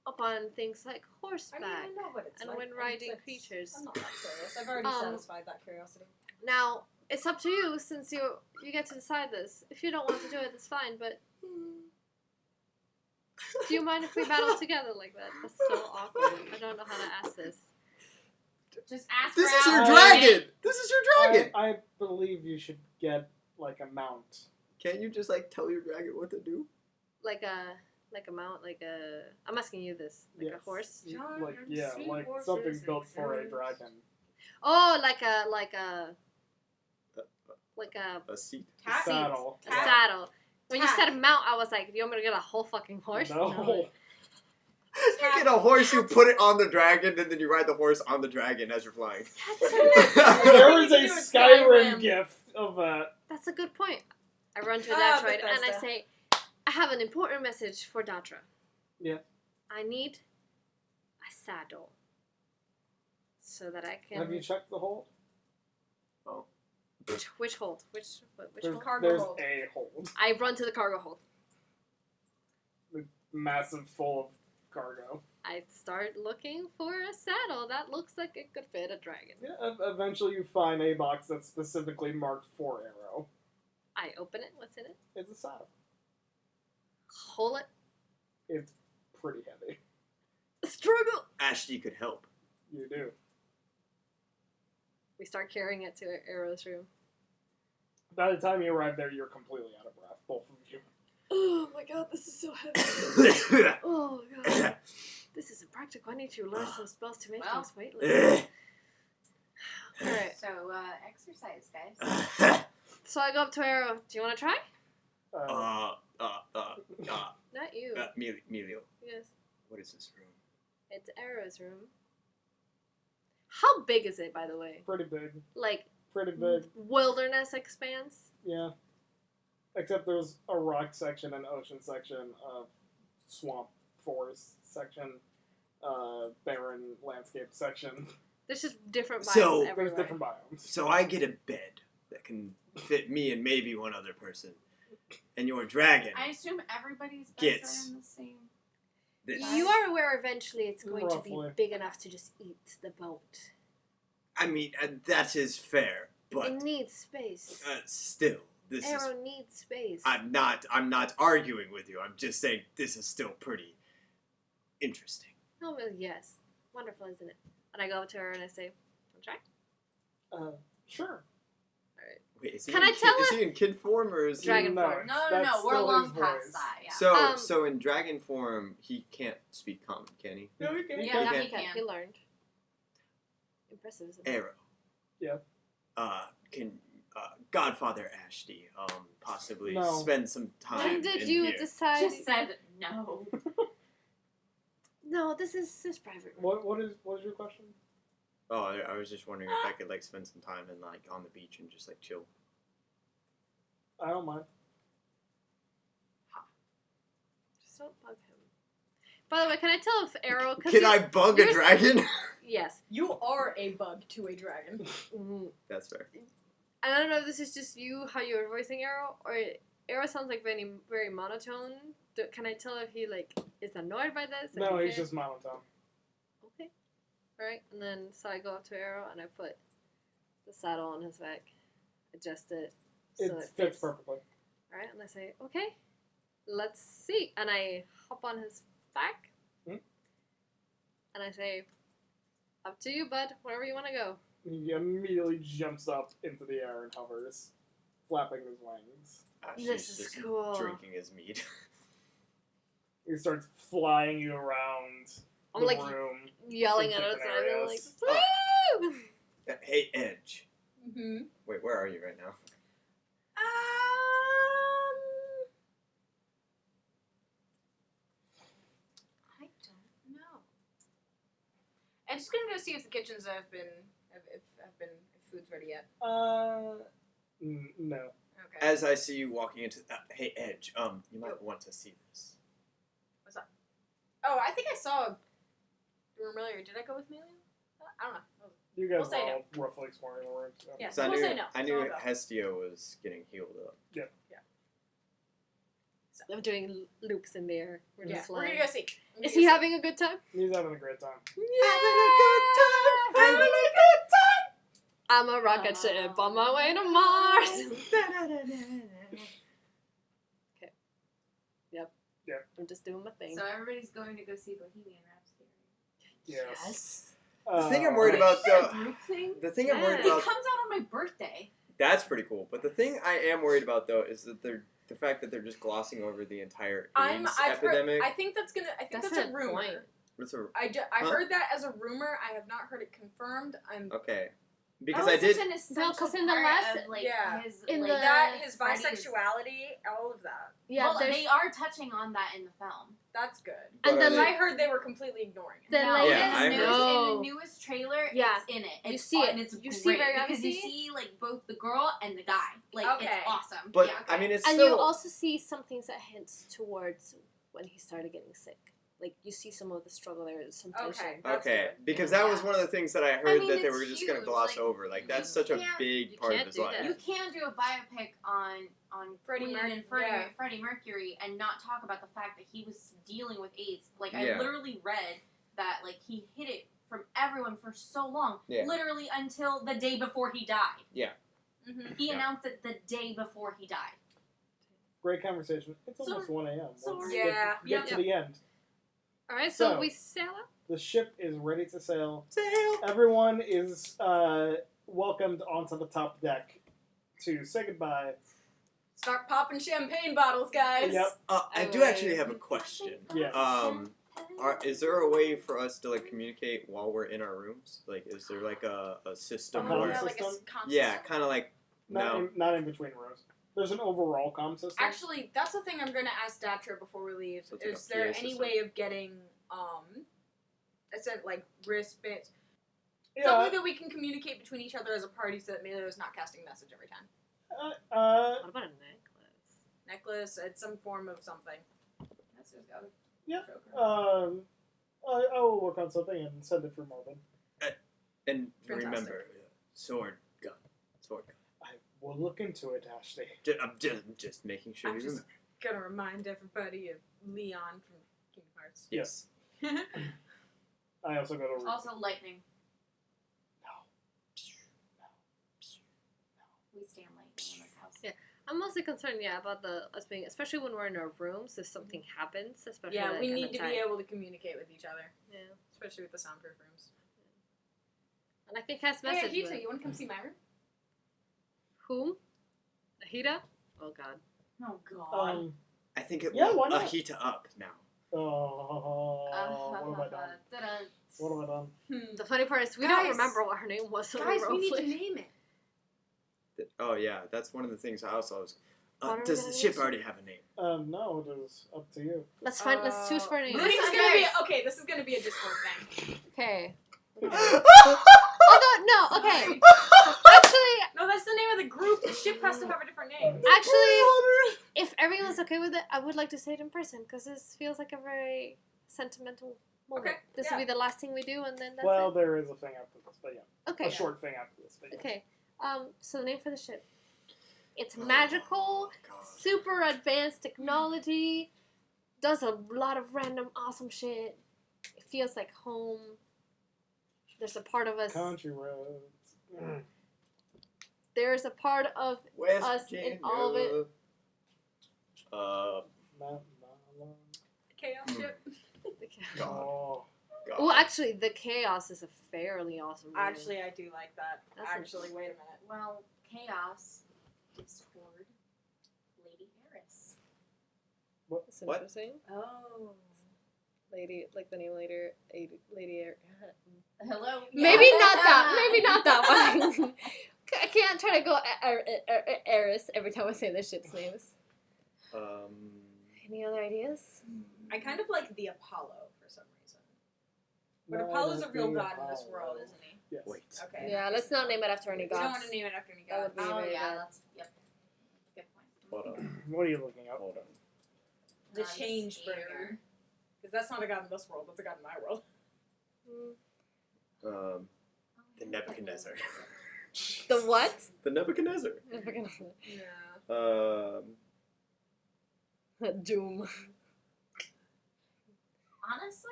upon things like I horseback. don't even know what it's And like. when riding It's- creatures. I'm not that curious. I've already satisfied that curiosity. Now, it's up to you since you get to decide this. If you don't want to do it, it's fine, but do you mind if we battle together like that? That's so awkward. I don't know how to ask this. Just ask This for is your help. dragon! This is your dragon! I believe you should get like a mount. Can't you just like tell your dragon what to do? Like a mount, I'm asking you this. Like a Yes. horse? Like like something built for a dragon. Oh, like a A seat. Cat? Saddle. a saddle. When you Cat. said mount, I was like, you want me to get a whole fucking horse? No. You get a horse, you put it on the dragon, and then you ride the horse on the dragon as you're flying. There was a You do a Skyrim Skyrim. gift of that. That's a good point. I run to Ah, Datroid and I Bethesda. say, I have an important message for Datra. Yeah. I need a saddle so that I can. Have you checked the hold? Which hold? Which There's, hold? Cargo there's hold. a hold. I run to the cargo hold. Massive, full of cargo. I start looking for a saddle that looks like it could fit a dragon. Yeah, eventually you find a box that's specifically marked for Arrow. I open it. What's in it? It's a saddle. Hold it. It's pretty heavy. Struggle. Ashley could help. You do. We start carrying it to Arrow's room. By the time you arrive there, you're completely out of breath, both of you. Oh my god, this is so heavy. Oh god. This isn't practical. I need to learn some spells to make Well. things weightless. Alright, So, exercise, guys. so I go up to Arrow. Do you want to try? Not you. Melio, Yes. what is this room? It's Arrow's room. How big is it, by the way? Pretty big. Like, Pretty big. wilderness expanse? Yeah. Except there's a rock section, an ocean section, a swamp forest section, barren landscape section. There's just different biomes So- There's everywhere. different biomes. So I get a bed that can fit me and maybe one other person. And your dragon I assume everybody's beds Gets. are in the same. this. You are aware eventually it's going to Roughly. be big enough to just eat the boat. I mean, that is fair, but It needs space. still, this is. Arrow needs space. I'm not arguing with you. I'm just saying this is still pretty interesting. Oh, well, yes. Wonderful, isn't it? And I go up to her and I say, "Want to try?" Sure. Wait, is he Can in I kid, tell is her- he in kid form or is Dragon he? form. No, That's we're still long his past voice. that, yeah. So, Um, so in dragon form, he can't speak common, can he? No, you can. Yeah, Yeah, he he can. can. He learned. Impressive, isn't it? Arrow. Yeah. Can Godfather Ashty possibly No. spend some time When did in you here? decide? Just said no. No, this is private. What is your question? Oh, I was just wondering if I could like spend some time and like on the beach and just like chill. I don't mind. Just don't bug him. By the way, can I tell if Arrow? Can I bug a you're- dragon? Yes. You are a bug to a dragon. Mhm. That's fair. I don't know if this is just you, how you're voicing Arrow, or Arrow sounds like very, very monotone. Can I tell if he like is annoyed by this? If No, he he's can't- just monotone. Okay. Alright, and then so I go up to Arrow and I put the saddle on his back, adjust it so It it fits perfectly. Alright, and I say, okay, let's see. And I hop on his back. Hmm? And I say, up to you, bud, wherever you want to go. He immediately jumps up into the air and hovers, flapping his wings. Ashty's This is just cool. Drinking his meat. He starts flying you around I'm the like room. yelling in at us, different and I'm like, areas. woo! Hey, Edge. Mm-hmm. Wait, where are you right now? I don't know. I'm just gonna go see if the kitchens have been if food's ready yet. No. Okay. As I see you walking into, hey, Edge. You might want to see this. Oh, I think I saw Amelia. Did I go with Amelia? I don't know. You guys We'll say were all roughly exploring the room. So. Yeah. So We'll say no. I So knew I'll go. Hestia was getting healed up. I'm doing loops in the air. We're Yeah, just we're gonna flying. go see. Is he having a good time? He's having a great time. Having a good time. I'm a rocket ship on my way to Mars. Okay. Yep. Yep. I'm just doing my thing. So everybody's going to go see Bohemian Rhapsody. Yes. The thing I'm worried about, though, Group thing? the thing I'm worried It about, comes out on my birthday. that's pretty cool. But the thing I am worried about, though, is that the fact that they're just glossing over the entire AIDS epidemic. I think that's a rumor. Point. What's a, I Huh? heard that as a rumor. I have not heard it confirmed. okay. Because That I was did. such an essential 'cause in the part last- of, like, Yeah. his, In like, the- That his Freddy's- bisexuality, all of that. Yeah, well, there's they are touching on that in the film. That's good. And But the Because la- I heard they were completely ignoring it. the No, latest Yeah, I in, the heard- newest, in no. the newest trailer, Yeah. it's in it. You It's see it. And it's You great see very because you obviously? see like both the girl and the guy. Like Okay. it's awesome. But yeah, I mean, it's And still. you also see some things that hints towards when he started getting sick. Like you see some of the struggle there, some tension. Okay. That's Okay, good. because that was Yeah. one of the things that I heard mean, that they it's were just going to huge, gloss like, over. Like, that's you such a can't- big you part of can't his do life. that. You can't do a biopic on Freddie Queen Merc- and Freddie, yeah. Freddie Mercury and not talk about the fact that he was dealing with AIDS. Like Yeah. I literally read that like he hid it from everyone for so long, Yeah. literally until the day before he died. Mm-hmm. He Yeah. announced it the day before he died. Great conversation. It's So- almost 1 a.m. so Let's we're- Yeah. get to Yep. the end. All right, so So- we sail up. The ship is ready to sail. Sail! Everyone is welcomed onto the top deck to say goodbye. Start popping champagne bottles, guys. Yep. I do actually have a question. Yes. Is there a way for us to, like, communicate while we're in our rooms? Like, is there, like, a system Oh, where... yeah, like a system? constant Yeah, system. kind of like... No. Not in between rooms. There's an overall comm system. Actually, that's the thing I'm going to ask Datra before we leave. So it's like Is a there PA any system. way of getting, I said, like, wristbands? yeah. Something that we can communicate between each other as a party so that Melio's not casting a message every time. What about a necklace? Necklace, it's some form of something. That's just got Yeah. I will work on something and send it for Marvin. And Fantastic. remember, sword, gun, sword, gun. I will look into it, Ashley. I'm just making sure I'm you just- remember. Gonna remind everybody of Leon from Kingdom Hearts. Yes. I also go to also lightning. We stand lightning in this house. Yeah. I'm mostly concerned, about us being, especially when we're in our rooms, if something happens, especially Yeah, like we in need the to time. be able to communicate with each other, Yeah. especially with the soundproof rooms. And I can cast Hey, message. Ahita, but- you want to come see my room? Whom? Ahita? Oh God. Oh god. I think it Yeah, will why not? Ahita up now. What have I done? Ta-da. What have I done? The funny part is we don't Guys. remember what her name was. Guys, we need to roleplay. name it. Oh, yeah, that's one of the things I also was... What are we does gonna the ship use? already have a name? No, it is up to you. Let's find. Let's choose for a name. This is Listen, gonna be guys. okay. This is gonna be a Discord thing. Okay. Although no. Okay. Actually, No, that's the name of the group. The ship has to have a different name. Actually, if everyone's okay with it, I would like to say it in person because this feels like a very sentimental moment. Okay, This yeah. will be the last thing we do, and then that's Well, it. there is a thing after this, but yeah. Okay. A short thing after this, but yeah. Okay. So the name for the ship. It's Oh magical, my God. super advanced technology, does a lot of random awesome shit. It feels like home. There's a part of us. Country roads. There's a part of West us in all of it. Virginia. Mount Malone. Chaos ship. God. Oh. God. Well, actually, the chaos is a fairly awesome name. Actually, I do like that. That's Actually, wait a minute. Well, chaos is toward Lady Eris. That's What? interesting. Oh. Lady, like the name later, Lady. Hello. Maybe not that. Maybe not that one. I can't try to go Eris every time I say the ship's names. Any other ideas? I kind of like the Apollo for some reason. But No, Apollo's a not real the god in this Apollo. world, isn't he? Yes. Wait. Okay. Yeah, let's not name it after any We don't gods. want to name it after any That gods. would be Oh very yeah, bad. that's good point. Hold on. What are you looking at? Hold on. The I'm change scared. bringer. Because that's not a god in this world, that's a god in my world. Mm. Oh The Nebuchadnezzar. The what? The Nebuchadnezzar. Yeah. Doom. Honestly,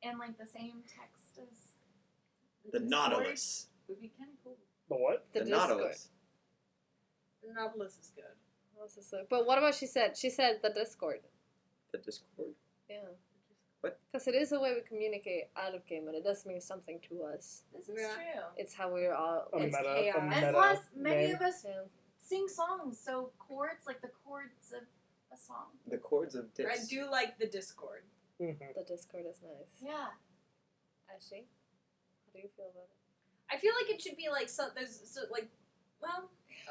in like the same text as The Discord Nautilus. would be kind of cool. The what? The The Discord. Nautilus. Nautilus is good. But what about she said? She said the Discord. The Discord. Yeah. What? Because it is a way we communicate out of game, and it does mean something to us. This is Yeah. true. It's how we're all. A It's meta, chaos. a And meta And plus, many name. of us Yeah. sing songs, so chords, like the chords of a song. The chords of I Dis. do like the Discord. Mhm. The Discord is nice. Yeah. Ashley, how do you feel about it? I feel like it should be like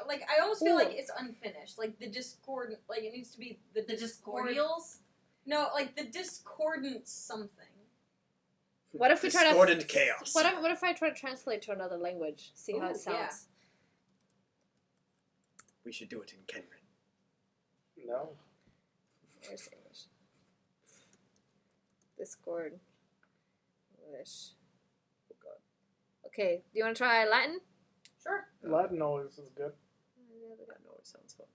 like I almost feel like it's unfinished. Like the Discord, like it needs to be the The Discord. Discordials. No, like the discordant something. What if we try to? Discordant chaos. What if I try to translate to another language? See how Ooh, it sounds. We should do it in Kenman. No. Where's English? Discord. English. Oh God. Okay, do you want to try Latin? Sure. Latin always is good. I know it sounds fun.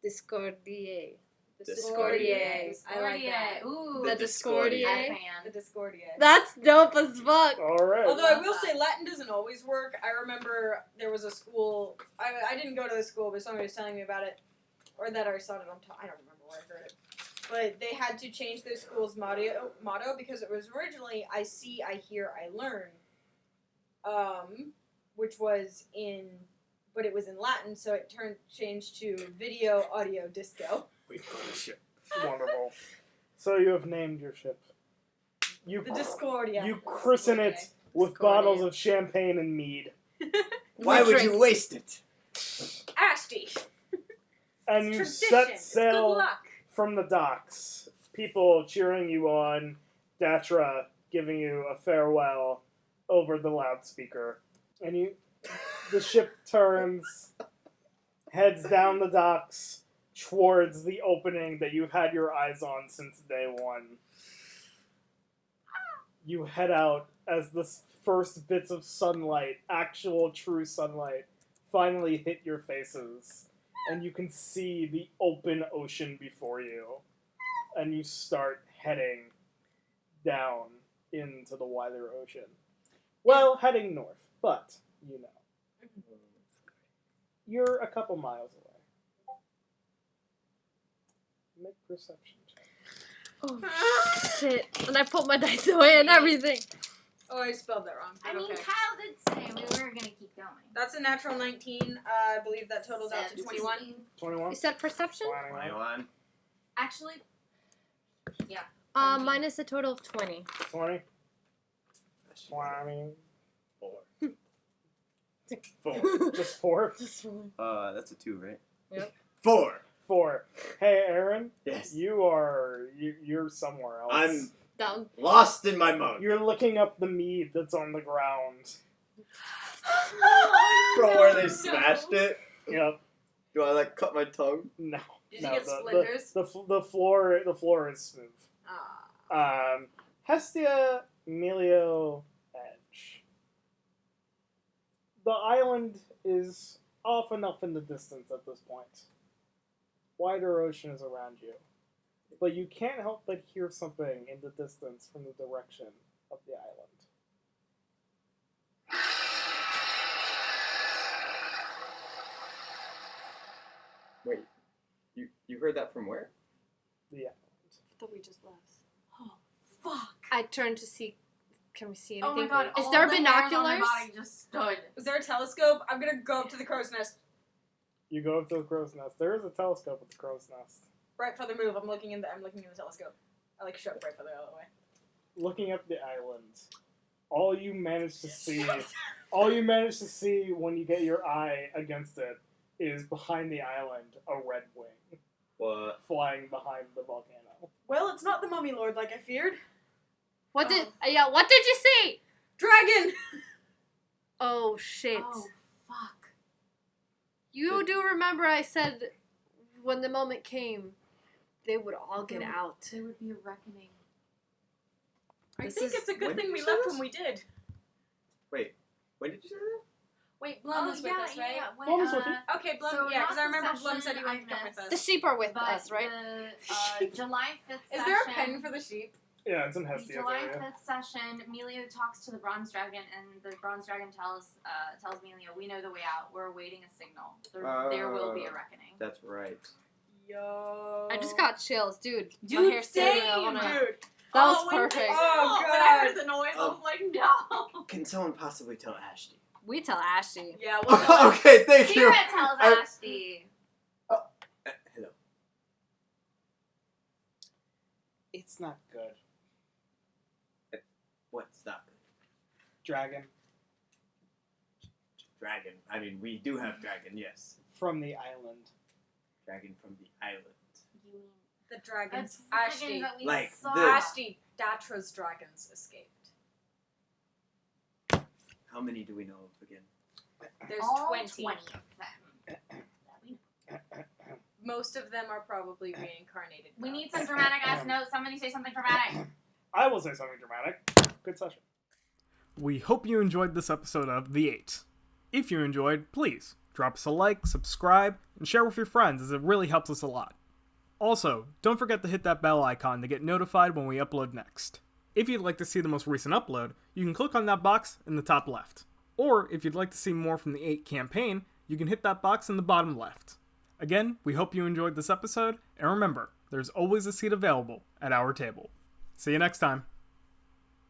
Discordiae. Discordiae. I like that. Ooh. The I'm Discordiae. a The fan. Discordia. That's dope as fuck. All right. Although I love will that. say Latin doesn't always work. I remember there was a school. I didn't go to the school, but somebody was telling me about it, or that I saw it on. I don't remember where I heard it. But they had to change their school's motto because it was originally "I see, I hear, I learn," which was but it was in Latin, so it changed to video, audio, disco. We've got a ship. Wonderful. So you have named your ship. You The Discordia. you christen it with Discordia. bottles of champagne and mead, Why would you waste it? Ashty. and you Tradition. set It's sail good luck. from the docks. People cheering you on. Datra giving you a farewell over the loudspeaker, and the ship turns, heads down the docks towards the opening that you've had your eyes on since day one. You head out as the first bits of sunlight, actual true sunlight, finally hit your faces, and you can see the open ocean before you, and you start heading down into the wider ocean. Well, heading north, but you know. You're a couple miles away. Make perception check. Oh shit! And I put my dice away and everything. Oh, I spelled that wrong. I mean, okay. Kyle did say we were gonna keep going. That's a natural 19. I believe that totals out to 21. 21? You said perception? 21. Actually, Mine is a total of 20. 20? 20. 4. 4. Just 4? That's a 2, right? Yep. 4. 4. Hey, Aaron, Yes. you're somewhere else. I'm Down. lost in my mug. You're looking up the mead that's on the ground. From where they smashed it. Yep. Do I like cut my tongue? No. Did no, you get splinters? The floor is smooth. Ah. Hestia Melio Edge. The island is off enough in the distance at this point. Wider ocean is around you. But you can't help but hear something in the distance from the direction of the island. Wait. You heard that from where? The island. Thought we just left. oh fuck! I turned to see. Can we see Oh anything? my god! Is all there the hairs on my binoculars? body just stood. Is there a telescope? I'm gonna go up to the crow's nest. You go up to the crow's nest. There is a telescope at the crow's nest. Right further move. I'm looking in the telescope. I like shove right further out of the way. Looking at the island, all you manage to see when you get your eye against it is behind the island a red wing What? flying behind the volcano. Well, it's not the mummy lord like I feared. What did you see? Dragon. Oh shit! Oh fuck! You do remember I said when the moment came, they would all get There- out. There would be a reckoning. I This think is- it's a good When thing did we you say left this? when we did. Wait, when did you say that? Wait, Blum was with us, right? Blum was with you. Okay, Blum. So yeah, because I not the remember Blum session said he wanted to come I with us. The sheep are with But us, right? the July 5th Is there a pen for the sheep? Yeah, it's in the Hestia's July area. 5th session, MacLeod talks to the Bronze Dragon, and the Bronze Dragon tells MacLeod, we know the way out. We're awaiting a signal. There will be a reckoning. That's right. Yo. I just got chills, dude. My Dude, hair stood on same, it. dude. That was when- perfect. Oh, When I heard God. the noise, I Oh. was like, no. Can someone possibly tell Ashton? We tell Ashley. Yeah, well, Okay, thank you. Sierra tells I- Ashty. Hello. It's not good. What's that? Dragon Dragon. I mean, we do have dragon, yes. from the island. Dragon from the island. You mean the dragons. the Ashty. dragons that we Like, saw? the- Ashty. Datra's dragons escaped. How many do we know of again? There's All 20. 20 of them. That we know. Most of them are probably reincarnated. We gods. need some dramatic ass notes. Somebody say something dramatic. I will say something dramatic. Good session. We hope you enjoyed this episode of The 8. If you enjoyed, please drop us a like, subscribe, and share with your friends as it really helps us a lot. Also, don't forget to hit that bell icon to get notified when we upload next. If you'd like to see the most recent upload, you can click on that box in the top left. Or if you'd like to see more from the 8 campaign, you can hit that box in the bottom left. Again, we hope you enjoyed this episode, and remember, there's always a seat available at our table. See you next time.